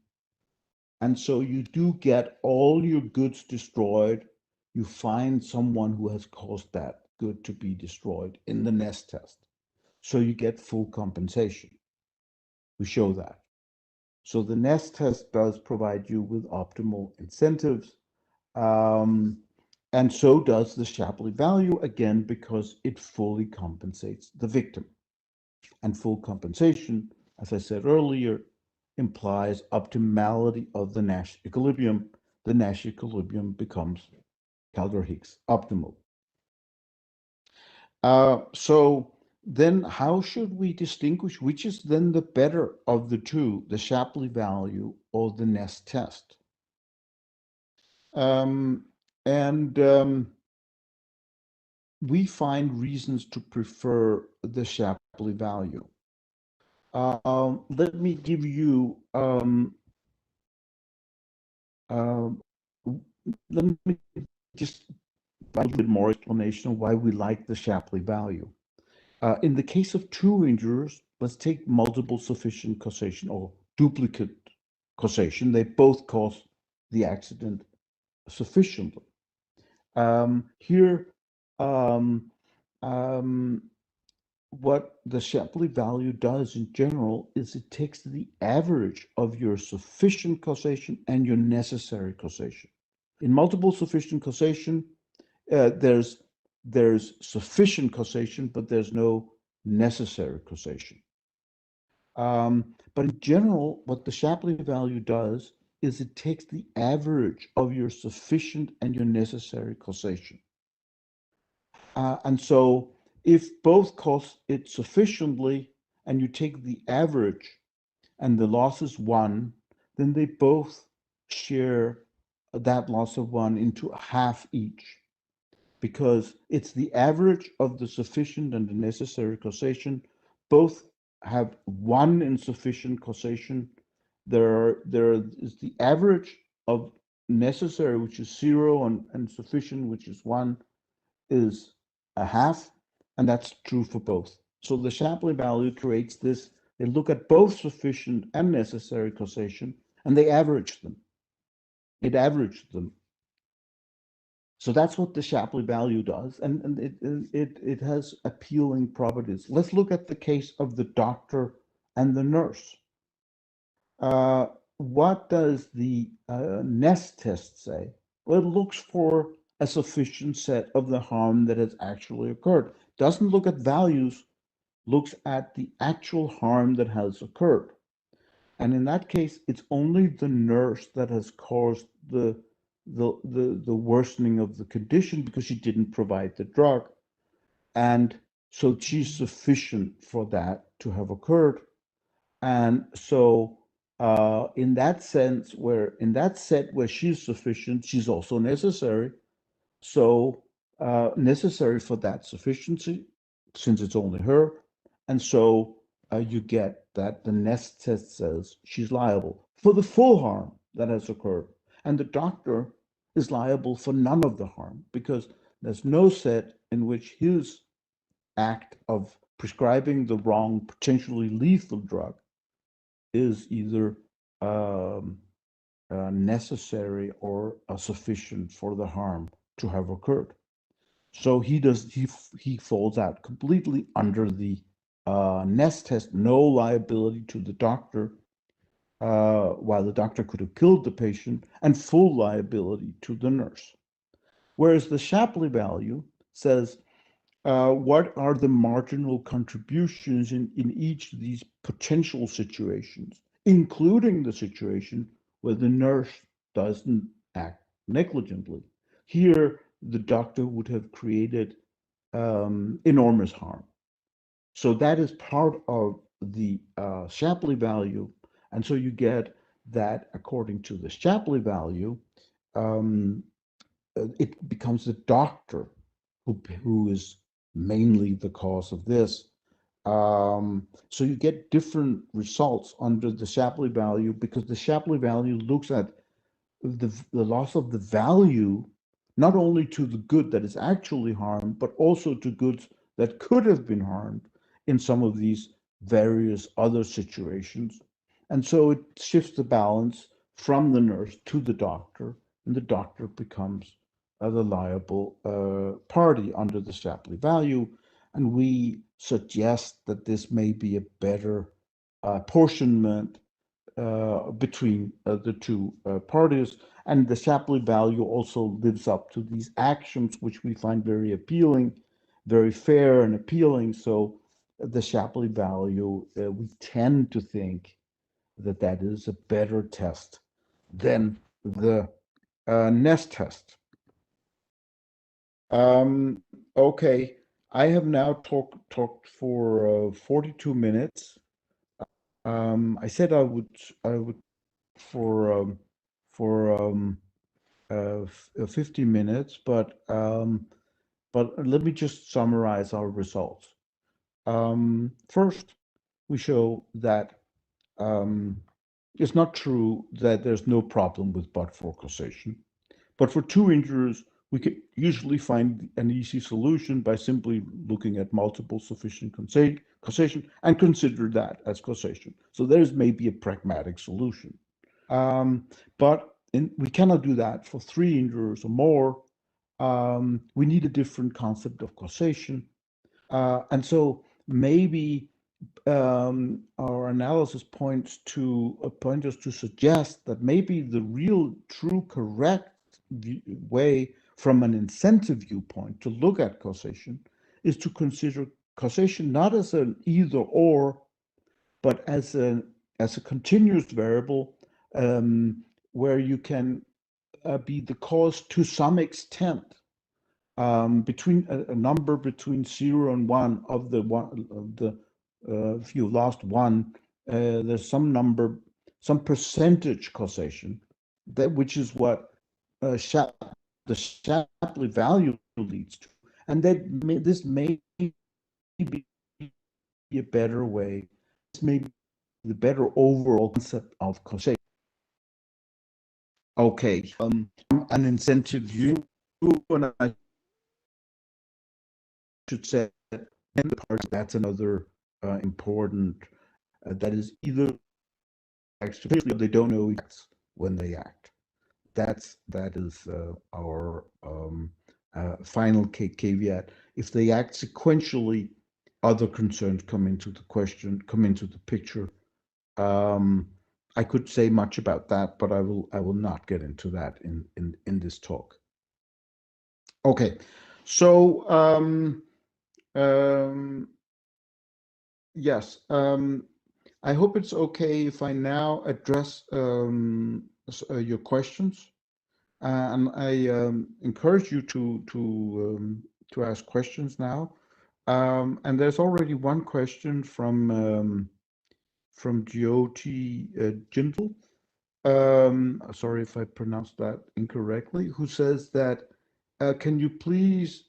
And so you do get all your goods destroyed. You find someone who has caused that good to be destroyed in the Ness test. So you get full compensation. We show that. So the Ness test does provide you with optimal incentives. And so does the Shapley value, again, because it fully compensates the victim. And full compensation, as I said earlier, implies optimality of the Nash equilibrium. The Nash equilibrium becomes Kaldor-Higgs optimal. So then how should we distinguish which is then the better of the two, the Shapley value or the Ness test? We find reasons to prefer the Shapley value. Let me give you let me just provide a little bit more explanation of why we like the Shapley value. In the case of two injurers, let's take multiple sufficient causation or duplicate causation. They both cause the accident sufficiently. Here, what the Shapley value does in general is it takes the average of your sufficient causation and your necessary causation. In multiple sufficient causation, there's sufficient causation, but there's no necessary causation. But in general, what the Shapley value does is it takes the average of your sufficient and your necessary causation. And so if both cause it sufficiently and you take the average and the loss is 1, then they both share that loss of 1 into half each, because it's the average of the sufficient and the necessary causation. Both have 1 insufficient causation. There is the average of necessary, which is 0, and sufficient, which is 1, is a half, and that's true for both. So the Shapley value creates this. They look at both sufficient and necessary causation, and they average them. It averaged them. So that's what the Shapley value does, and it has appealing properties. Let's look at the case of the doctor and the nurse. What does the NEST test say? Well, it looks for a sufficient set of the harm that has actually occurred. Doesn't look at values, looks at the actual harm that has occurred. And in that case, it's only the nurse that has caused the worsening of the condition because she didn't provide the drug. And so she's sufficient for that to have occurred. And so in that sense, in that set where she's sufficient, she's also necessary. So necessary for that sufficiency, since it's only her. And so you get that the NEST test says she's liable for the full harm that has occurred. And the doctor is liable for none of the harm because there's no set in which his act of prescribing the wrong, potentially lethal drug is either necessary or sufficient for the harm to have occurred. So he falls out completely under the NEST test, no liability to the doctor, while the doctor could have killed the patient, and full liability to the nurse. Whereas the Shapley value says, what are the marginal contributions in each of these potential situations, including the situation where the nurse doesn't act negligently. Here, the doctor would have created enormous harm. So that is part of the Shapley value. And so you get that according to the Shapley value, it becomes the doctor who is mainly the cause of this. So you get different results under the Shapley value because the Shapley value looks at the loss of the value, not only to the good that is actually harmed, but also to goods that could have been harmed in some of these various other situations. And so it shifts the balance from the nurse to the doctor, and the doctor becomes the liable party under the Shapley value. And we suggest that this may be a better apportionment between the two parties. And the Shapley value also lives up to these actions, which we find very appealing, very fair and appealing. So the Shapley value, we tend to think that that is a better test than the NEST test. Okay, I have now talked for 42 minutes. I said I would for 50 minutes, but let me just summarize our results. First, we show that it's not true that there's no problem with but-for causation, but for two injurers, we can usually find an easy solution by simply looking at multiple sufficient causation and consider that as causation. So there's maybe a pragmatic solution. But we cannot do that for three injurers or more. We need a different concept of causation. And so maybe our analysis points us to suggest that maybe the real, true, correct way from an incentive viewpoint to look at causation is to consider causation not as an either or, but as a continuous variable where you can be the cause to some extent between a number between 0 and 1 of the if you lost one, there's some number, some percentage causation, that which is what the Shapley value leads to, and this may be a better way. This may be the better overall concept of causation. Okay, an incentive view, and I should say that's another important. That is either they don't know when they act. that is our final caveat. If they act sequentially, other concerns come into the picture. I could say much about that, but I will not get into that in this talk. Okay, so yes, I hope it's okay if I now address your questions, and I encourage you to ask questions now. And there's already one question from Jyoti Jindal. Sorry if I pronounced that incorrectly. Who says that can you please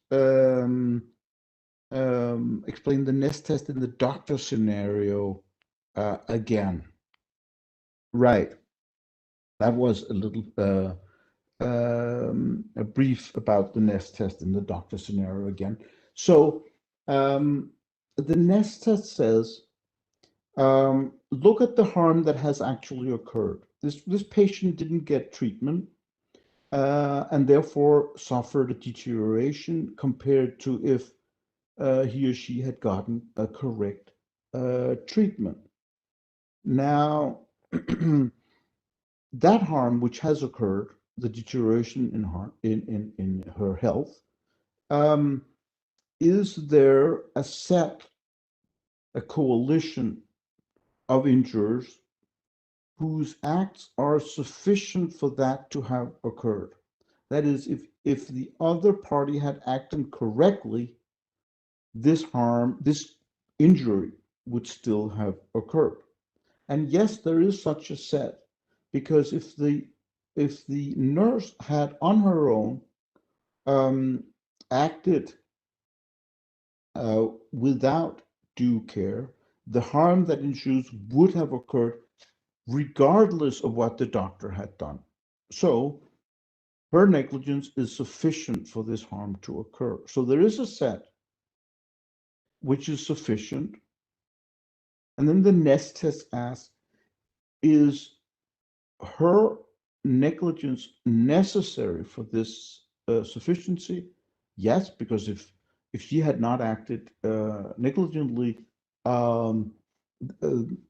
explain the nest test in the doctor scenario again? Right. That was a little a brief about the nest test in the doctor scenario again. So the nest test says, look at the harm that has actually occurred. This patient didn't get treatment and therefore suffered a deterioration compared to if he or she had gotten a correct treatment. Now, that harm which has occurred, the deterioration in her health, is there a coalition of injurers whose acts are sufficient for that to have occurred? That is, if the other party had acted correctly, this injury would still have occurred. And yes, there is such a set, because if the nurse had on her own acted without due care, the harm that ensues would have occurred regardless of what the doctor had done. So her negligence is sufficient for this harm to occur. So there is a set which is sufficient. And then the nest test asks, is her negligence necessary for this sufficiency? Yes, because if she had not acted negligently,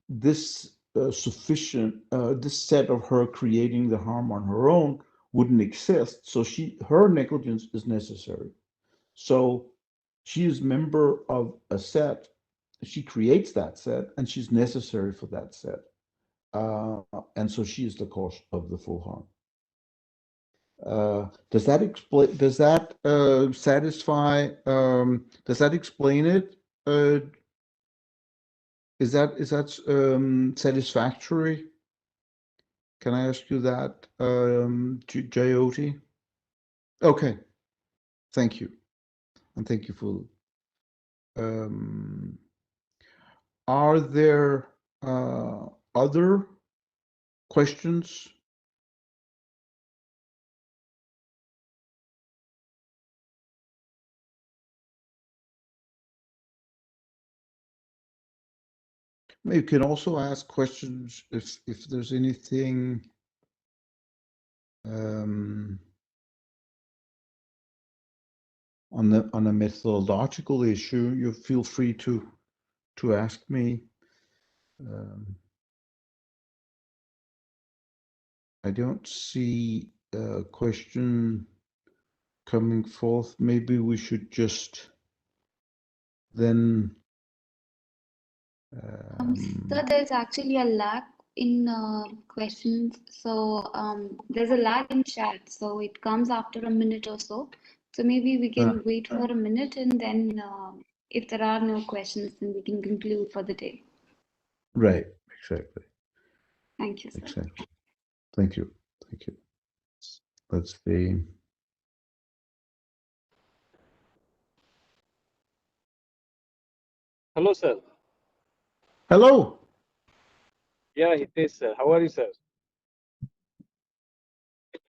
this this set of her creating the harm on her own wouldn't exist. So her negligence is necessary. So she is member of a set. She creates that set, and she's necessary for that set. And so she is the cause of the full harm. Does that explain? Does that satisfy? Does that explain it? Is that satisfactory? Can I ask you that, Jyoti? Okay, thank you, and thank you for. Are there other questions? You can also ask questions if there's anything on a methodological issue. You feel free to ask me. I don't see a question coming forth. Maybe we should just then. So there's actually a lag in questions. So there's a lag in chat. So it comes after a minute or so. So maybe we can wait for a minute, and then if there are no questions, then we can conclude for the day. Right, exactly. Thank you, sir. Exactly. Thank you. Thank you. Let's see. Hello, sir. Hello. Yeah, Hitesh, sir. How are you, sir?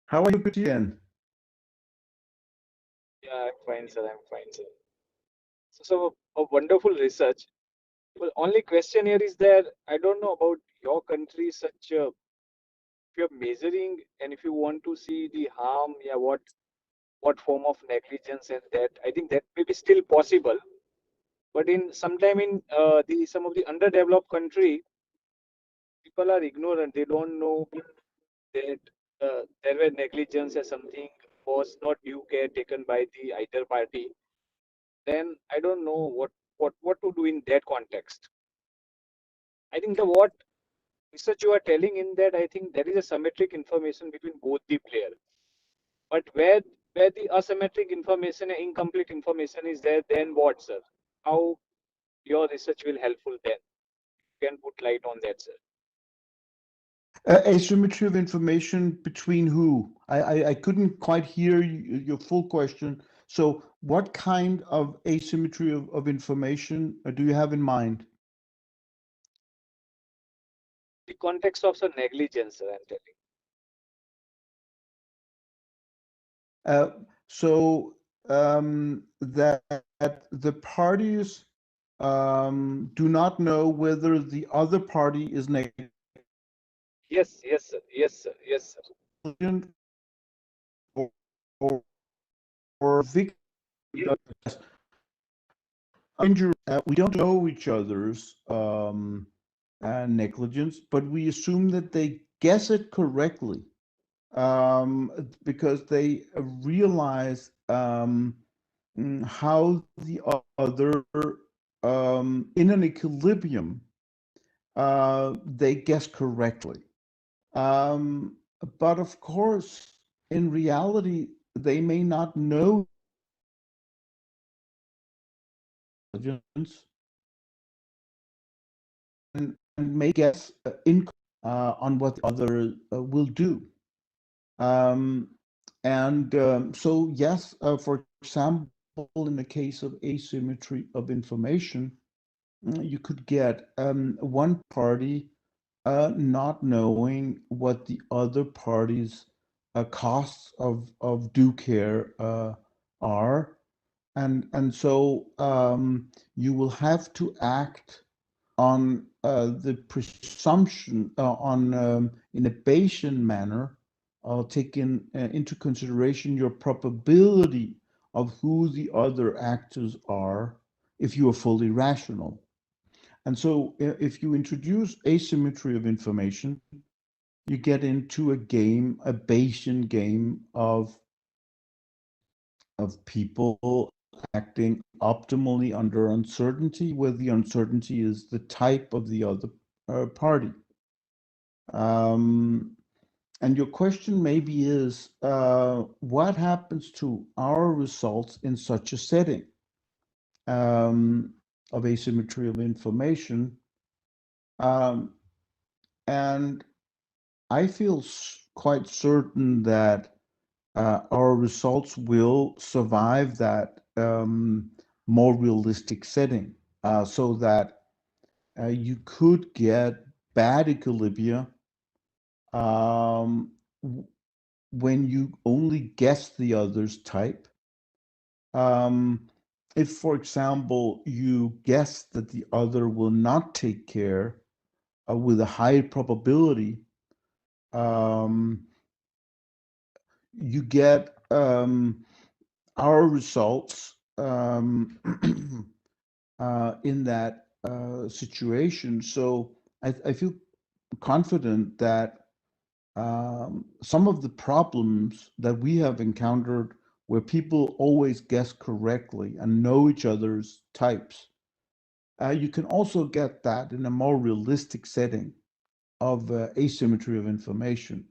How are you, Petian? Yeah, I'm fine, sir. I'm fine, sir. So a wonderful research. Well, only question here is that I don't know about your country, such if you're measuring and if you want to see the harm, yeah, what form of negligence, and that I think that may be still possible. But in sometime in the some of the underdeveloped country, people are ignorant. They don't know that there were negligence or something was not due care taken by the either party. Then I don't know what to do in that context. I think the what research you are telling in that, I think there is a symmetric information between both the player. But where the asymmetric information and incomplete information is there, then what, sir? How your research will helpful then? You can put light on that, sir. Asymmetry of information between who? I couldn't quite hear your full question. So what kind of asymmetry of information do you have in mind? The context of the negligence, sir, I'm telling. So that the parties do not know whether the other party is Yes, yes, sir. Yes, sir. Yes, sir. negligent or, or, or victim. Yes. Injury. We don't know each other's negligence, but we assume that they guess it correctly because they realize how the other in an equilibrium they guess correctly. But of course, in reality, they may not know intelligence and may guess on what the other will do. Um, so, yes, for example, in the case of asymmetry of information, you could get one party not knowing what the other party's costs of due care are, and so you will have to act on the presumption on in a Bayesian manner, taking into consideration your probability of who the other actors are if you are fully rational. And so if you introduce asymmetry of information, you get into a game, a Bayesian game of people acting optimally under uncertainty, where the uncertainty is the type of the other party. And your question maybe is, what happens to our results in such a setting of asymmetry of information? And I feel quite certain that our results will survive that more realistic setting, so that you could get bad equilibria when you only guess the other's type. If, for example, you guess that the other will not take care with a high probability, you get our results in that situation. So I feel confident that some of the problems that we have encountered where people always guess correctly and know each other's types, you can also get that in a more realistic setting of asymmetry of information.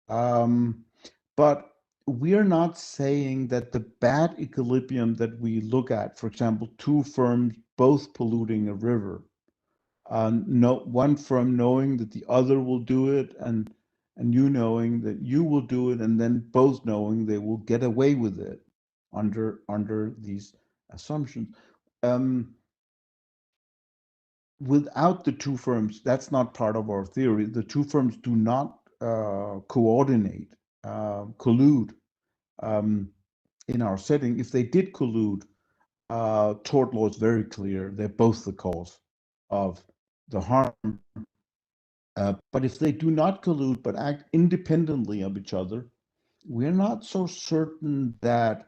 But we are not saying that the bad equilibrium that we look at, for example, two firms both polluting a river, one firm knowing that the other will do it, and you knowing that you will do it, and then both knowing they will get away with it under these assumptions. Without the two firms, that's not part of our theory. The two firms do not coordinate, collude in our setting. If they did collude, tort law is very clear. They're both the cause of the harm. But if they do not collude but act independently of each other, we're not so certain that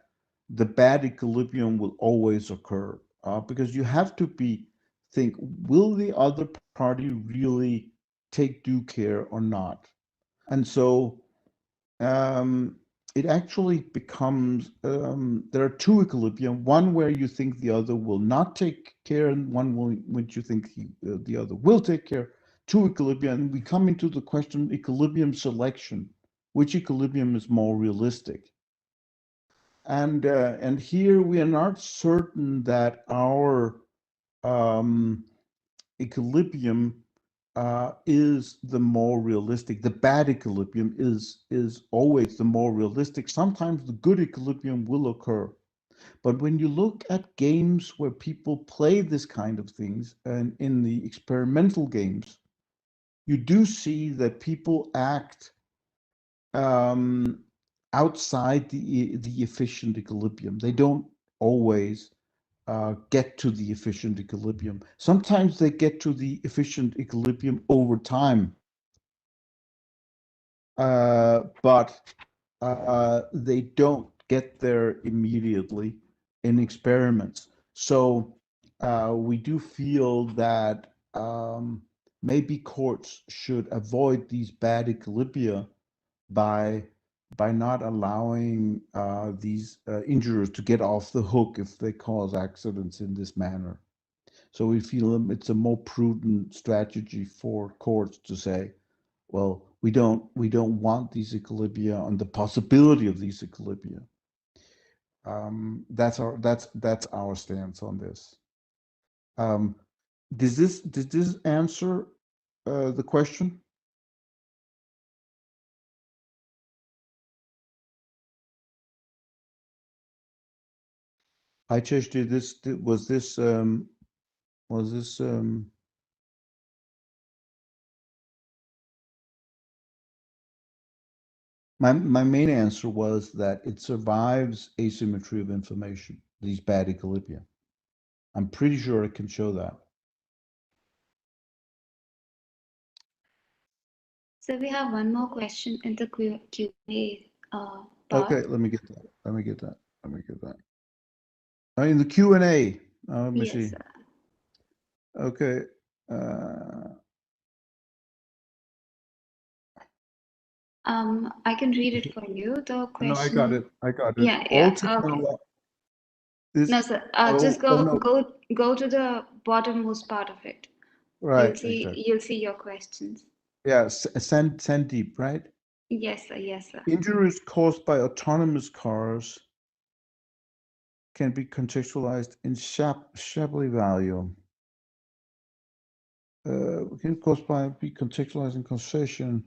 the bad equilibrium will always occur, because you have to think, will the other party really take due care or not? And so it actually becomes, there are two equilibrium, one where you think the other will not take care, and one which you think the other will take care. Two equilibrium, and we come into the question equilibrium selection. Which equilibrium is more realistic? And here we are not certain that our equilibrium is the more realistic. The bad equilibrium is always the more realistic. Sometimes the good equilibrium will occur. But when you look at games where people play this kind of things, and in the experimental games, you do see that people act outside the efficient equilibrium. They don't always get to the efficient equilibrium. Sometimes they get to the efficient equilibrium over time, but they don't get there immediately in experiments. So we do feel that maybe courts should avoid these bad equilibria by not allowing these injurers to get off the hook if they cause accidents in this manner. So we feel it's a more prudent strategy for courts to say, well, we don't want these equilibria and the possibility of these equilibria. That's our stance on this. Did this answer the question? Hi, Chesh, was this my main answer was that it survives asymmetry of information, these bad equilibria. I'm pretty sure it can show that. So we have one more question in the Q&A part. Okay, let me get that. In the Q&A, let me Yes, see. sir. Okay. I can read it for you. The question. No, I got it. Yeah, okay. No, sir. Just go to the bottommost part of it. Right. Exactly. You'll see your questions. Yeah, Sandeep, right? Yes, sir. Yes, sir. Injuries caused by autonomous cars can be contextualized in Shapley value. Can be contextualized in causation.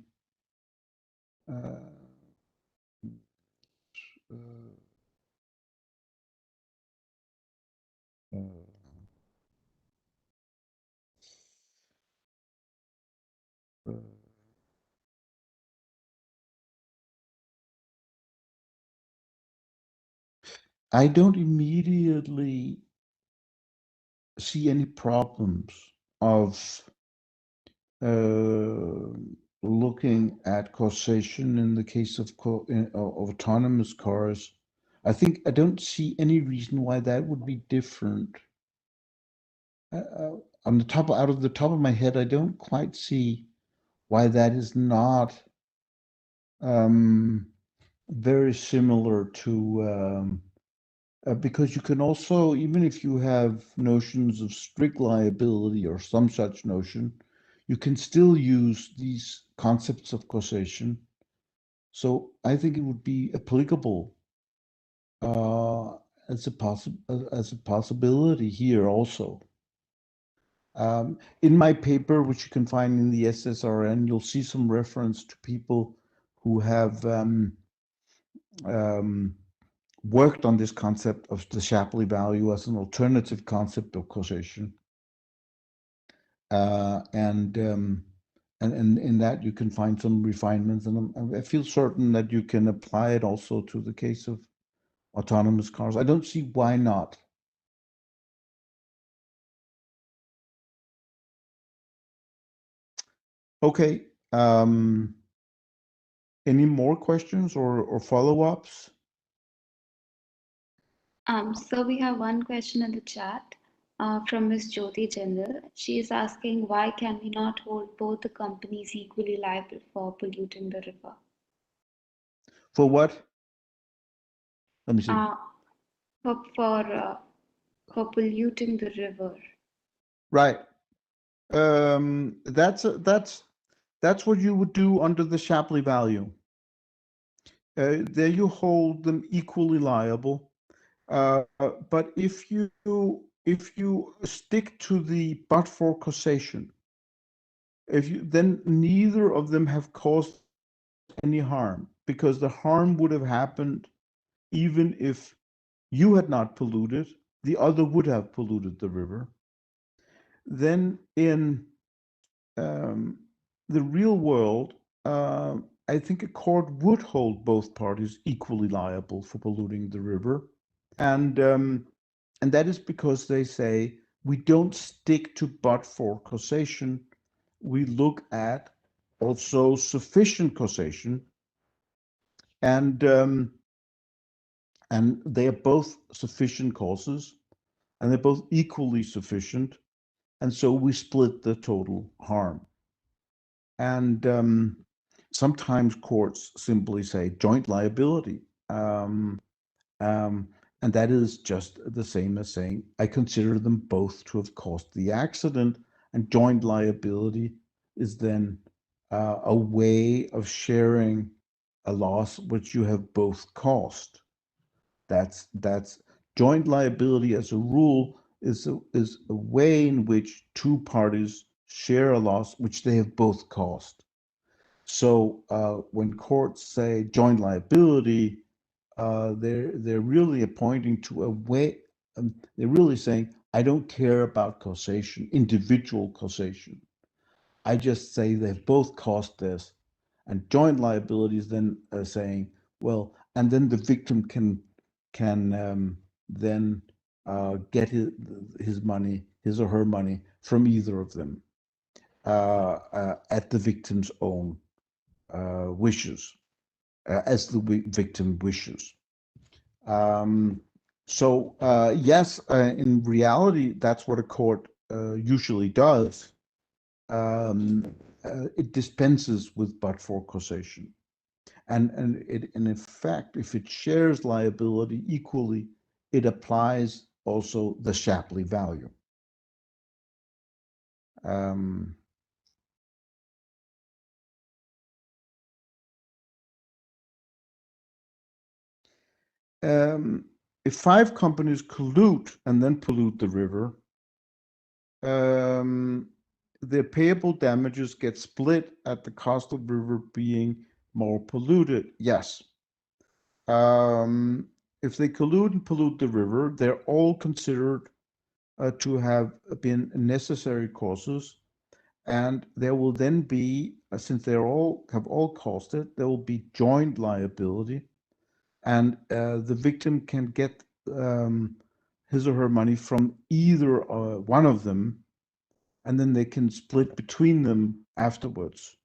I don't immediately see any problems of looking at causation in the case of autonomous cars. I don't see any reason why that would be different. Out of the top of my head, I don't quite see why that is not very similar to because you can also, even if you have notions of strict liability or some such notion, you can still use these concepts of causation. So I think it would be applicable as a possibility here also. In my paper, which you can find in the SSRN, you'll see some reference to people who have worked on this concept of the Shapley value as an alternative concept of causation. And in that you can find some refinements, and I feel certain that you can apply it also to the case of autonomous cars. I don't see why not. Okay. Any more questions or follow-ups? So we have one question in the chat from Ms. Jyoti Jindal. She is asking, why can we not hold both the companies equally liable for polluting the river? For what? Let me see. For polluting the river. Right. That's what you would do under the Shapley value. There you hold them equally liable. But if you stick to the but-for causation, then neither of them have caused any harm, because the harm would have happened even if you had not polluted, the other would have polluted the river. Then in the real world, I think a court would hold both parties equally liable for polluting the river, and that is because they say we don't stick to but-for causation. We look at also sufficient causation, and they are both sufficient causes, and they're both equally sufficient, and so we split the total harm. And sometimes courts simply say joint liability, and that is just the same as saying I consider them both to have caused the accident, and joint liability is then a way of sharing a loss which you have both caused. That's joint liability as a rule is a way in which two parties share a loss which they have both caused. So when courts say joint liability, they're really pointing to a way. They're really saying, I don't care about causation, individual causation. I just say they've both caused this, and joint liability is then saying, well, and then the victim can then get his money, his or her money from either of them at the victim's own wishes, as the victim wishes. So yes, in reality, that's what a court usually does. It dispenses with but-for causation, and in effect, if it shares liability equally, it applies also the Shapley value. If 5 companies collude and then pollute the river, their payable damages get split at the cost of the river being more polluted. Yes. If they collude and pollute the river, they're all considered to have been necessary causes, and there will then be, since they have all caused it, there will be joint liability, and the victim can get his or her money from either one of them, and then they can split between them afterwards.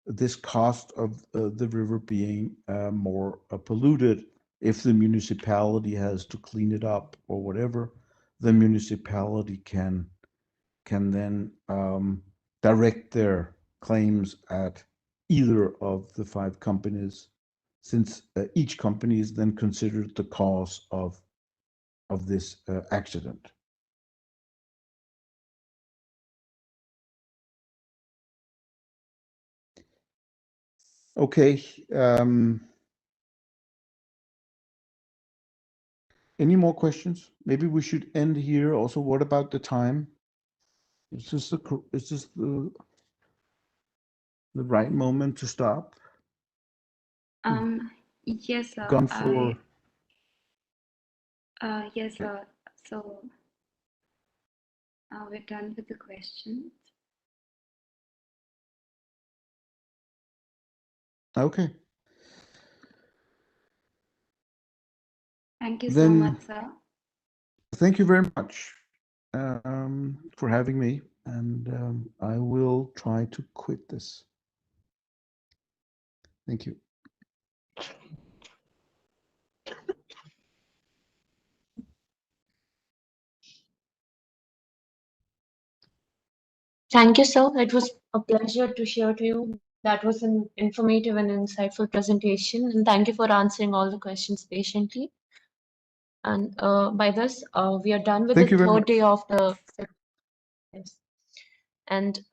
This cost of the river being more polluted, if the municipality has to clean it up or whatever, the municipality can then direct their claims at either of the 5 companies, since each company is then considered the cause of this accident. Okay. Any more questions? Maybe we should end here. Also, what about the time? Is this the right moment to stop? Yes, sir. Gone for. Yes, sir. So we're done with the questions. Okay. Thank you Then, so much, sir. thank you very much for having me. and I will try to quit this. Thank you. Thank you, sir. It was a pleasure to share to you. That was an informative and insightful presentation, and thank you for answering all the questions patiently. And by this, we are done with Thank you the very third much. day of the. Yes. And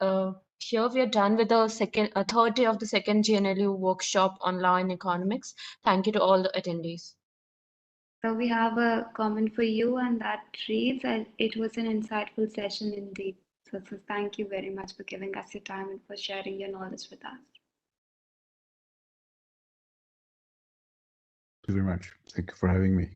here we are done with the third day of the second GNLU workshop on law and economics. Thank you to all the attendees. So we have a comment for you, and that reads, it was an insightful session indeed. So thank you very much for giving us your time and for sharing your knowledge with us. Thank you very much. Thank you for having me.